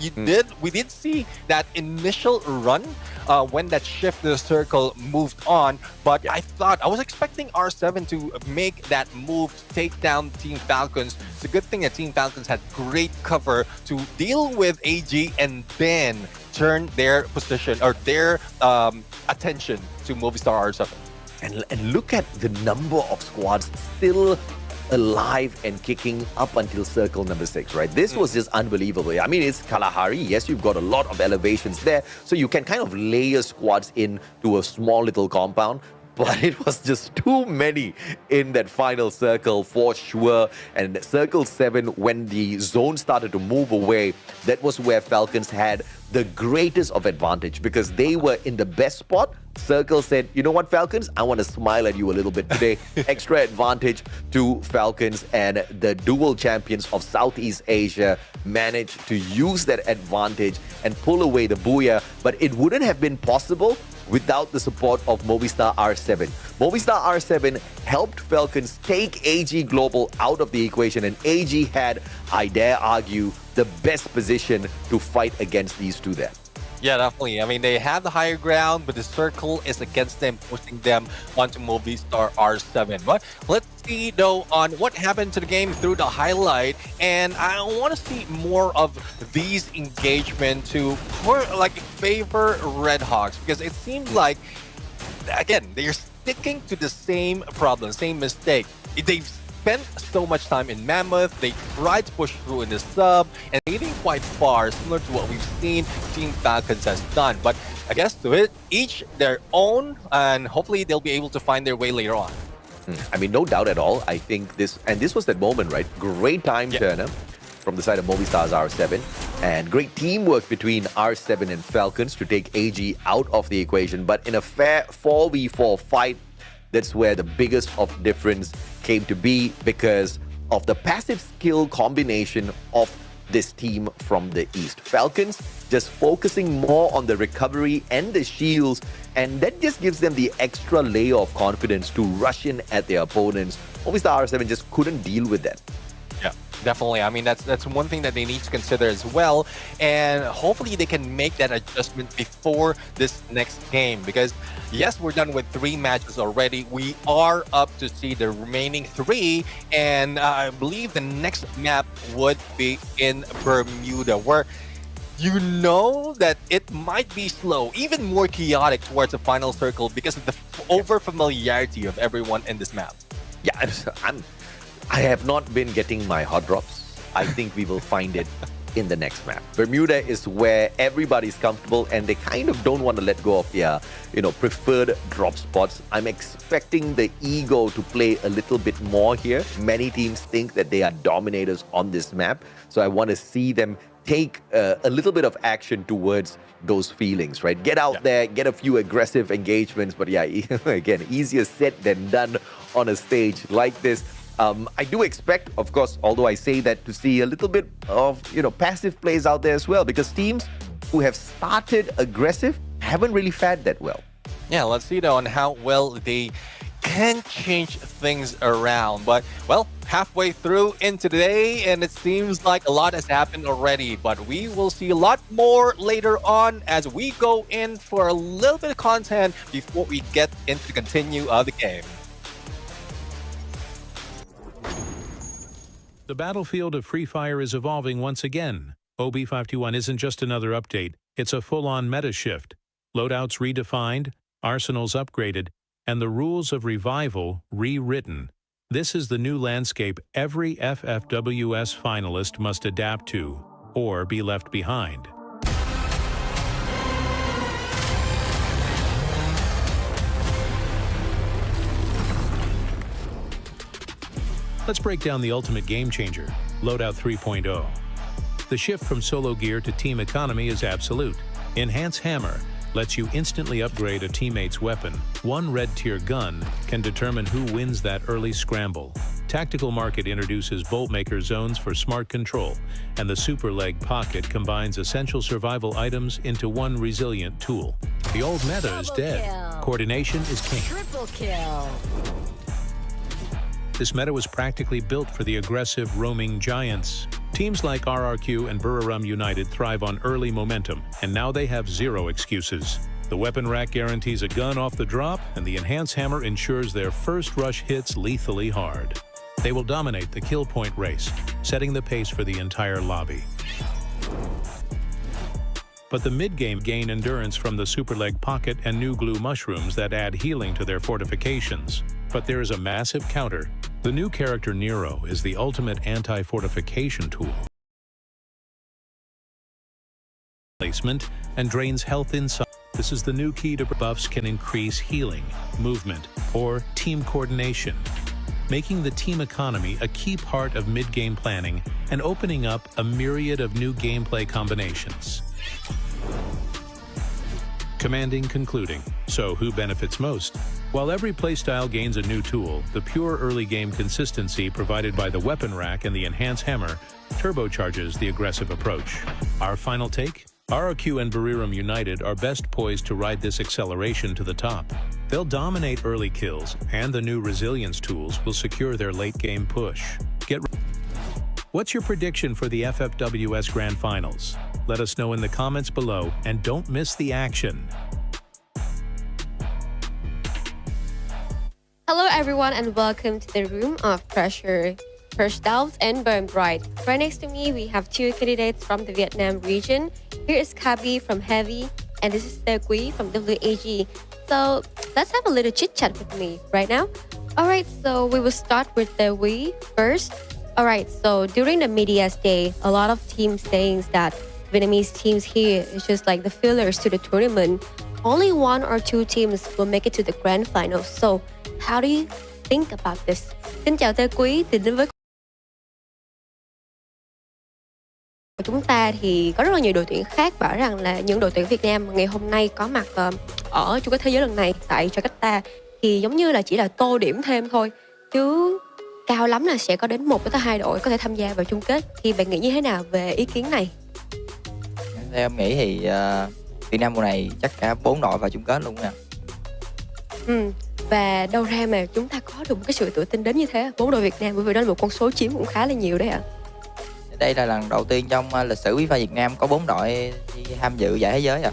we did see that initial run when that shift to the circle moved on, but I was expecting R7 to make that move to take down Team Falcons. It's a good thing that Team Falcons had great cover to deal with AG and then turn their position or their attention to Movistar R7. And look at the number of squads still alive and kicking up until circle number 6, right? This was just unbelievable. I mean, it's Kalahari. Yes, you've got a lot of elevations there, so you can kind of layer squads into a small little compound. But it was just too many in that final circle for sure. And circle 7, when the zone started to move away, that was where Falcons had the greatest of advantage, because they were in the best spot. Circle said, you know what, Falcons, I want to smile at you a little bit today. Extra advantage to Falcons, and the dual champions of Southeast Asia managed to use that advantage and pull away the booyah. But it wouldn't have been possible without the support of Movistar R7. Movistar R7 helped Falcons take AG Global out of the equation, and AG had, I dare argue, the best position to fight against these two there. Yeah, definitely. I mean, they have the higher ground, but the circle is against them, pushing them onto Movistar R7. But let's see, though, on what happened to the game through the highlight. And I want to see more of these engagement to favor Red Hawks, because it seems like, again, they're sticking to the same problem, same mistake. They've spent so much time in Mammoth, they tried to push through in the sub, and they didn't quite far, similar to what we've seen Team Falcons has done. But I guess to it, each their own, and hopefully they'll be able to find their way later on. I mean, no doubt at all. I think this was that moment, right? Great time turner from the side of Movistar's R7, and great teamwork between R7 and Falcons to take AG out of the equation. But in a fair 4v4 fight, that's where the biggest of difference came to be, because of the passive skill combination of this team from the East. Falcons just focusing more on the recovery and the shields, and that just gives them the extra layer of confidence to rush in at their opponents. Movistar R7 just couldn't deal with that. Yeah, definitely. I mean, that's one thing that they need to consider as well. And hopefully they can make that adjustment before this next game. Because, yes, we're done with 3 matches already. We are up to see the remaining 3. And I believe the next map would be in Bermuda, where you know that it might be slow, even more chaotic towards the final circle because of the over-familiarity of everyone in this map. Yeah, I have not been getting my hot drops. I think we will find it in the next map. Bermuda is where everybody's comfortable, and they kind of don't want to let go of their, preferred drop spots. I'm expecting the ego to play a little bit more here. Many teams think that they are dominators on this map, so I want to see them take a little bit of action towards those feelings, right? Get out there, get a few aggressive engagements. But yeah, again, easier said than done on a stage like this. I do expect, of course, although I say that, to see a little bit of, passive plays out there as well, because teams who have started aggressive haven't really fared that well. Yeah, let's see though on how well they can change things around. But, well, halfway through into the day, and it seems like a lot has happened already. But we will see a lot more later on as we go in for a little bit of content before we get into the continue of the game. The battlefield of Free Fire is evolving once again. OB521 isn't just another update, it's a full-on meta shift. Loadouts redefined, arsenals upgraded, and the rules of revival rewritten. This is the new landscape every FFWS finalist must adapt to, or be left behind. Let's break down the ultimate game changer, Loadout 3.0. The shift from solo gear to team economy is absolute. Enhance Hammer lets you instantly upgrade a teammate's weapon. One red tier gun can determine who wins that early scramble. Tactical Market introduces bolt maker zones for smart control, and the Super Leg Pocket combines essential survival items into one resilient tool. The old meta is dead. Coordination is king. Triple kill. This meta was practically built for the aggressive roaming giants. Teams like RRQ and Buriram United thrive on early momentum, and now they have zero excuses. The weapon rack guarantees a gun off the drop, and the Enhance Hammer ensures their first rush hits lethally hard. They will dominate the kill point race, setting the pace for the entire lobby. But the mid-game gain endurance from the Super Leg Pocket and new glue mushrooms that add healing to their fortifications. But there is a massive counter. The new character Nero is the ultimate anti-fortification tool. Placement and drains health inside. This is the new key to buffs can increase healing, movement, or team coordination, making the team economy a key part of mid-game planning and opening up a myriad of new gameplay combinations. Commanding concluding. So who benefits most? While every playstyle gains a new tool, the pure early game consistency provided by the weapon rack and the Enhance Hammer turbocharges the aggressive approach. Our final take? RRQ and Buriram United are best poised to ride this acceleration to the top. They'll dominate early kills, and the new resilience tools will secure their late game push. What's your prediction for the FFWS Grand Finals? Let us know in the comments below, and don't miss the action. Hello everyone and welcome to the Room of Pressure. First Doubts and Burn Bright. Right next to me we have two candidates from the Vietnam region. Here is Kabi from Heavy and this is the Quý from WAG. So let's have a little chit chat with me right now. Alright, so we will start with the Quý first. Alright, so during the media's day, a lot of teams saying that Vietnamese teams here is just like the fillers to the tournament. Only one or two teams will make it to the grand finals. So how do you think about this? Xin chào Tê Quý, thì đến với chúng ta thì có rất là nhiều đội tuyển khác bảo rằng là những đội tuyển Việt Nam ngày hôm nay có mặt ở chung kết thế giới lần này tại Jakarta thì giống như là chỉ là tô điểm thêm thôi, chứ cao lắm là sẽ có đến 1 tới 2 đội có thể tham gia vào chung kết. Thì bạn nghĩ như thế nào về ý kiến này? Theo em nghĩ thì Việt Nam mùa này chắc cả 4 đội vào chung kết luôn nha. Và đâu ra mà chúng ta có được một cái sự tự tin đến như thế, 4 đội Việt Nam, bởi vì đó là một con số chiếm cũng khá là nhiều đấy ạ. Đây là lần đầu tiên trong lịch sử FIFA Việt Nam có 4 đội đi tham dự giải thế giới ạ.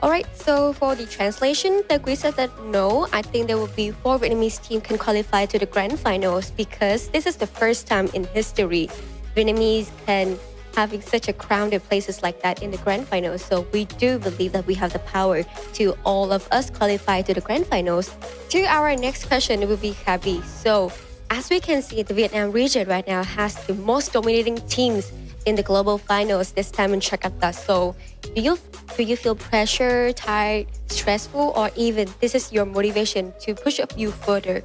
Alright, so for the translation, Tê Quý said that no, I think there will be 4 Vietnamese teams can qualify to the grand finals because this is the first time in history Vietnamese can having such a crowded places like that in the grand finals. So we do believe that we have the power to all of us qualify to the grand finals. To our next question, it will be Kabi. So as we can see, the Vietnam region right now has the most dominating teams in the global finals this time in Jakarta. So Do you do you feel pressure, tired, stressful, or even this is your motivation to push up you further?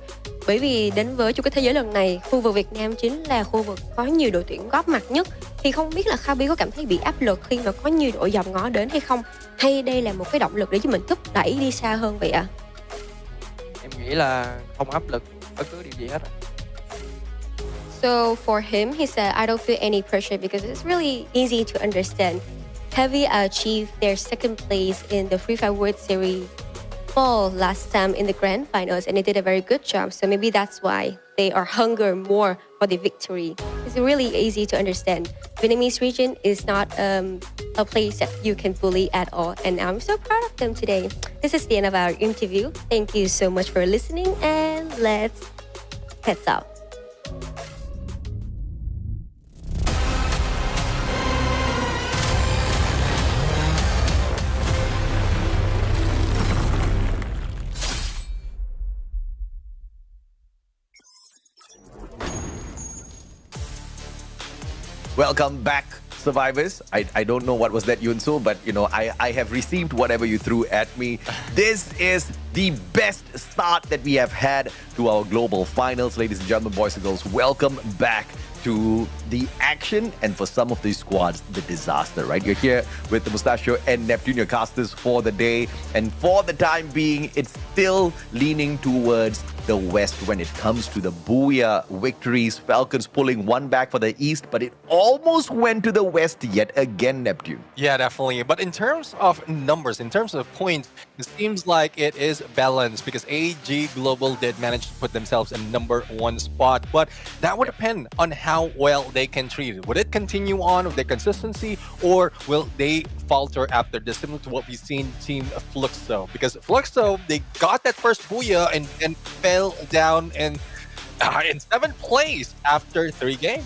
Bởi vì đến với chung kết thế giới lần này, khu vực Việt Nam chính là khu vực có nhiều đội tuyển góp mặt nhất. Thì không biết là Khabi có cảm thấy bị áp lực khi mà có nhiều đội dòm ngó đến hay không? Hay đây là một cái động lực để cho mình thúc đẩy đi xa hơn vậy ạ? Em nghĩ là không áp lực bất cứ điều gì hết. So for him, he said, I don't feel any pressure because it's really easy to understand. Heavy achieved their second place in the Free Fire World Series fall last time in the grand finals, and they did a very good job. So maybe that's why they are hunger more for the victory. It's really easy to understand. Vietnamese region is not a place that you can bully at all, and I'm so proud of them today. This is the end of our interview. Thank you so much for listening, and let's heads out. Welcome back, survivors. I don't know what was that, Yunsu, but you know, I have received whatever you threw at me. This is the best start that we have had to our global finals, ladies and gentlemen, boys and girls. Welcome back to the action, and for some of these squads, the disaster, right? You're here with the Mustachio and Neptune, your casters for the day, and for the time being, it's still leaning towards the West when it comes to the Booyah victories. Falcons pulling one back for the East, but it almost went to the West yet again, Neptune. Yeah, definitely. But in terms of numbers, in terms of points, it seems like it is balanced because AG Global did manage to put themselves in #1 spot. But that would depend on how well they can treat it. Would it continue on with their consistency, or will they falter after this, similar to what we've seen Team Fluxo? Because Fluxo, they got that first Booyah and then fell down in 7th place after 3 games.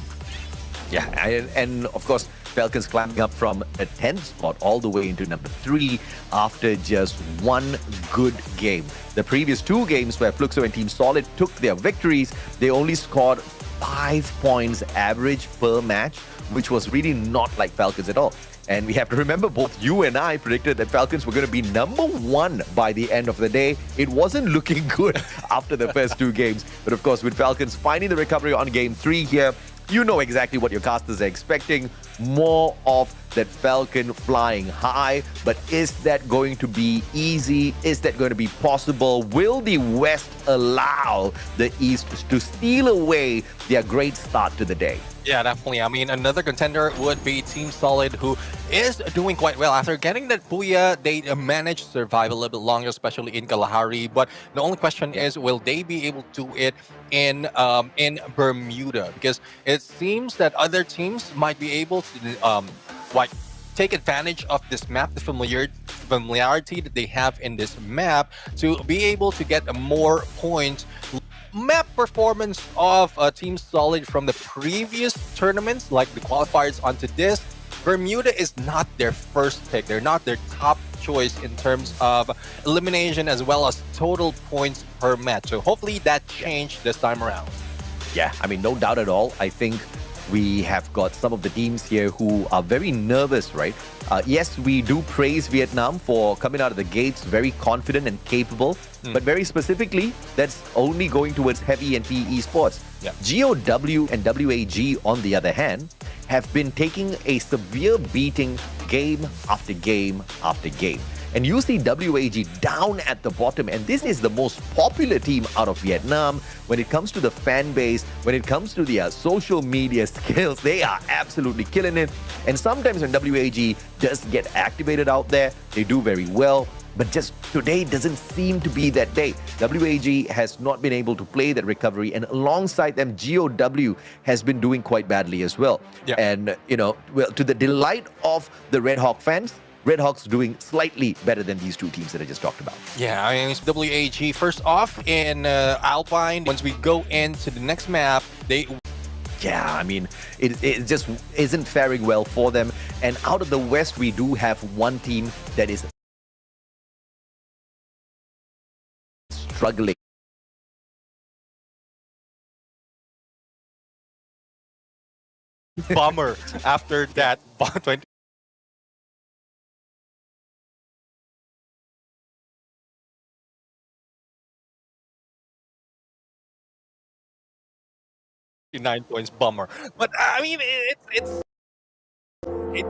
Yeah, and of course, Falcons climbing up from a 10th spot all the way into #3 after just one good game. The previous 2 games where Fluxo and Team Solid took their victories, they only scored 5 points average per match, which was really not like Falcons at all. And we have to remember, both you and I predicted that Falcons were going to be #1 by the end of the day. It wasn't looking good after the first 2 games. But of course, with Falcons finding the recovery on game 3 here, you know exactly what your casters are expecting. More of that Falcon flying high. But is that going to be easy? Is that going to be possible? Will the West allow the East to steal away their great start to the day? Yeah, definitely. I mean, another contender would be Team Solid, who is doing quite well. After getting that Booyah, they managed to survive a little bit longer, especially in Kalahari. But the only question is, will they be able to do it in Bermuda? Because it seems that other teams might be able to take advantage of this map, the familiarity that they have in this map, to be able to get more points. Map performance of Team Solid from the previous tournaments, like the qualifiers onto this, Bermuda is not their first pick. They're not their top choice in terms of elimination as well as total points per match. So hopefully that changed this time around. Yeah, I mean, no doubt at all. I think we have got some of the teams here who are very nervous, right? Yes, we do praise Vietnam for coming out of the gates very confident and capable, but very specifically, that's only going towards Heavy and PE Esports. Yeah. GOW and WAG, on the other hand, have been taking a severe beating game after game after game. And you see WAG down at the bottom, and this is the most popular team out of Vietnam. When it comes to the fan base, when it comes to their social media skills, they are absolutely killing it. And sometimes when WAG does get activated out there, they do very well. But just today doesn't seem to be that day. WAG has not been able to play that recovery, and alongside them, GOW has been doing quite badly as well. Yeah. And, you know, well, to the delight of the Red Hawk fans, Red Hawks doing slightly better than these 2 teams that I just talked about. Yeah, I mean, it's WAG first off in Alpine. Once we go into the next map, Yeah, I mean, it just isn't faring well for them. And out of the West, we do have one team that is struggling. bummer after that 20 59 points, bummer. But I mean,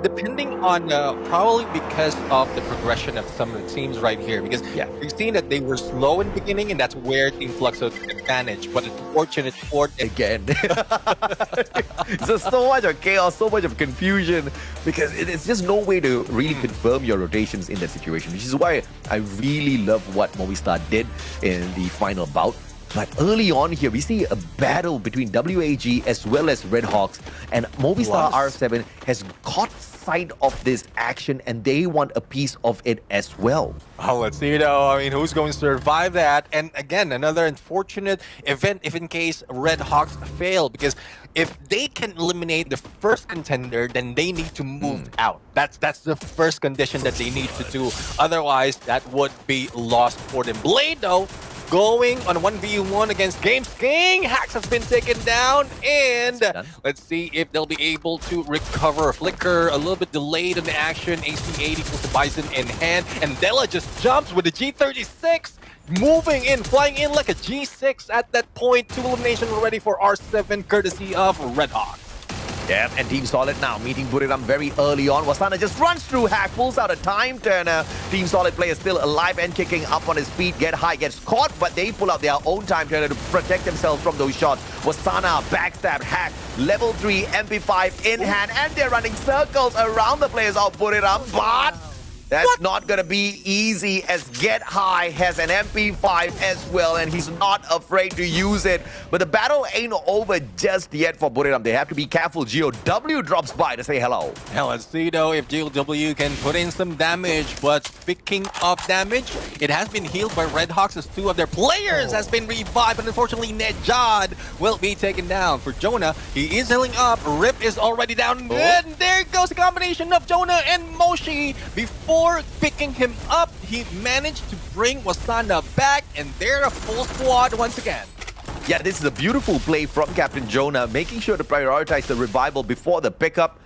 depending on probably because of the progression of some of the teams right here, because we've seen that they were slow in the beginning, and that's where Team Flux took advantage. But it's fortunate for them. Again, there's so much of chaos, so much of confusion, because it's just no way to really confirm your rotations in that situation, which is why I really love what Movistar did in the final bout. But early on here, we see a battle between WAG as well as Red Hawks, and Movistar R7 has caught sight of this action, and they want a piece of it as well. Oh, let's see though. I mean, who's going to survive that? And again, another unfortunate event if in case Red Hawks fail, because if they can eliminate the first contender, then they need to move out. That's the first condition that they need to do. Otherwise, that would be lost for them. Blade though, going on a 1v1 against Games King. Hacks has been taken down, and let's see if they'll be able to recover. Flicker a little bit delayed in the action. AC-80 equals to Bison in hand, and Della just jumps with the G36, moving in, flying in like a G6 at that point. 2 eliminations already for R7, courtesy of Red Hawk. Yeah, and Team Solid now meeting Buriram very early on. Wasana just runs through Hack, pulls out a time turner. Team Solid player still alive and kicking up on his feet. Get High gets caught, but they pull out their own time turner to protect themselves from those shots. Wasana backstab Hack, level 3 MP5 in hand, and they're running circles around the players of Buriram, but that's not going to be easy, as Get High has an MP5 as well, and he's not afraid to use it. But the battle ain't over just yet for Buriram. They have to be careful. GOW drops by to say hello. Now let's see though if GOW can put in some damage. But speaking of damage, it has been healed by Red Hawks as 2 of their players has been revived. But unfortunately, Nejad will be taken down. For Jonah, he is healing up. Rip is already down. And there goes the combination of Jonah and Moshi. Before picking him up, he managed to bring Wasana back, and they're a full squad once again. Yeah, this is a beautiful play from Captain Jonah, making sure to prioritize the revival before the pickup.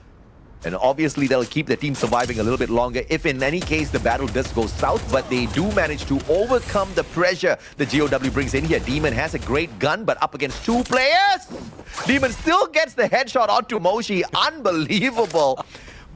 And obviously, they'll keep the team surviving a little bit longer if in any case the battle does go south, but they do manage to overcome the pressure the GOW brings in here. Demon has a great gun, but up against 2 players. Demon still gets the headshot onto Moshi. Unbelievable.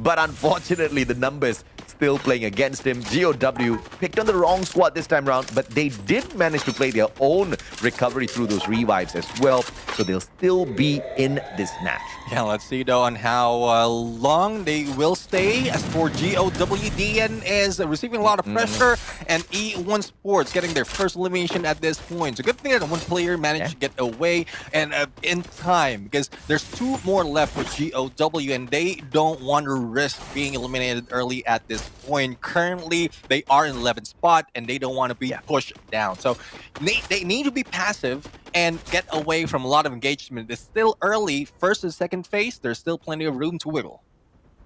But unfortunately, the numbers still playing against him. GOW picked on the wrong squad this time around, but they did manage to play their own recovery through those revives as well, so they'll still be in this match. Yeah, let's see though on how long they will stay. As for GOW, DN is receiving a lot of pressure, and E1 Sports getting their first elimination at this point. It's a good thing that one player managed to get away and in time, because there's 2 more left for GOW, and they don't want to risk being eliminated early at this point. Currently, they are in 11th spot, and they don't want to be pushed down. So they need to be passive and get away from a lot of engagement. It's still early, first and second phase. There's still plenty of room to wiggle.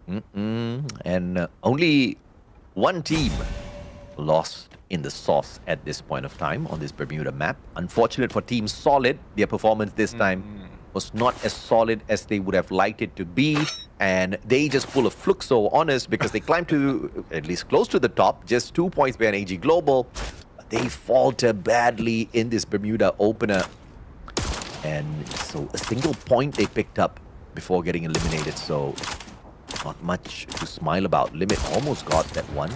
And only 1 team lost in the sauce at this point of time on this Bermuda map. Unfortunate for Team Solid, their performance this time was not as solid as they would have liked it to be, and they just pull a Fluxo on us because they climbed to at least close to the top, just 2 points behind AG Global. But they falter badly in this Bermuda opener, and so a single point they picked up before getting eliminated, so not much to smile about. Limit almost got that one.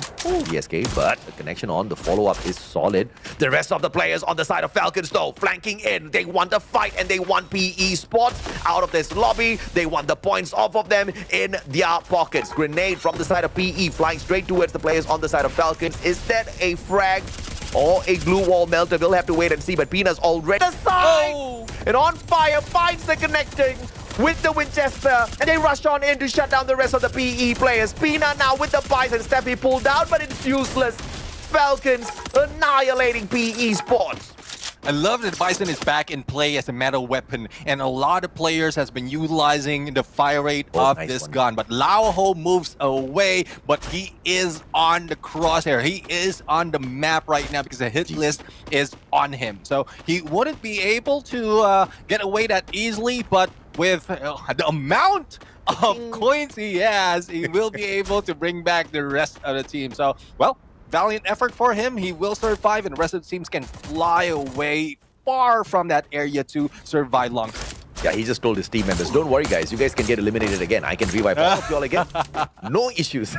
ESK, but the connection on the follow-up is solid. The rest of the players on the side of Falcons, though, flanking in. They want a fight, and they want PE Sports out of this lobby. They want the points off of them in their pockets. Grenade from the side of PE, flying straight towards the players on the side of Falcons. Is that a frag or a glue wall melter? We'll have to wait and see, but Pina's already aside. And on fire, finds the connecting with the Winchester, and they rush on in to shut down the rest of the PE players. Pina now with the Bison. Steffi pulled out, but it's useless. Falcons annihilating PE Sports. I love that Bison is back in play as a metal weapon, and a lot of players has been utilizing the fire rate of this gun. But Lao Ho moves away, but he is on the crosshair. He is on the map right now because the hit list is on him. So he wouldn't be able to get away that easily, but with the amount of coins he has, he will be able to bring back the rest of the team. So, well, valiant effort for him. He will survive, and the rest of the teams can fly away far from that area to survive long. Yeah, he just told his team members, don't worry guys, you guys can get eliminated again. I can revive all of y'all again. No issues.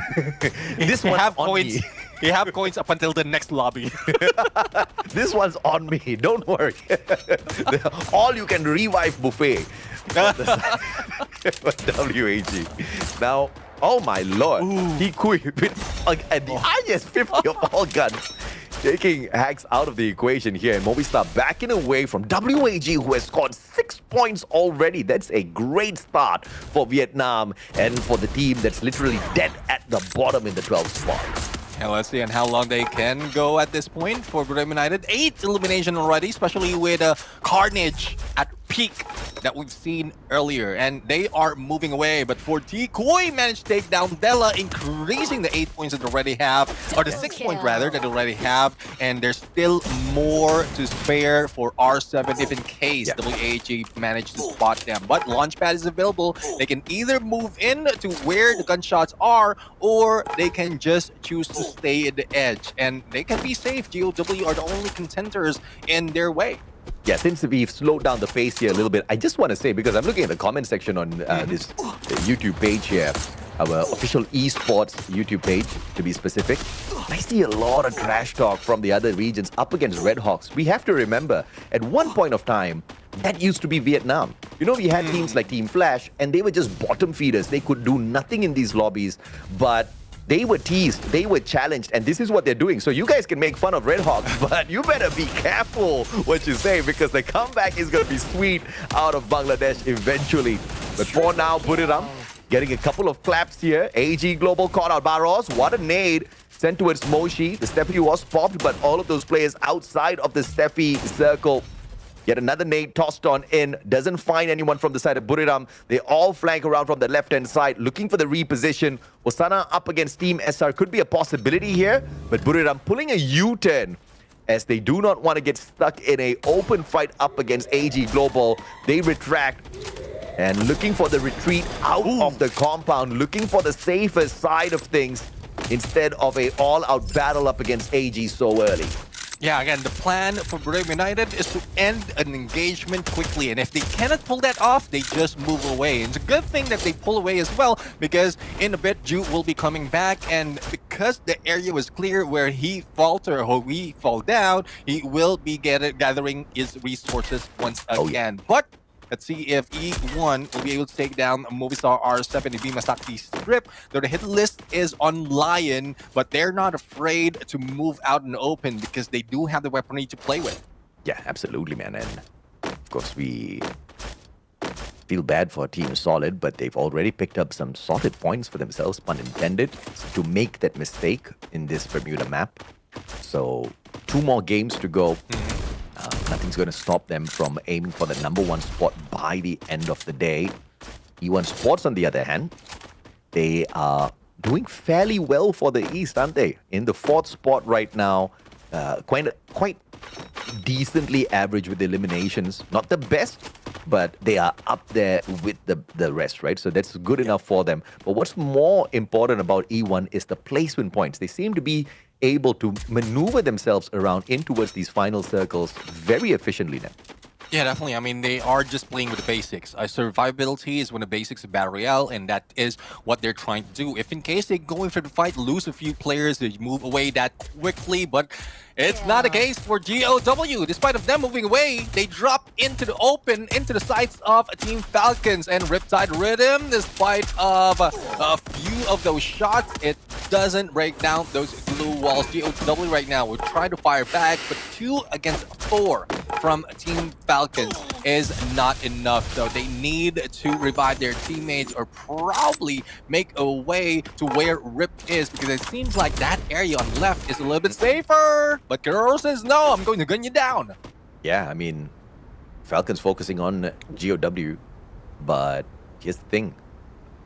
This one have coins. You have coins up until the next lobby. This one's on me. Don't worry. All you can revive buffet. WAG. Now, oh my lord. He quit with at the highest 50 of all guns. Taking hacks out of the equation here, and Movistar backing away from WAG, who has scored 6 points already. That's a great start for Vietnam and for the team that's literally dead at the bottom in the 12th spot. And let's see how long they can go at this point for Bremen United. 8 elimination already, especially with Carnage at peak that we've seen earlier. And they are moving away. But for T-Koi managed to take down Della, increasing the 8 points that they already have, or the 6 points rather, that they already have. And there's still more to spare for R7 if in case WAG managed to spot them. But Launchpad is available. They can either move in to where the gunshots are, or they can just choose to stay at the edge. And they can be safe. GOW are the only contenders in their way. Yeah, since we've slowed down the pace here a little bit, I just want to say, because I'm looking at the comment section on this YouTube page here, our official esports YouTube page, to be specific, I see a lot of trash talk from the other regions up against Red Hawks. We have to remember, at one point of time, that used to be Vietnam. You know, we had teams like Team Flash, and they were just bottom feeders. They could do nothing in these lobbies, but they were teased, they were challenged, and this is what they're doing. So you guys can make fun of Red Hawks, but you better be careful what you say, because the comeback is going to be sweet out of Bangladesh eventually. But for now, Buriram getting a couple of claps here. AG Global caught out Barros. What a nade sent towards Moshi. The Steffi was popped, but all of those players outside of the Steffi circle. Yet another nade tossed on in. Doesn't find anyone from the side of Buriram. They all flank around from the left-hand side, looking for the reposition. Osana up against Team SR could be a possibility here, but Buriram pulling a U-turn as they do not want to get stuck in an open fight up against AG Global. They retract and looking for the retreat out of the compound, looking for the safer side of things instead of a all-out battle up against AG so early. Yeah, again, the plan for Bremen United is to end an engagement quickly. And if they cannot pull that off, they just move away. And it's a good thing that they pull away as well, because in a bit, Ju will be coming back. And because the area was clear where he falter or we fall down, he will be gathering his resources once again. But let's see if E1 will be able to take down Movistar R7 if Bimasaki strip. Though the hit list is on Lion, but they're not afraid to move out in the open because they do have the weaponry to play with. Yeah, absolutely, man. And of course, we feel bad for Team Solid, but they've already picked up some solid points for themselves, pun intended, to make that mistake in this Bermuda map. So 2 more games to go. Nothing's going to stop them from aiming for the #1 spot by the end of the day. E1 Sports, on the other hand, they are doing fairly well for the East, aren't they? In the 4th spot right now, quite decently average with the eliminations. Not the best, but they are up there with the rest, right? So that's good enough for them. But what's more important about E1 is the placement points. They seem to be able to maneuver themselves around in towards these final circles very efficiently now. Yeah, definitely. I mean, they are just playing with the basics. Survivability is one of the basics of Battle Royale, and that is what they're trying to do. If in case they go in for the fight, lose a few players, they move away that quickly, but it's not the case for GOW. Despite of them moving away, they drop into the open, into the sights of Team Falcons, and Riptide Rhythm, despite of a few of those shots, it doesn't break down those glue walls. GOW right now will try to fire back, but 2 against 4 from Team Falcons is not enough. So they need to revive their teammates or probably make a way to where Rip is, because it seems like that area on the left is a little bit safer. But Guerrero says, no, I'm going to gun you down. Yeah, I mean, Falcons focusing on GOW, but here's the thing.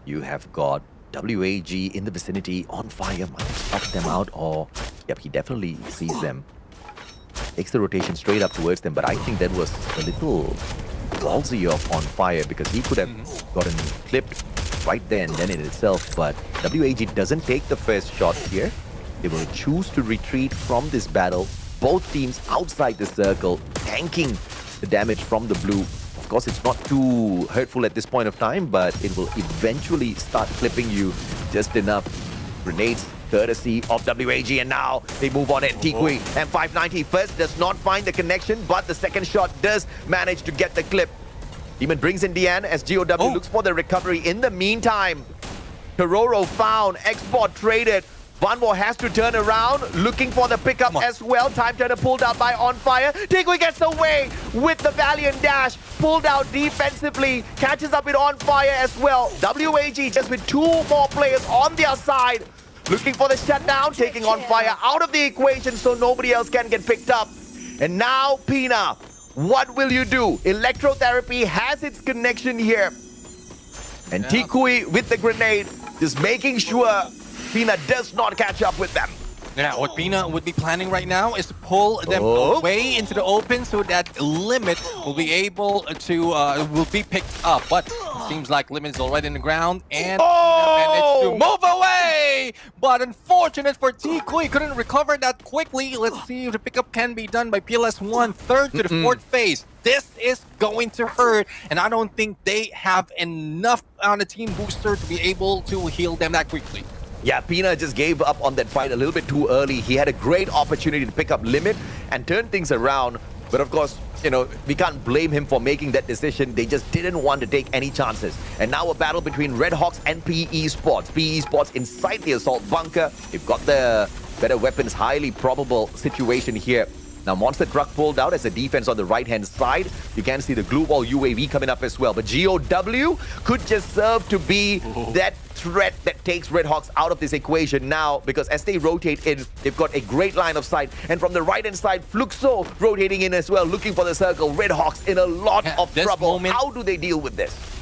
You have got WAG in the vicinity on fire, might stop them out, or yep, he definitely sees them. Takes the rotation straight up towards them, but I think that was a little ballsy of on fire, because he could have gotten clipped right there and then in itself. But WAG doesn't take the first shot here. They will choose to retreat from this battle. Both teams outside the circle, tanking the damage from the blue. Of course, it's not too hurtful at this point of time, but it will eventually start clipping you just enough. Grenades, courtesy of WAG, and now they move on it. Tikui and 590 first does not find the connection, but the second shot does manage to get the clip. Demon brings in Dian as GOW looks for the recovery. In the meantime, Tororo found, export traded. Vanwo has to turn around, looking for the pickup as well. Time turner pulled out by On Fire. Tikui gets away with the valiant dash, pulled out defensively, catches up with On Fire as well. WAG just with 2 more players on their side, looking for the shutdown, taking On Fire out of the equation so nobody else can get picked up. And now, Pina, what will you do? Electrotherapy has its connection here. And Tikui with the grenade, just making sure Pina does not catch up with them. Now, what Pina would be planning right now is to pull them away into the open so that Limit will be able to, will be picked up. But it seems like Limit is already in the ground and Pina managed to move away. But unfortunate for Tikui, couldn't recover that quickly. Let's see if the pickup can be done by PLS1, third to the 4th phase. This is going to hurt, and I don't think they have enough on the team booster to be able to heal them that quickly. Yeah, Pina just gave up on that fight a little bit too early. He had a great opportunity to pick up Limit and turn things around. But of course, you know, we can't blame him for making that decision. They just didn't want to take any chances. And now a battle between Red Hawks and PE Esports. PE Esports inside the assault bunker. They've got the better weapons, highly probable situation here. Now, Monster Truck pulled out as a defense on the right-hand side. You can see the glue wall UAV coming up as well. But GOW could just serve to be that threat that takes Red Hawks out of this equation now, because as they rotate in, they've got a great line of sight. And from the right-hand side, Fluxo rotating in as well, looking for the circle. Red Hawks in a lot of trouble. How do they deal with this?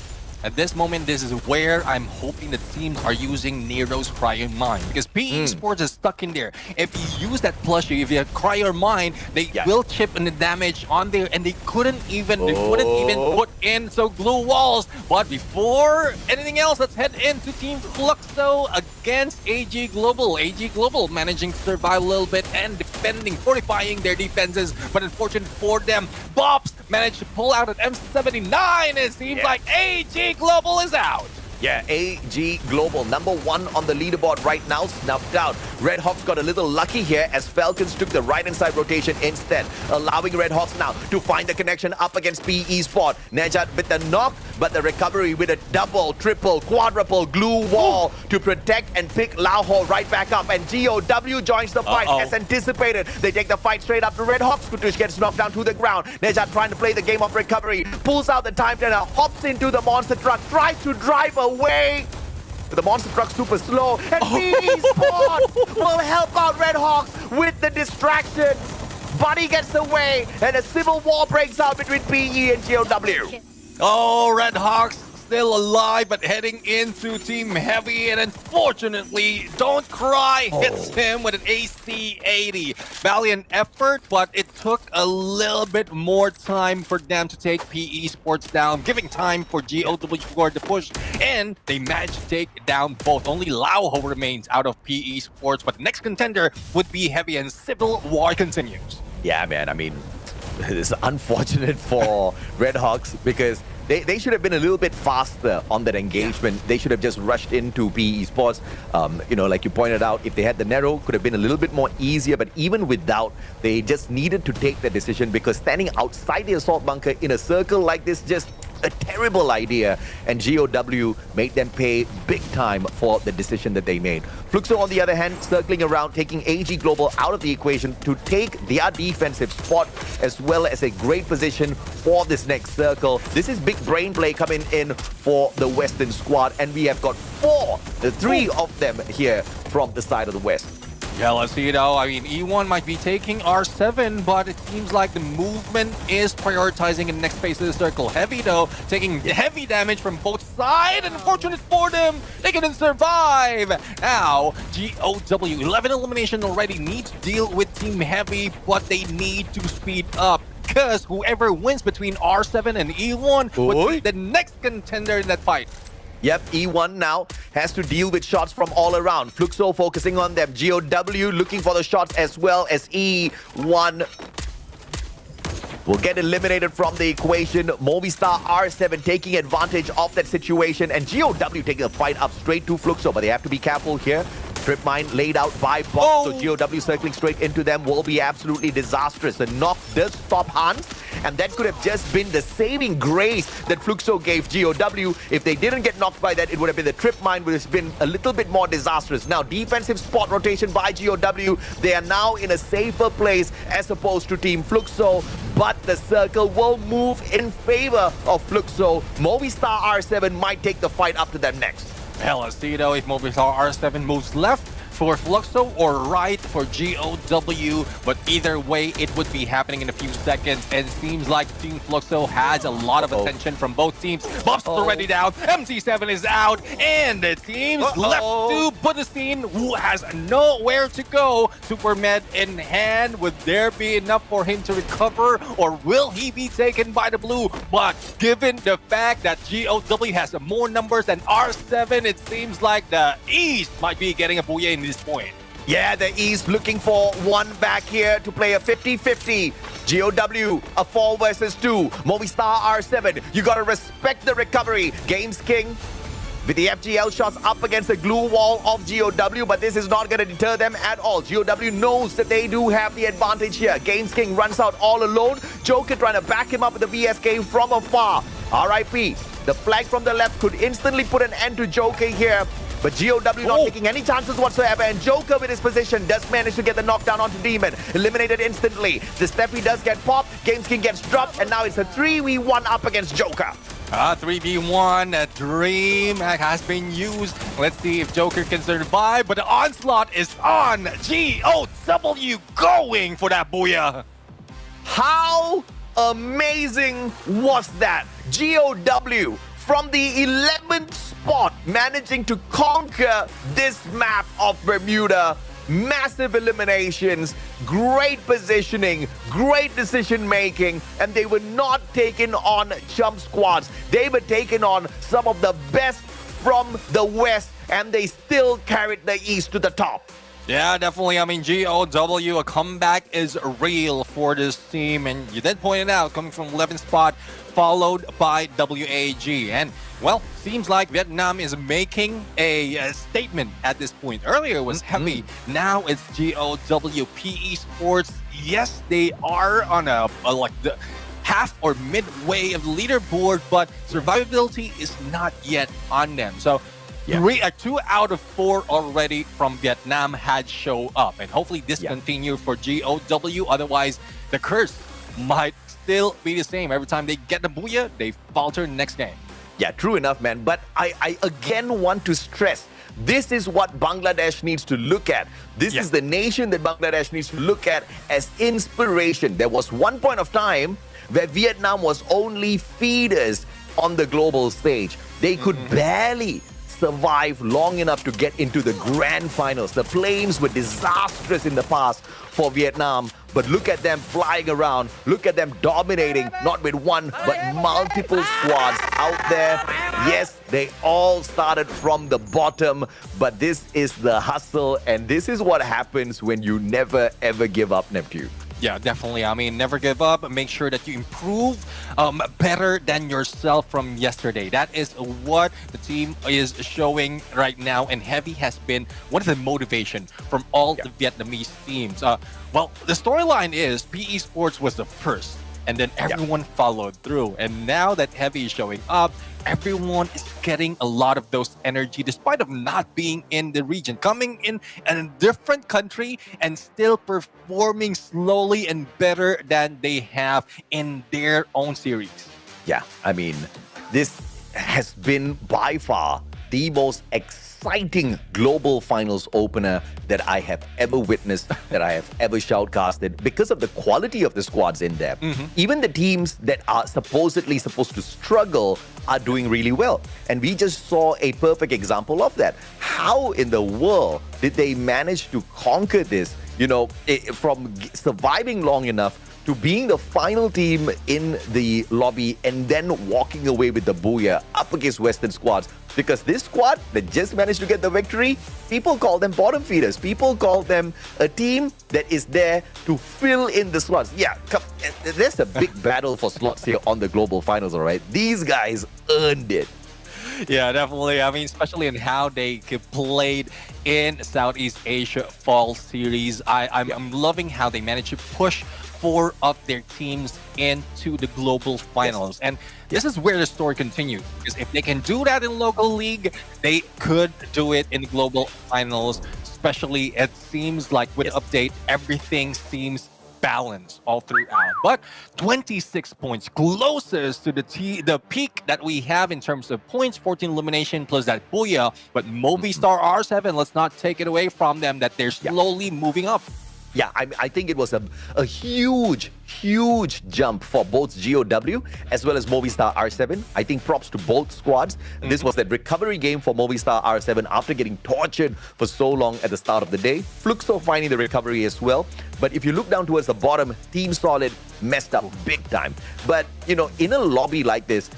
At this moment, this is where I'm hoping the teams are using Nero's Cryo Mine, because PE Esports is stuck in there. If you use that plushie, if you have Cryo Mine, they will chip in the damage on there, and they couldn't even put in so glue walls. But before anything else, let's head into Team Fluxo against AG Global. AG Global managing to survive a little bit and defending, fortifying their defenses. But unfortunate for them, Bobs managed to pull out an M79. It seems like AG Global is out. Yeah, AG Global, #1 on the leaderboard right now, snuffed out. Red Hawks got a little lucky here as Falcons took the right-hand side rotation instead, allowing Red Hawks now to find the connection up against PE Sport. Nejat with the knock, but the recovery with a double, triple, quadruple glue wall to protect and pick Lauho right back up. And GOW joins the fight as anticipated. They take the fight straight up to Red Hawks. Kutush gets knocked down to the ground. Nejat trying to play the game of recovery, pulls out the time turner, hops into the monster truck, tries to drive away. The monster truck super slow, and PE Sport will help out Red Hawks with the distraction. Buddy gets away, and a civil war breaks out between PE and GOW. Oh, Red Hawks still alive, but heading into Team Heavy, and unfortunately, Don't Cry hits him with an AC-80. Valiant effort, but it took a little bit more time for them to take PE Sports down, giving time for GOW to push, and they managed to take down both. Only Lauho remains out of PE Sports, but the next contender would be Heavy, and civil war continues. Yeah, man, I mean, it's unfortunate for Red Hawks because they should have been a little bit faster on that engagement. They should have just rushed into PE Sports. You know, like you pointed out, if they had the narrow, could have been a little bit more easier. But even without, they just needed to take the decision, because standing outside the assault bunker in a circle like this, just a terrible idea. And GOW made them pay big time for the decision that they made. Fluxo, on the other hand, circling around, taking AG Global out of the equation to take their defensive spot, as well as a great position for this next circle. This is big brain play coming in for the Western squad, and we have got three of them here from the side of the West. Yeah, let's see though. I mean, E1 might be taking R7, but it seems like the movement is prioritizing in the next phase of the circle. Heavy though, taking heavy damage from both sides, and unfortunate for them, they couldn't survive. Now, GOW, 11 elimination already, need to deal with Team Heavy, but they need to speed up, because whoever wins between R7 and E1 would be the next contender in that fight. Yep, E1 now has to deal with shots from all around. Fluxo focusing on them. GOW looking for the shots as well as E1. will get eliminated from the equation. Movistar R7 taking advantage of that situation, and GOW taking a fight up straight to Fluxo, but they have to be careful here. Trip mine laid out by Bob, so GOW circling straight into them will be absolutely disastrous. The knock does stop Hans, and that could have just been the saving grace that Fluxo gave GOW. If they didn't get knocked by that, it would have been the trip mine, which has been a little bit more disastrous. Now, defensive spot rotation by GOW. They are now in a safer place as opposed to Team Fluxo, but the circle will move in favor of Fluxo. Movistar R7 might take the fight up to them next. Hell, let's see though if Movistar R7 moves left for Fluxo or right for GOW, but either way it would be happening in a few seconds, and it seems like Team Fluxo has a lot of attention from both teams. Buff's already down, MC7 is out, and the team's left to Buddhistine, who has nowhere to go. Supermed in hand, would there be enough for him to recover, or will he be taken by the blue? But given the fact that GOW has more numbers than R7, it seems like the East might be getting a booyah in this point. Yeah, the East looking for one back here to play a 50-50. GOW, a 4 versus 2. Movistar R7, you gotta respect the recovery. Games King with the FGL shots up against the glue wall of GOW, but this is not gonna deter them at all. GOW knows that they do have the advantage here. Games King runs out all alone. Joker trying to back him up with the VSK from afar. RIP. The flag from the left could instantly put an end to Joker here. But GOW not taking any chances whatsoever, and Joker with his position does manage to get the knockdown onto Demon. Eliminated instantly. The Steffi does get popped, Games King gets dropped, and now it's a 3v1 up against Joker. 3v1, a dream has been used. Let's see if Joker can survive, but the onslaught is on. GOW going for that booyah. How amazing was that? GOW from the 11th spot, managing to conquer this map of Bermuda. Massive eliminations, great positioning, great decision making, and they were not taken on chump squads. They were taken on some of the best from the West, and they still carried the East to the top. Yeah, definitely. I mean, GOW, a comeback is real for this team. And you did point it out, coming from 11th spot, followed by WAG. And, well, seems like Vietnam is making a statement at this point. Earlier it was heavy. Now it's GOW Esports. Yes, they are on like the half or midway of the leaderboard, but survivability is not yet on them. So, 2 out of 4 already from Vietnam had show up, and hopefully this continue for GOW. Otherwise, the curse might still be the same. Every time they get the booyah, they falter next game. Yeah, true enough, man. But I again want to stress, this is what Bangladesh needs to look at. This is the nation that Bangladesh needs to look at as inspiration. There was one point of time where Vietnam was only feeders on the global stage. They could barely survive long enough to get into the grand finals. The flames were disastrous in the past for Vietnam, but look at them flying around. Look at them dominating, not with one, but multiple squads out there. Yes, they all started from the bottom, but this is the hustle, and this is what happens when you never ever give up, Neptune. Yeah, definitely. I mean, never give up. Make sure that you improve better than yourself from yesterday. That is what the team is showing right now. And Heavy has been one of the motivation from all the Vietnamese teams. Well, the storyline is PE Sports was the first, and then everyone followed through. And now that Heavy is showing up, everyone is getting a lot of those energy despite of not being in the region, coming in a different country and still performing slowly and better than they have in their own series. Yeah, I mean, this has been by far the most exciting global finals opener that I have ever witnessed, that I have ever shoutcasted, because of the quality of the squads in there. Even the teams that are supposedly supposed to struggle are doing really well. And we just saw a perfect example of that. How in the world did they manage to conquer this, you know, from surviving long enough to being the final team in the lobby and then walking away with the booyah up against Western squads. Because this squad that just managed to get the victory, people call them bottom feeders. People call them a team that is there to fill in the slots. Yeah, there's a big battle for slots here on the global finals, all right? These guys earned it. Yeah, definitely. I mean, especially in how they played in Southeast Asia Fall Series. I'm loving how they managed to push 4 of their teams into the global finals. And this is where the story continues. Because if they can do that in local league, they could do it in the global finals. Especially, it seems like with the update, everything seems balance all throughout. But 26 points closest to the peak that we have in terms of points, 14 elimination plus that booyah. But Movistar R7, let's not take it away from them that they're slowly moving up. Yeah, I think it was a huge jump for both GOW as well as Movistar R7. I think props to both squads. This was that recovery game for Movistar R7 after getting tortured for so long at the start of the day. Fluxo finding the recovery as well. But if you look down towards the bottom, Team Solid messed up big time. But, you know, in a lobby like this,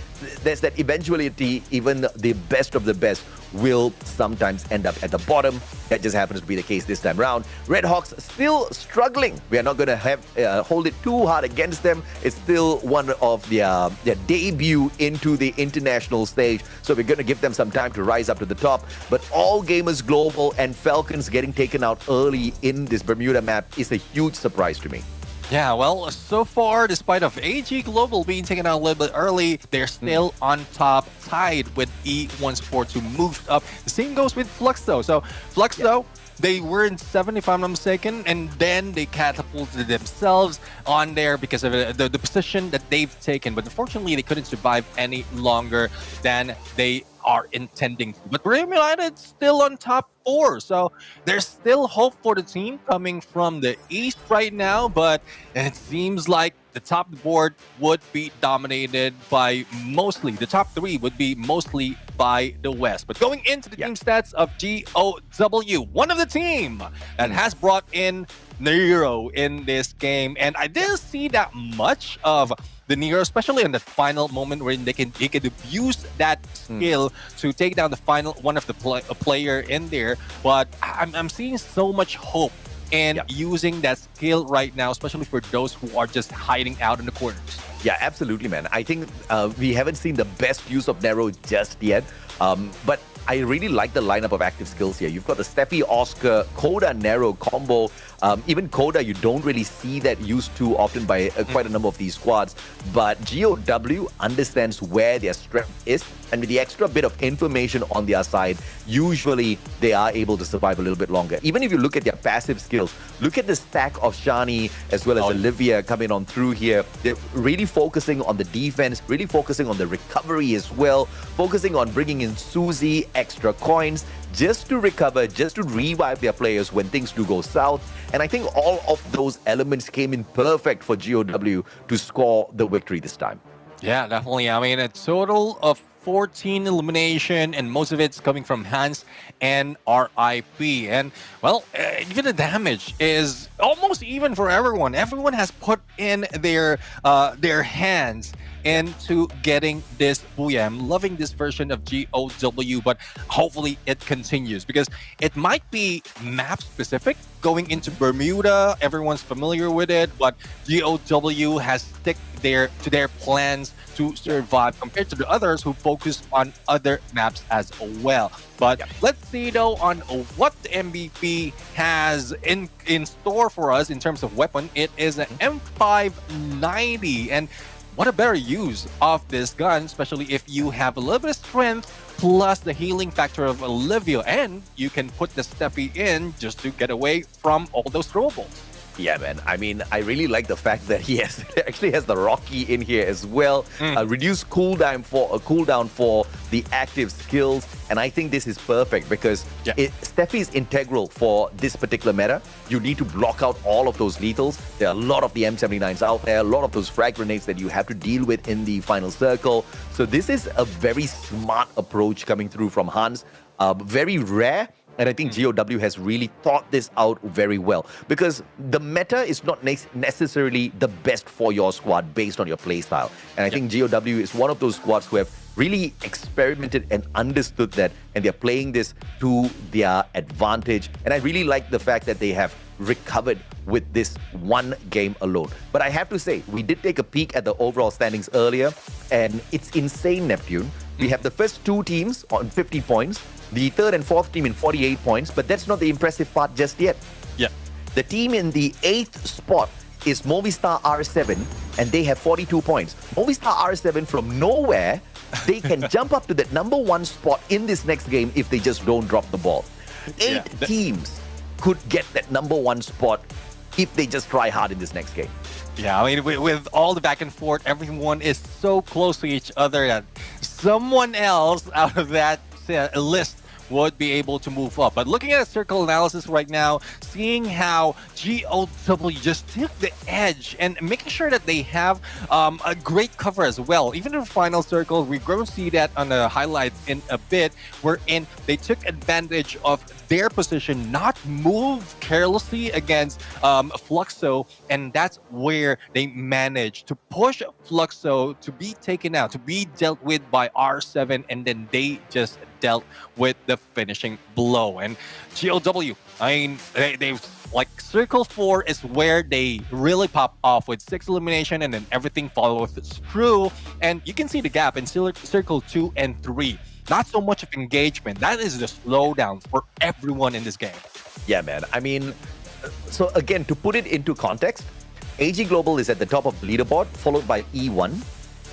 there's that eventuality, even the best of the best will sometimes end up at the bottom. That just happens to be the case this time around. Red Hawks still struggling. We are not going to have hold it too hard against them. It's still one of their debut into the international stage. So we're going to give them some time to rise up to the top. But All Gamers Global and Falcons getting taken out early in this Bermuda map is a huge surprise to me. Yeah, well, so far, despite of AG Global being taken out a little bit early, they're still on top, tied with E1 Sports, who moved up. The same goes with Fluxo. So Fluxo, they were in 7th, if I'm not mistaken, and then they catapulted themselves on there because of the position that they've taken. But unfortunately, they couldn't survive any longer than they are intending to. But Brave United still on top 4, so there's still hope for the team coming from the east right now, but it seems like the top board would be dominated by mostly, the top 3 would be mostly by the west. But going into the team stats of GOW, one of the team that has brought in Nero in this game, and I didn't see that much of the Nero, especially in the final moment where they can abuse that skill to take down the final one of the player in there. But I'm seeing so much hope in using that skill right now, especially for those who are just hiding out in the corners. Yeah, absolutely, man. I think we haven't seen the best use of Nero just yet. But I really like the lineup of active skills here. You've got the Steffi, Oscar, Koda, Nero combo. Even Koda, you don't really see that used too often by quite a number of these squads. But GOW understands where their strength is. And with the extra bit of information on their side, usually they are able to survive a little bit longer. Even if you look at their passive skills, look at the stack of Shani as well as Olivia coming on through here. They're really focusing on the defense, really focusing on the recovery as well, focusing on bringing in Susie, extra coins, just to recover, just to revive their players when things do go south. And I think all of those elements came in perfect for GOW to score the victory this time. Yeah, definitely. I mean, a total of 14 elimination, and most of it's coming from Hans and RIP. And, well, even the damage is almost even for everyone. Everyone has put in their hands into getting this booyah. I'm loving this version of GOW, but hopefully it continues because it might be map specific. Going into Bermuda, everyone's familiar with it, but GOW has stick to their plans to survive compared to the others who focus on other maps as well. But let's see though on what the MVP has in store for us in terms of weapon. It is an M590, and what a better use of this gun, especially if you have a little bit of strength plus the healing factor of Olivia, and you can put the Steffi in just to get away from all those throwables. Yeah, man. I mean, I really like the fact that he actually has the Rocky in here as well. Reduced cooldown for the active skills. And I think this is perfect because Steffi is integral for this particular meta. You need to block out all of those lethals. There are a lot of the M79s out there, a lot of those frag grenades that you have to deal with in the final circle. So this is a very smart approach coming through from Hans. Very rare. And I think GOW has really thought this out very well, because the meta is not necessarily the best for your squad based on your playstyle. And I think GOW is one of those squads who have really experimented and understood that, and they're playing this to their advantage. And I really like the fact that they have recovered with this one game alone. But I have to say, we did take a peek at the overall standings earlier, and it's insane, Neptune. We have the first two teams on 50 points, the third and fourth team in 48 points, but that's not the impressive part just yet. Yeah. The team in the 8th spot is Movistar R7, and they have 42 points. Movistar R7 from nowhere, they can jump up to that #1 spot in this next game if they just don't drop the ball. 8 teams could get that #1 spot if they just try hard in this next game. Yeah, I mean, with all the back and forth, everyone is so close to each other that someone else out of that list would be able to move up. But looking at a circle analysis right now, seeing how GOW just took the edge and making sure that they have a great cover as well. Even in the final circle, we're going to see that on the highlights in a bit, wherein they took advantage of their position, not move carelessly against Fluxo, and that's where they managed to push Fluxo to be taken out, to be dealt with by R7, and then they just dealt with the finishing blow. And GOW, I mean, they've like circle 4 is where they really pop off with 6 elimination, and then everything follows through. And you can see the gap in circle 2 and 3. Not so much of engagement. That is the slowdown for everyone in this game. Yeah, man. I mean, so again, to put it into context, AG Global is at the top of the leaderboard, followed by E1.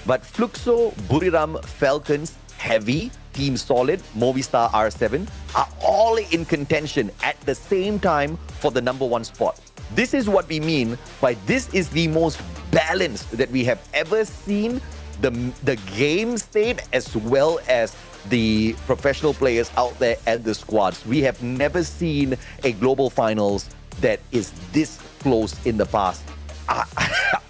But Fluxo, Buriram, Falcons, Heavy, Team Solid, Movistar R7 are all in contention at the same time for the #1 spot. This is what we mean by this is the most balanced that we have ever seen the game state as well as the professional players out there and the squads. We have never seen a global finals that is this close in the past.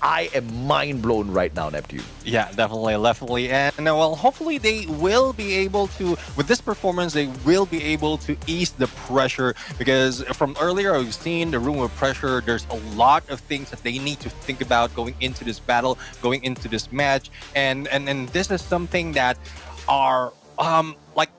I am mind blown right now, Neptune. Yeah, definitely. And well, hopefully they will be able to, with this performance, they will be able to ease the pressure, because from earlier we've seen the room of pressure. There's a lot of things that they need to think about going into this battle, going into this match, and this is something that are like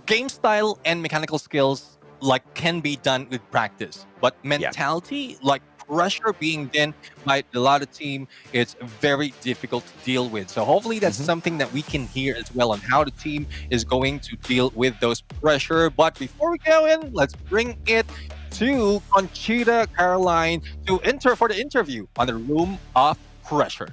game style and mechanical skills like can be done with practice, but mentality, like pressure being done by the Lada team, it's very difficult to deal with. So hopefully that's something that we can hear as well on how the team is going to deal with those pressure. But before we go in, let's bring it to Conchita Caroline for the interview on the Room of Pressure.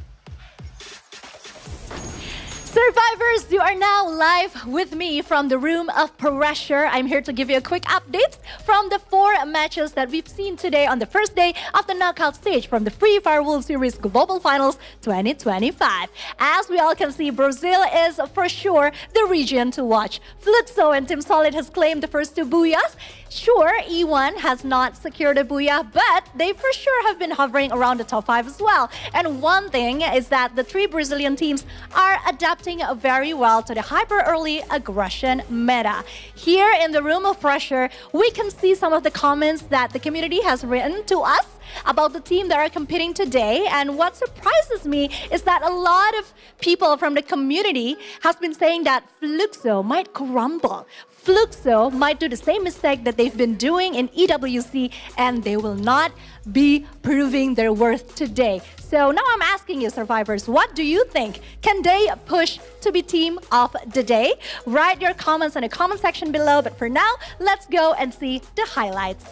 Survivors, you are now live with me from the Room of Pressure. I'm here to give you a quick update from the 4 matches that we've seen today on the first day of the knockout stage from the Free Fire World Series Global Finals 2025. As we all can see, Brazil is for sure the region to watch. Fluxo and Team Solid has claimed the first 2 booyahs. Sure, E1 has not secured a booyah, but they for sure have been hovering around the top 5 as well. And one thing is that the 3 Brazilian teams are adapting very well to the hyper-early aggression meta. Here in the Room of Pressure, we can see some of the comments that the community has written to us about the team that are competing today. And what surprises me is that a lot of people from the community has been saying that Fluxo might crumble. Fluxo might do the same mistake that they've been doing in EWC, and they will not be proving their worth today. So now I'm asking you, survivors, what do you think? Can they push to be team of the day? Write your comments in the comment section below. But for now, let's go and see the highlights.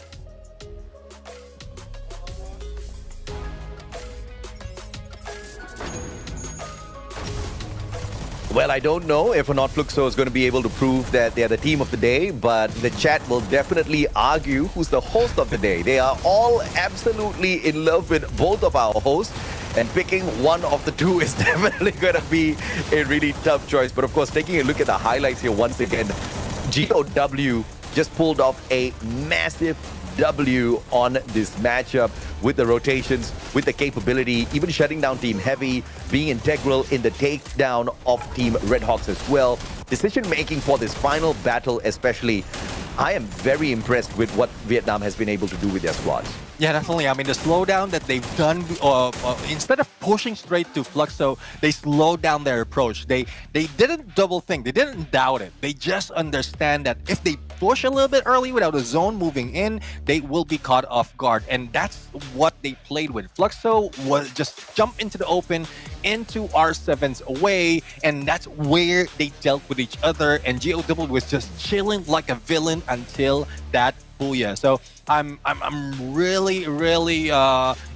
Well, I don't know if or not Fluxo is going to be able to prove that they're the team of the day, but the chat will definitely argue who's the host of the day. They are all absolutely in love with both of our hosts, and picking one of the two is definitely going to be a really tough choice. But of course, taking a look at the highlights here once again, GOW just pulled off a massive W on this matchup with the rotations, with the capability, even shutting down Team Heavy, being integral in the takedown of Team Redhawks as well. Decision making for this final battle especially I am very impressed with what Vietnam has been able to do with their squads. Yeah, definitely. I mean, the slowdown that they've done, instead of pushing straight to Fluxo, they slowed down their approach. They didn't double think. They didn't doubt it. They just understand that if they push a little bit early without a zone moving in, they will be caught off guard. And that's what they played with. Fluxo was just jump into the open, into R7's away, and that's where they dealt with each other. And GOW was just chilling like a villain until that booyah. So I'm really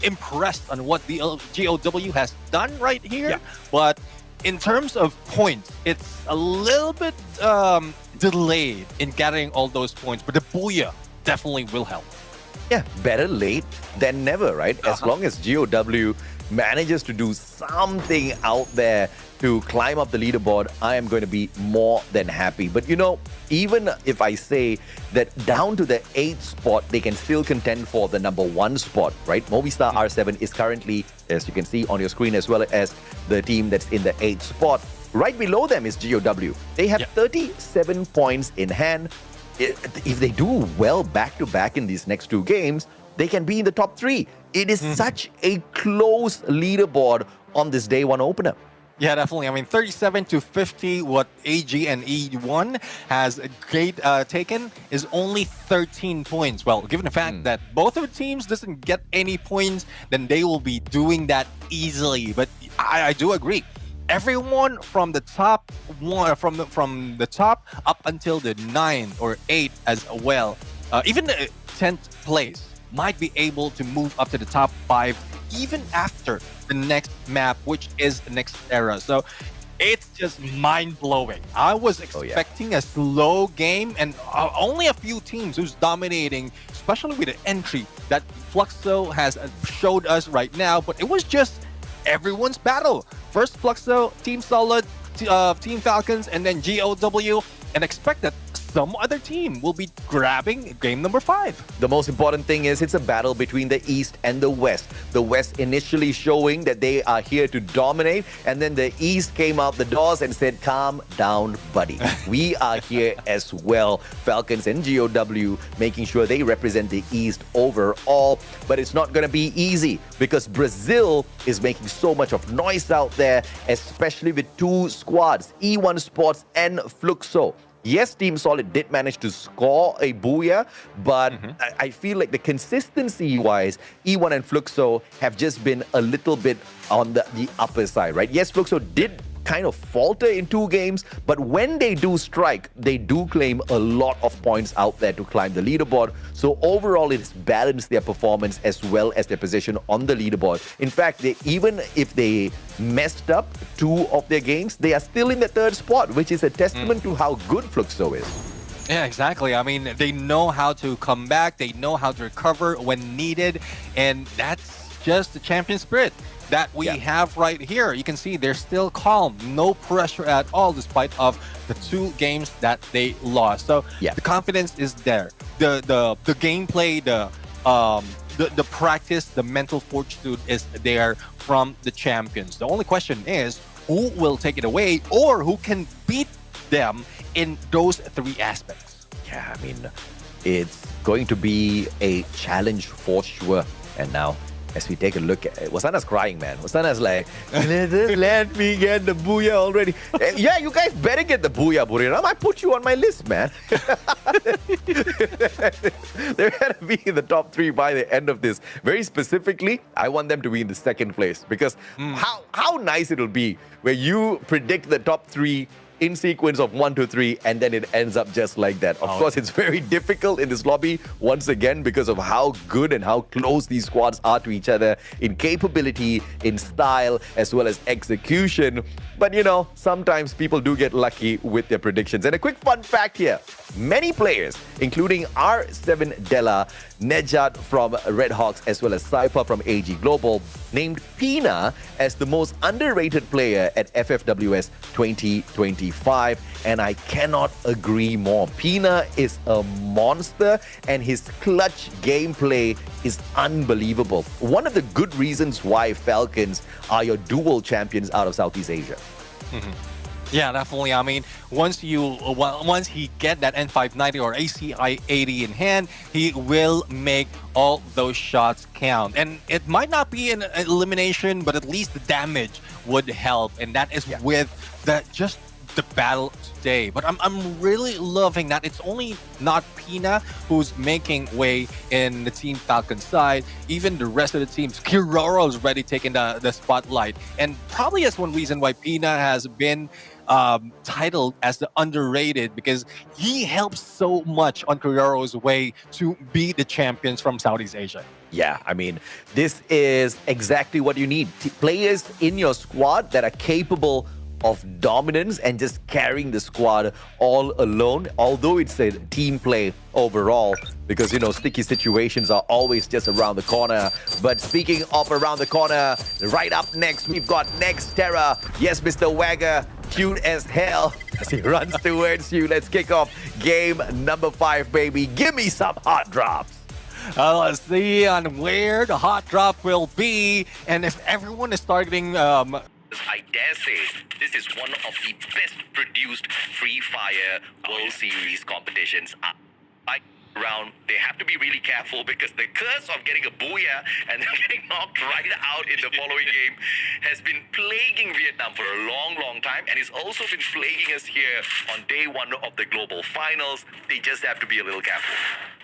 impressed on what the GOW has done right here. Yeah. But in terms of points, it's a little bit delayed in gathering all those points. But the booyah definitely will help. Yeah, better late than never, right? As long as GOW manages to do something out there to climb up the leaderboard, I am going to be more than happy. But you know, even if I say that down to the 8th spot, they can still contend for the number 1 spot, right? Movistar R7 is currently, as you can see on your screen, as well as the team that's in the 8th spot. Right below them is GOW. They have 37 points in hand. If they do well back-to-back in these next 2 games, they can be in the top 3. It is such a close leaderboard on this day 1 opener. Yeah, definitely. I mean, 37 to 50, what AG and E1 has taken is only 13 points. Well, given the fact that both of the teams doesn't get any points, then they will be doing that easily. But I do agree. Everyone from the top from the top up until the 9th or 8th as well, even the 10th place, might be able to move up to the top 5 even after the next map, which is the next era. So it's just mind-blowing. I was expecting a slow game and only a few teams who's dominating, especially with the entry that Fluxo has showed us right now, but it was just everyone's battle. First Fluxo, Team Solid, Team Falcons, and then GOW, and expect that some other team will be grabbing game number 5. The most important thing is it's a battle between the East and the West. The West initially showing that they are here to dominate, and then the East came out the doors and said, calm down, buddy. We are here as well. Falcons and GOW making sure they represent the East overall, but it's not going to be easy because Brazil is making so much of noise out there, especially with 2 squads, E1 Sports and Fluxo. Yes, Team Solid did manage to score a booyah, but I feel like the consistency-wise, E1 and Fluxo have just been a little bit on the upper side, right? Yes, Fluxo did kind of falter in 2 games, but when they do strike, they do claim a lot of points out there to climb the leaderboard. So overall, it's balanced their performance as well as their position on the leaderboard. In fact, even if they messed up 2 of their games, they are still in the 3rd spot, which is a testament to how good Fluxo is. Yeah, exactly. I mean, they know how to come back. They know how to recover when needed. And that's just the champion spirit that we have right here. You can see they're still calm, no pressure at all, despite of the 2 games that they lost. So the confidence is there. The gameplay, the practice, the mental fortitude is there from the champions. The only question is who will take it away or who can beat them in those 3 aspects. Yeah, I mean, it's going to be a challenge for sure. And now, as we take a look at it, Wasana's crying, man. Wasana's like, let me get the booyah already. Yeah, you guys better get the booyah, Buriram. I put you on my list, man. They're going to be in the top 3 by the end of this. Very specifically, I want them to be in the 2nd place because how nice it'll be where you predict the top 3 in sequence of 1 to 3, and then it ends up just like that. Of course, it's very difficult in this lobby, once again, because of how good and how close these squads are to each other in capability, in style, as well as execution. But, you know, sometimes people do get lucky with their predictions. And a quick fun fact here. Many players, including R7 Della, Nejat from Red Hawks, as well as Cypher from AG Global, named Pina as the most underrated player at FFWS 2025. And I cannot agree more. Pina is a monster and his clutch gameplay is unbelievable. One of the good reasons why Falcons are your dual champions out of Southeast Asia. Yeah, definitely. I mean, once he get that N590 or ACI 80 in hand, he will make all those shots count. And it might not be an elimination, but at least the damage would help. And that is with just the battle today. But I'm really loving that it's only not Pina who's making way in the Team Falcon side. Even the rest of the teams, Kiroro's already taking the spotlight. And probably that's one reason why Pina has been titled as the underrated, because he helps so much on Kiroro's way to be the champions from Southeast Asia. Yeah, I mean, this is exactly what you need. Players in your squad that are capable of dominance and just carrying the squad all alone, although it's a team play overall, because, you know, sticky situations are always just around the corner. But speaking of around the corner, right up next, we've got Next Terra. Yes, Mr. Wagger, cute as hell as he runs towards you. Let's kick off game number 5, baby. Give me some hot drops. Let's see on where the hot drop will be. And if everyone is targeting I dare say this is one of the best produced Free Fire World Series competitions. Around, they have to be really careful because the curse of getting a booyah and getting knocked right out in the following game has been plaguing Vietnam for a long time, and it's also been plaguing us here on day 1 of the global finals. They just have to be a little careful.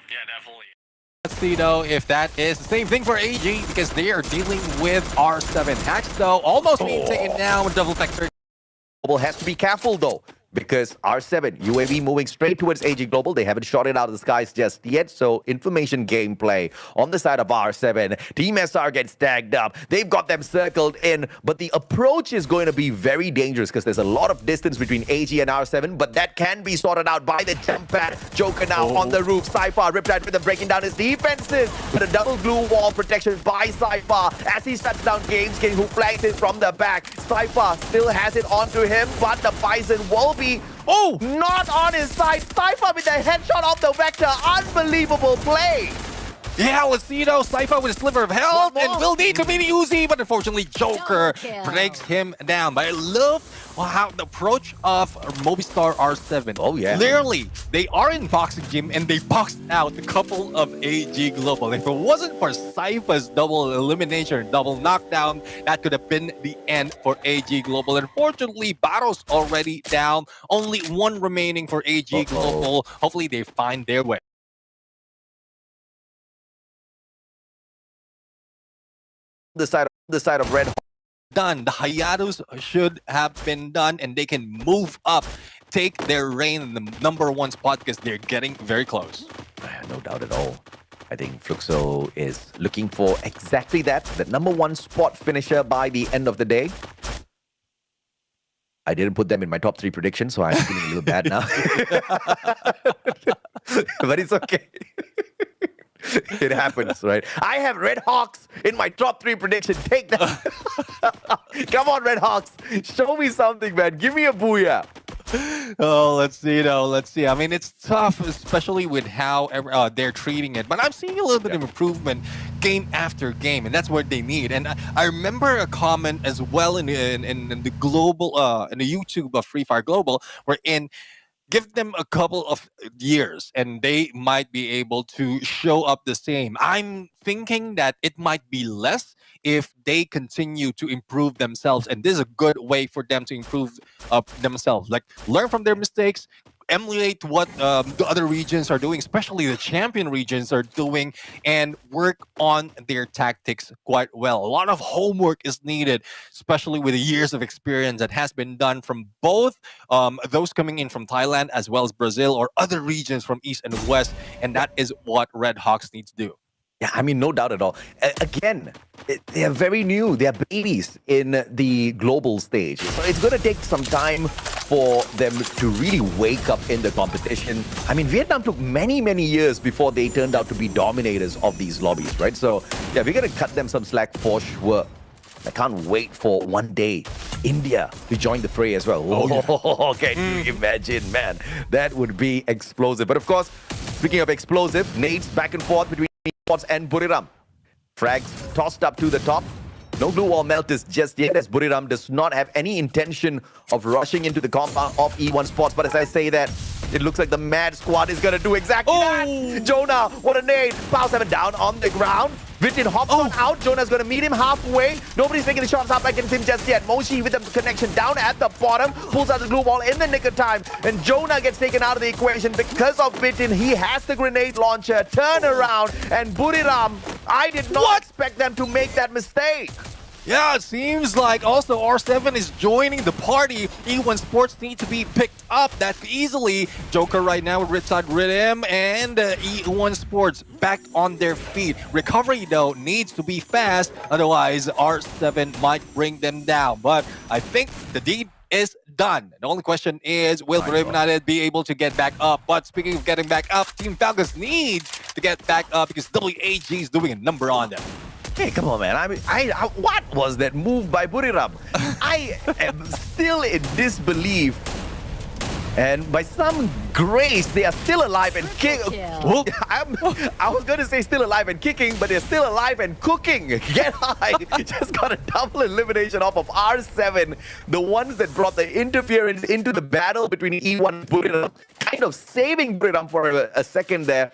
Yeah, definitely. Let's see though if that is the same thing for AG, because they are dealing with R7 hacks though, almost being taken down with double vector. Global has to be careful though, because R7 UAV moving straight towards AG Global. They haven't shot it out of the skies just yet, so information gameplay on the side of R7. Team SR gets tagged up. They've got them circled in, but the approach is going to be very dangerous because there's a lot of distance between AG and R7, but that can be sorted out by the jump pad. Joker now on the roof. Cypher, Riptide with him breaking down his defenses, but a double glue wall protection by Cypher as he shuts down Games King, who flanks it from the back. Cypher still has it onto him, but the Bison will be not on his side. Cypher with the headshot off the vector. Unbelievable play. Yeah, let's see though. Cypher with a sliver of health and will need to be the Uzi, but unfortunately Joker breaks him down. But I love how the approach of Movistar R7. Oh yeah. Clearly, they are in boxing gym and they boxed out a couple of AG Global. If it wasn't for Cypher's double elimination, double knockdown, that could have been the end for AG Global. Unfortunately, Battle's already down. Only one remaining for AG Global. Hopefully they find their way. The side of Red Hawk. Done. The Hayatus should have been done, and they can move up, take their reign in the #1 spot, because they're getting very close. No doubt at all. I think Fluxo is looking for exactly that, the #1 spot finisher by the end of the day. I didn't put them in my top 3 predictions, so I'm feeling a little bad now. But it's okay. It happens, right? I have Red Hawks in my top 3 prediction. Take that. Come on, Red Hawks. Show me something, man. Give me a booyah. Oh, let's see though. Let's see. I mean, it's tough, especially with how they're treating it. But I'm seeing a little bit of improvement game after game, and that's what they need. And I remember a comment as well in the global, in the YouTube of Free Fire Global, wherein give them a couple of years and they might be able to show up the same. I'm thinking that it might be less if they continue to improve themselves. And this is a good way for them to improve themselves. Like, learn from their mistakes, emulate what the other regions are doing, especially the champion regions are doing, and work on their tactics quite well. A lot of homework is needed, especially with the years of experience that has been done from both those coming in from Thailand as well as Brazil or other regions from East and West. And that is what Red Hawks need to do. Yeah, I mean, no doubt at all. Again, they are very new. They are babies in the global stage. So it's going to take some time for them to really wake up in the competition. I mean, Vietnam took many, many years before they turned out to be dominators of these lobbies, right? So, yeah, we're going to cut them some slack for sure. I can't wait for one day India to join the fray as well. Oh, can you imagine, man? That would be explosive. But of course, speaking of explosive, nades back and forth between Esports and Buriram. Frags tossed up to the top. No glue wall melters just yet, as Buriram does not have any intention of rushing into the compound of E1 Sports. But as I say that, it looks like the Mad Squad is going to do exactly that. Jonah, what a nade. Pow 7 down on the ground. Vitin hops on out. Jonah's going to meet him halfway. Nobody's taking the shots up against him just yet. Moshi with the connection down at the bottom. Pulls out the glue wall in the nick of time. And Jonah gets taken out of the equation because of Vitin. He has the grenade launcher. Turn around. And Buriram, I did not expect them to make that mistake. Yeah, it seems like also R7 is joining the party. E1 Sports need to be picked up that easily. Joker right now with Ridside Rhythm and E1 Sports back on their feet. Recovery though needs to be fast, otherwise R7 might bring them down. But I think the deed is done. The only question is, will Brave United be able to get back up? But speaking of getting back up, Team Falcons needs to get back up because WAG is doing a number on them. Hey, come on, man. I mean, what was that move by Buriram? I am still in disbelief. And by some grace, they are still alive and kicking. I was going to say still alive and kicking, but they're still alive and cooking. Get high. Just got a double elimination off of R7. The ones that brought the interference into the battle between E1 and Buriram, kind of saving Buriram for a second there.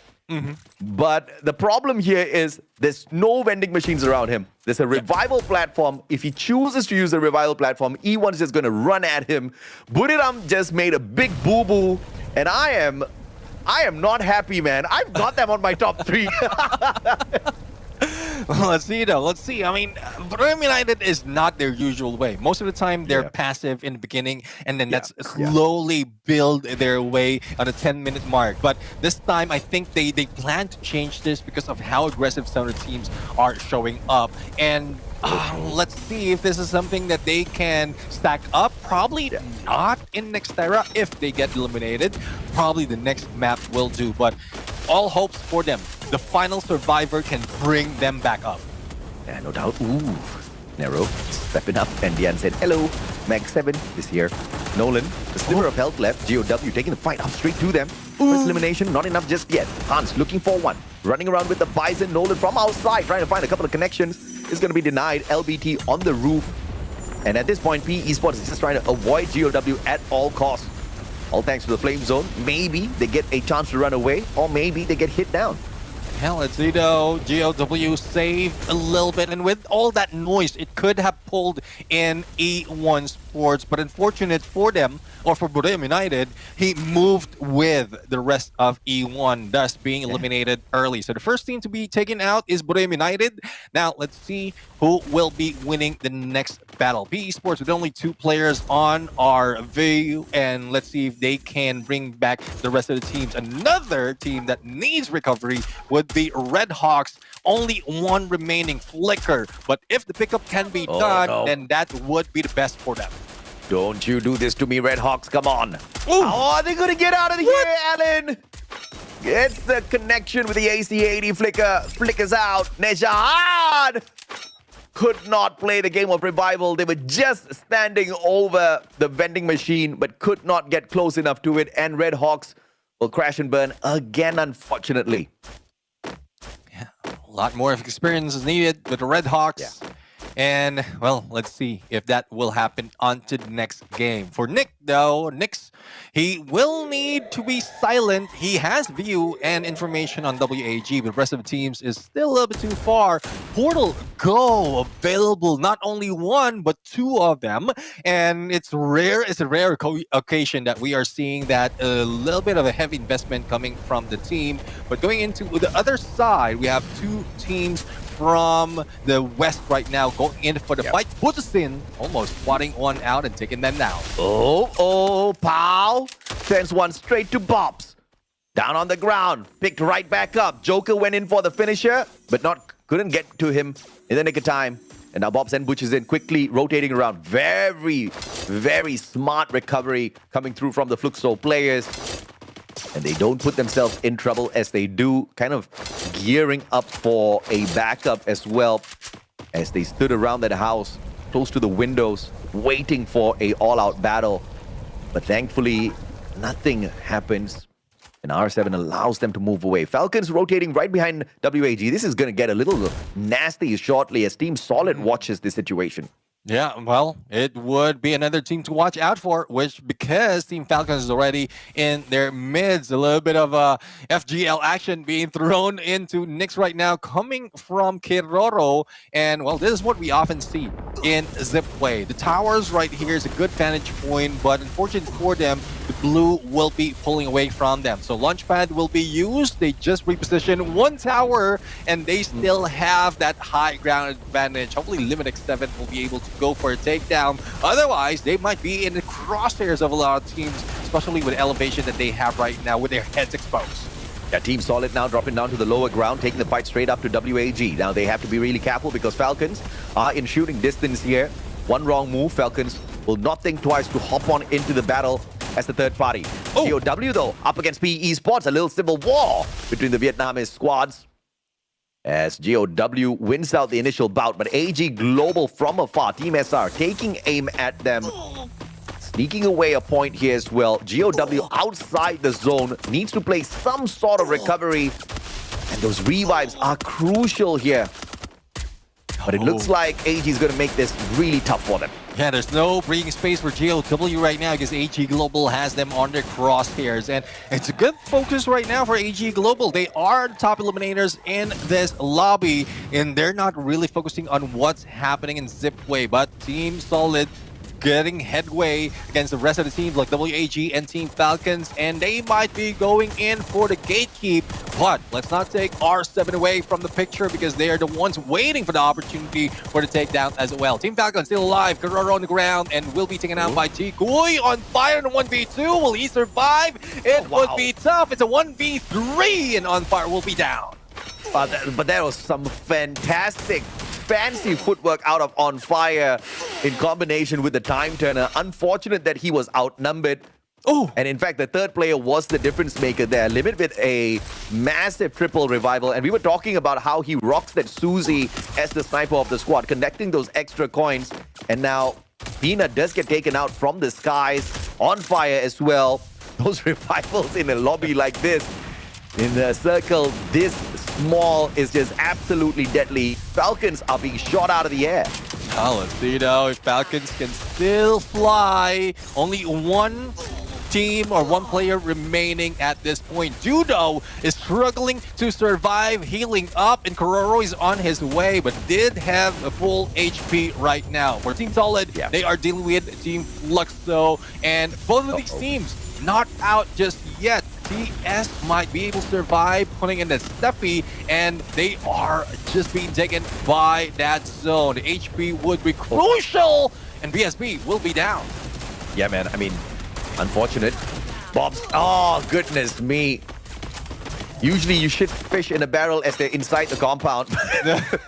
But the problem here is there's no vending machines around him. There's a revival platform. If he chooses to use the revival platform, E1 is just going to run at him. Buriram just made a big boo-boo, and I am not happy, man. I've got them on my top 3. Well, let's see though. Let's see. I mean, Brave United is not their usual way. Most of the time, they're passive in the beginning, and then that's slowly build their way on the 10-minute mark. But this time, I think they plan to change this because of how aggressive some of the teams are showing up. And let's see if this is something that they can stack up. Probably not in next era if they get eliminated. Probably the next map will do. But all hopes for them. The final survivor can bring them back up. Yeah, no doubt. Ooh, Nero stepping up. And Dian said, hello. Mag 7 is here. Nolan, the sliver of health left. GOW taking the fight up straight to them. First elimination, not enough just yet. Hans looking for one. Running around with the Bison. Nolan from outside, trying to find a couple of connections. Is going to be denied. LBT on the roof. And at this point, PE Esports is just trying to avoid GOW at all costs. All thanks to the Flame Zone. Maybe they get a chance to run away, or maybe they get hit down. Hell, let's see though. GOW saved a little bit, and with all that noise, it could have pulled in E1 Sports. But unfortunate for them, or for Brave United, he moved with the rest of E1, thus being eliminated early. So the first team to be taken out is Brave United. Now let's see who will be winning the next battle. PE Sports with only 2 players on our view, and let's see if they can bring back the rest of the teams. Another team that needs recovery would be Red Hawks. Only 1 remaining flicker, but if the pickup can be done, then that would be the best for them. Don't you do this to me, Red Hawks. Come on. How are they going to get out of here, Alan? Gets the connection with the AC-80 flickers out. Nejad could not play the game of revival. They were just standing over the vending machine, but could not get close enough to it. And Red Hawks will crash and burn again, unfortunately. Yeah, a lot more experience is needed with the Red Hawks. And, well, let's see if that will happen onto the next game. For Nick, though, he will need to be silent. He has view and information on WAG, but the rest of the teams is still a little bit too far. Portal Go available, not only 1, but 2 of them. And it's rare. It's a rare occasion that we are seeing that a little bit of a heavy investment coming from the team. But going into the other side, we have 2 teams from the west right now going in for the fight. Butusin almost swatting one out and taking them down. Pow sends one straight to Bobs. Down on the ground, picked right back up. Joker went in for the finisher, but couldn't get to him in the nick of time. And now Bob sends Butches in quickly, rotating around. Very, very smart recovery coming through from the Fluxo players. And they don't put themselves in trouble as they do, kind of gearing up for a backup as well, as they stood around that house, close to the windows, waiting for a all-out battle. But thankfully, nothing happens. And R7 allows them to move away. Falcons rotating right behind WAG. This is going to get a little nasty shortly as Team Solid watches this situation. Yeah, well, it would be another team to watch out for, which because Team Falcons is already in their midst, a little bit of FGL action being thrown into Nyx right now, coming from Keroro. And, well, this is what we often see in Zip Play. The towers right here is a good vantage point, but unfortunately for them, the blue will be pulling away from them. So Launchpad will be used. They just reposition one tower, and they still have that high ground advantage. Hopefully Limit X7 will be able to go for a takedown. Otherwise, they might be in the crosshairs of a lot of teams, especially with elevation that they have right now with their heads exposed. Yeah, Team Solid now dropping down to the lower ground, taking the fight straight up to WAG. Now they have to be really careful because Falcons are in shooting distance here. One wrong move, Falcons will not think twice to hop on into the battle as the third party. Oh. GOW though, up against PE Esports, a little civil war between the Vietnamese squads. As GOW wins out the initial bout, but AG Global from afar, Team SR taking aim at them. Sneaking away a point here as well. GOW outside the zone, needs to play some sort of recovery. And those revives are crucial here. But it looks like AG is going to make this really tough for them. Yeah, there's no breathing space for GOW right now because AG Global has them on their crosshairs. And it's a good focus right now for AG Global. They are the top eliminators in this lobby, and they're not really focusing on what's happening in Zipway. But Team Solid getting headway against the rest of the teams like WAG and Team Falcons, and they might be going in for the gatekeep. But let's not take R7 away from the picture because they are the ones waiting for the opportunity for the takedown as well. Team Falcons still alive, Garera on the ground, and will be taken out by T. Kui on fire in a 1v2. Will he survive? It would be tough. It's a 1v3, and on fire will be down. But that was some fantastic fancy footwork out of On Fire in combination with the time turner. Unfortunate that he was outnumbered. Oh, and in fact, the third player was the difference maker there. Limit with a massive triple revival. And we were talking about how he rocks that Susie as the sniper of the squad, connecting those extra coins. And now Peanut does get taken out from the skies. On Fire as well. Those revivals in a lobby like this, in a circle this small, is just absolutely deadly. Falcons are being shot out of the air. Oh, let's see now if Falcons can still fly. Only one team or one player remaining at this point. Judo is struggling to survive, healing up, and Kororo is on his way, but did have a full HP right now. For Team Solid, they are dealing with Team Fluxo, and both of these teams not out just yet. TS might be able to survive, putting in the Steffi, and they are just being taken by that zone. The HP would be crucial, and BSB will be down. Yeah, man, I mean, unfortunate. Bob's, oh, goodness me. Usually you should fish in a barrel as they're inside the compound.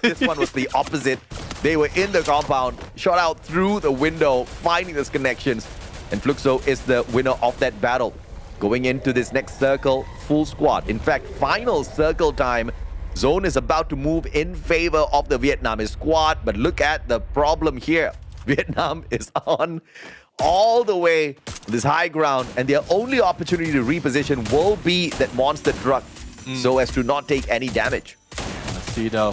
This one was the opposite. They were in the compound, shot out through the window, finding those connections, and Fluxo is the winner of that battle. Going into this next circle, full squad. In fact, final circle time. Zone is about to move in favor of the Vietnamese squad, but look at the problem here. Vietnam is on all the way to this high ground, and their only opportunity to reposition will be that monster truck so as to not take any damage. Let's see though.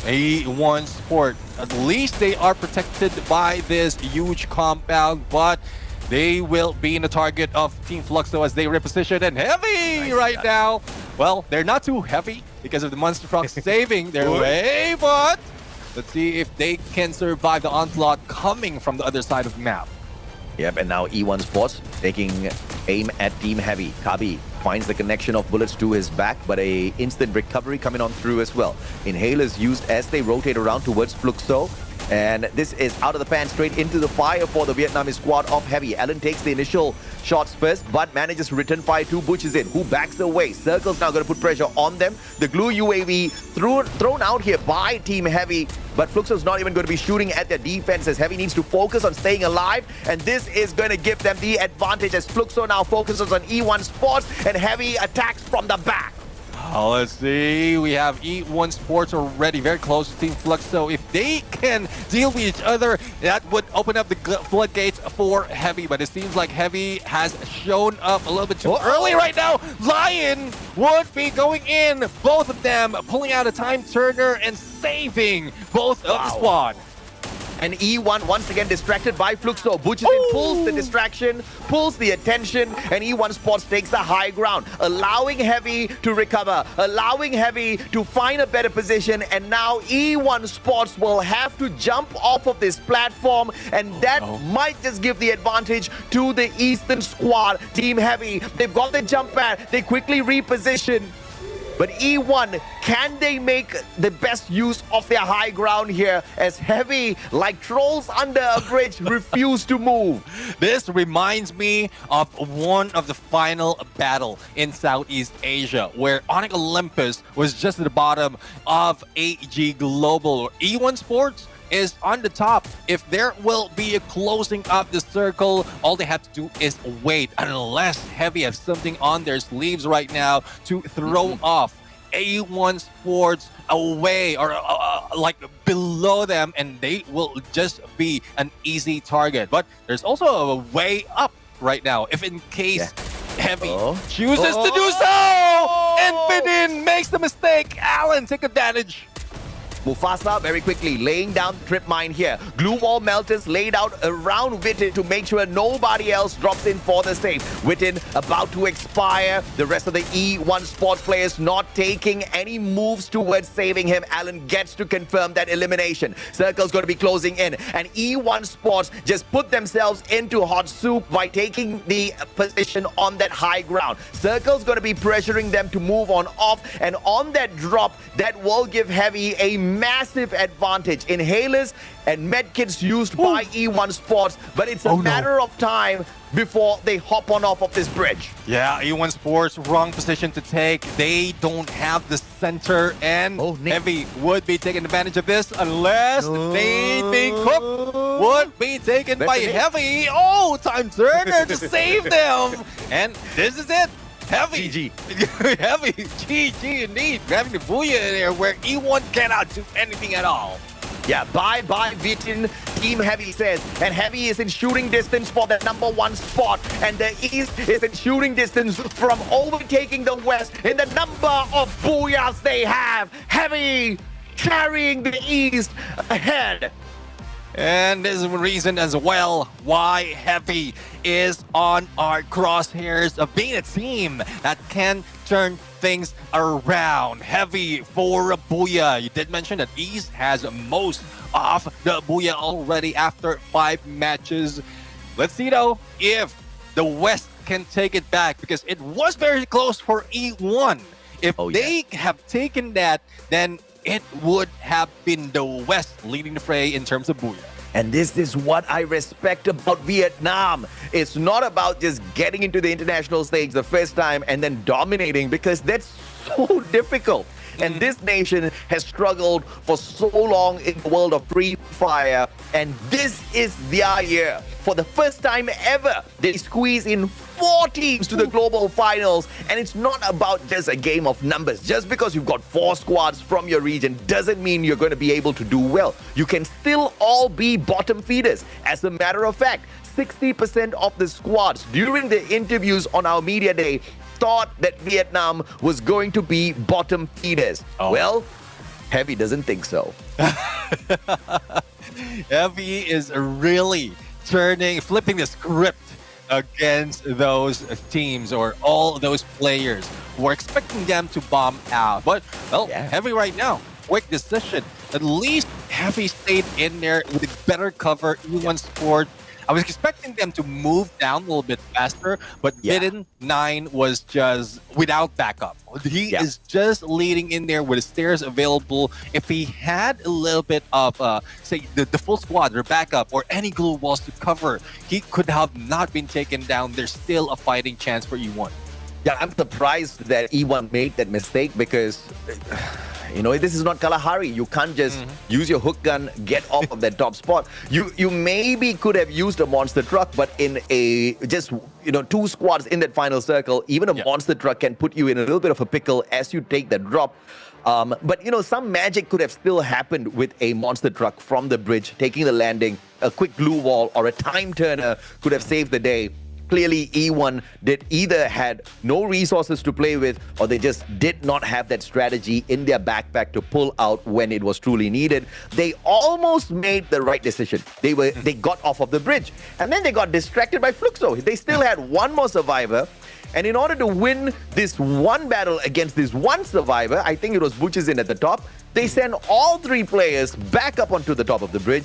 A1 Sport, at least they are protected by this huge compound, but they will be in the target of Team Fluxo as they reposition, and heavy right now. Well, they're not too heavy because of the monster truck saving their way, but let's see if they can survive the onslaught coming from the other side of the map. Yep, and now E1 Sports taking aim at Team Heavy. Kabi finds the connection of bullets to his back, but a instant recovery coming on through as well. Inhalers used as they rotate around towards Fluxo. And this is out of the pan, straight into the fire for the Vietnamese squad of Heavy. Allen takes the initial shots first, but manages to return fire to Butch in, who backs away. Circle's now going to put pressure on them. The glue UAV thrown out here by Team Heavy, but Fluxo's not even going to be shooting at their defenses. Heavy needs to focus on staying alive, and this is going to give them the advantage as Fluxo now focuses on E1 Sports, and Heavy attacks from the back. Let's see. We have E1 Sports already very close to Team Flux. So if they can deal with each other, that would open up the floodgates for Heavy. But it seems like Heavy has shown up a little bit too early right now. Lion would be going in. Both of them pulling out a time turner and saving both of the squad. And E1 once again distracted by Fluxo. Butcherson pulls the distraction, pulls the attention, and E1 Sports takes the high ground, allowing Heavy to recover, allowing Heavy to find a better position. And now E1 Sports will have to jump off of this platform, and that might just give the advantage to the Eastern squad. Team Heavy, they've got the jump pad, they quickly reposition. But E1, can they make the best use of their high ground here as Heavy, like trolls under a bridge, refuse to move? This reminds me of one of the final battle in Southeast Asia where Onyx Olympus was just at the bottom of AG Global. E1 Sports is on the top. If there will be a closing up the circle, all they have to do is wait, unless Heavy has something on their sleeves right now to throw off A1 Sports away or like below them, and they will just be an easy target. But there's also a way up right now if in case Heavy chooses to do so. And Fidin makes the mistake. Alan, take advantage. Mufasa very quickly laying down trip mine here. Glue wall melters laid out around Witten to make sure nobody else drops in for the save. Witten about to expire. The rest of the E1 Sports players not taking any moves towards saving him. Alan gets to confirm that elimination. Circle's going to be closing in. And E1 Sports just put themselves into hot soup by taking the position on that high ground. Circle's going to be pressuring them to move on off. And on that drop, that will give Heavy a massive advantage. Inhalers and medkits used by E1 Sports, but it's a matter of time before they hop on off of this bridge. Yeah, E1 Sports, wrong position to take. They don't have the center, and Heavy would be taking advantage of this unless they think Cook would be taken by Heavy. Time turner to save them. And this is it. Heavy. GG. Heavy. GG indeed. Grabbing the Booyah in there where E1 cannot do anything at all. Yeah, bye-bye Vitin, Team Heavy says. And Heavy is in shooting distance for the #1 spot. And the East is in shooting distance from overtaking the West in the number of Booyahs they have. Heavy carrying the East ahead. And there's a reason as well why Heavy is on our crosshairs of being a team that can turn things around. Heavy for a Booyah. You did mention that East has most of the Booyah already after 5 matches. Let's see though if the West can take it back, because it was very close for E1. If they have taken that, then it would have been the West leading the fray in terms of Booyah. And this is what I respect about Vietnam. It's not about just getting into the international stage the first time and then dominating, because that's so difficult. And this nation has struggled for so long in the world of Free Fire. And this is their year. For the first time ever, they squeeze in 4 teams to the global finals. And it's not about just a game of numbers. Just because you've got 4 squads from your region doesn't mean you're going to be able to do well. You can still all be bottom feeders. As a matter of fact, 60% of the squads during the interviews on our media day thought that Vietnam was going to be bottom feeders. Well, Heavy doesn't think so. Heavy is really flipping the script against those teams or all those players. We're expecting them to bomb out. But, Heavy right now, quick decision. At least Heavy stayed in there with a better cover. E1 Sport. I was expecting them to move down a little bit faster, but Bidden 9 was just without backup. He is just leading in there with the stairs available. If he had a little bit of, say, the full squad, their backup, or any glue walls to cover, he could have not been taken down. There's still a fighting chance for E1. Yeah, I'm surprised that E1 made that mistake, because You know, this is not Kalahari. You can't just use your hook gun, get off of that top spot. You maybe could have used a monster truck, but in a just, you know, 2 squads in that final circle, even a monster truck can put you in a little bit of a pickle as you take that drop. But, you know, some magic could have still happened with a monster truck from the bridge, taking the landing. A quick glue wall or a time turner could have saved the day. Clearly, E1 did either had no resources to play with, or they just did not have that strategy in their backpack to pull out when it was truly needed. They almost made the right decision. They got off of the bridge, and then they got distracted by Fluxo. They still had one more survivor. And in order to win this one battle against this one survivor, I think it was Butches in at the top, they sent all 3 players back up onto the top of the bridge.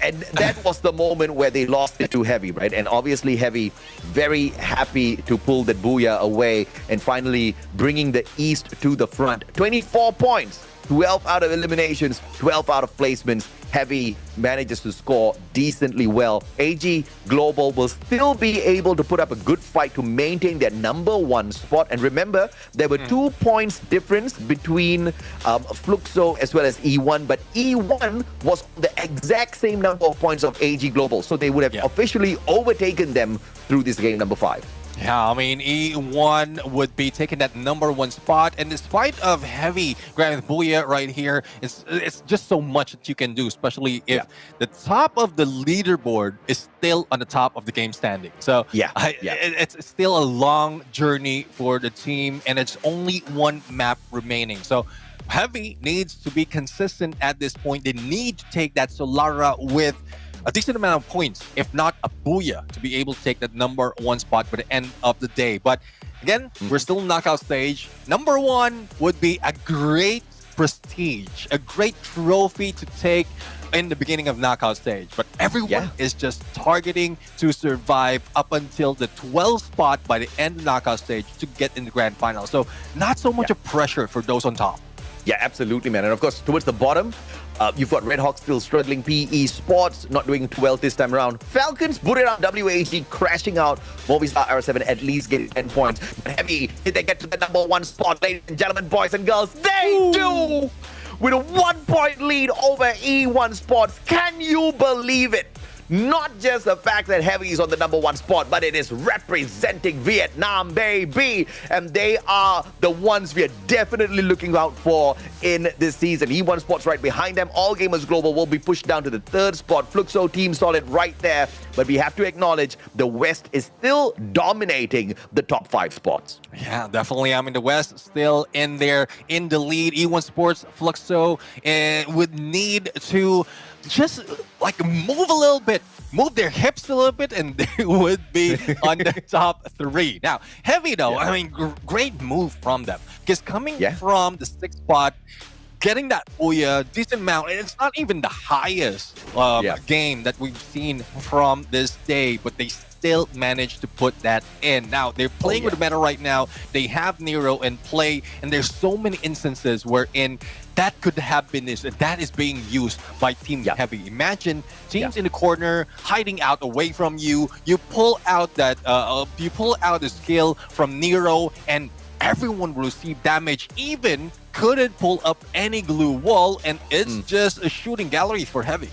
And that was the moment where they lost it to Heavy, right? And obviously Heavy very happy to pull that booyah away and finally bringing the East to the front. 24 points, 12 out of eliminations, 12 out of placements. Heavy manages to score decently well. AG Global will still be able to put up a good fight to maintain their #1 spot. And remember, there were 2 points difference between Fluxo as well as E1, but E1 was the exact same number of points of AG Global. So they would have officially overtaken them through this game number 5. Yeah, I mean, E1 would be taking that #1 spot. And despite of Heavy grabbing Booyah right here, it's just so much that you can do, especially if the top of the leaderboard is still on the top of the game standing. So it's still a long journey for the team, and it's only 1 map remaining. So Heavy needs to be consistent at this point. They need to take that Solara with a decent amount of points, if not a booyah, to be able to take that #1 spot by the end of the day. But again, we're still in knockout stage. #1 would be a great prestige, a great trophy to take in the beginning of knockout stage. But everyone is just targeting to survive up until the 12th spot by the end of knockout stage to get in the grand final. So not so much of pressure for those on top. Yeah, absolutely, man. And of course, towards the bottom, you've got Red Hawk still struggling. PE Sports not doing too well this time around. Falcons, Burira, WAG crashing out. Movistar R7 at least getting 10 points. But Heavy, did they get to the #1 spot? Ladies and gentlemen, boys and girls, they do! With a 1-point lead over E1 Sports. Can you believe it? Not just the fact that Heavy is on the #1 spot, but it is representing Vietnam, baby. And they are the ones we are definitely looking out for in this season. E1 Sports right behind them. All Gamers Global will be pushed down to the 3rd spot. Fluxo, Team Solid right there. But we have to acknowledge the West is still dominating the top 5 spots. Yeah, definitely. I mean, the West still in there, in the lead. E1 Sports, Fluxo would need to just like move a little bit, move their hips a little bit, and they would be on the top 3. Now, Heavy though, I mean, great move from them, because coming from the 6th spot, getting that booyah, decent amount, and it's not even the highest game that we've seen from this day, but they still managed to put that in. Now, they're playing with the meta right now. They have Nero in play, and there's so many instances wherein that could have been this, and that is being used by Team Heavy. Imagine teams in the corner, hiding out away from you. You pull out that, you pull out the skill from Nero, and everyone will receive damage. Even couldn't pull up any glue wall, and it's just a shooting gallery for Heavy.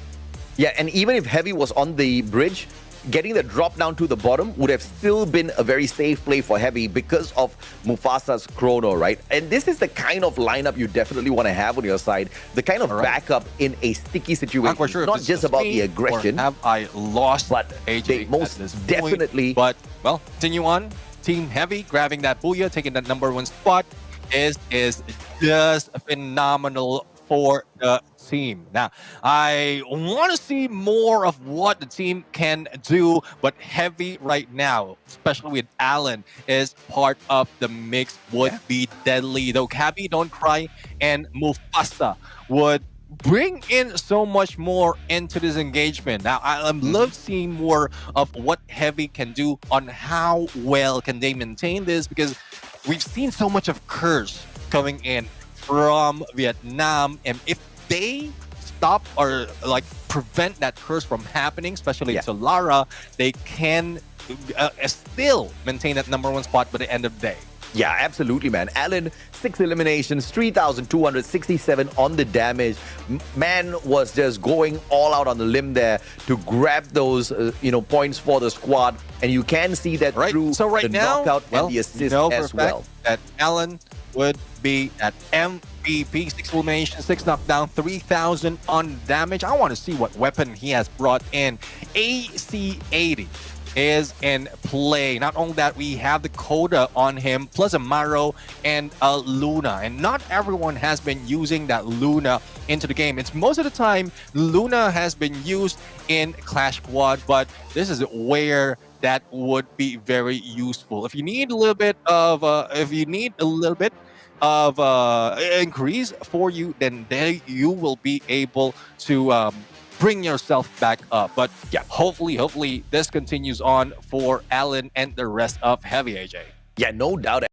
Yeah, and even if Heavy was on the bridge, getting the drop down to the bottom would have still been a very safe play for Heavy because of Mufasa's chrono, right? And this is the kind of lineup you definitely want to have on your side, the kind of backup in a sticky situation. Not sure not just about the aggression. Or have I lost but AJ they most definitely. But, well, continue on. Team Heavy grabbing that booyah, taking that #1 spot is just phenomenal for the team. Now, I want to see more of what the team can do, but Heavy right now, especially with Alan, is part of the mix, would be deadly. Though Cabby, Don't Cry, and Mufasa would bring in so much more into this engagement. Now, I love seeing more of what Heavy can do on how well can they maintain this, because we've seen so much of curse coming in from Vietnam, and if they stop or like prevent that curse from happening, especially in Solara, they can still maintain that #1 spot by the end of the day. Yeah, absolutely, man. Alan, 6 eliminations, 3,267 on the damage. Man was just going all out on the limb there to grab those, points for the squad. And you can see that through the knockout and the assist as well. That Alan would be at MVP, 6 eliminations, 6 knockdown, 3,000 on damage. I want to see what weapon he has brought in. AC80 is in play. Not only that, we have the Coda on him, plus a Maro and a Luna. And not everyone has been using that Luna into the game. It's most of the time, Luna has been used in Clash Squad, but this is where that would be very useful. If you need a little bit of, increase for you, then there you will be able to bring yourself back up. But yeah, hopefully this continues on for Alan and the rest of Heavy, AJ. Yeah, no doubt.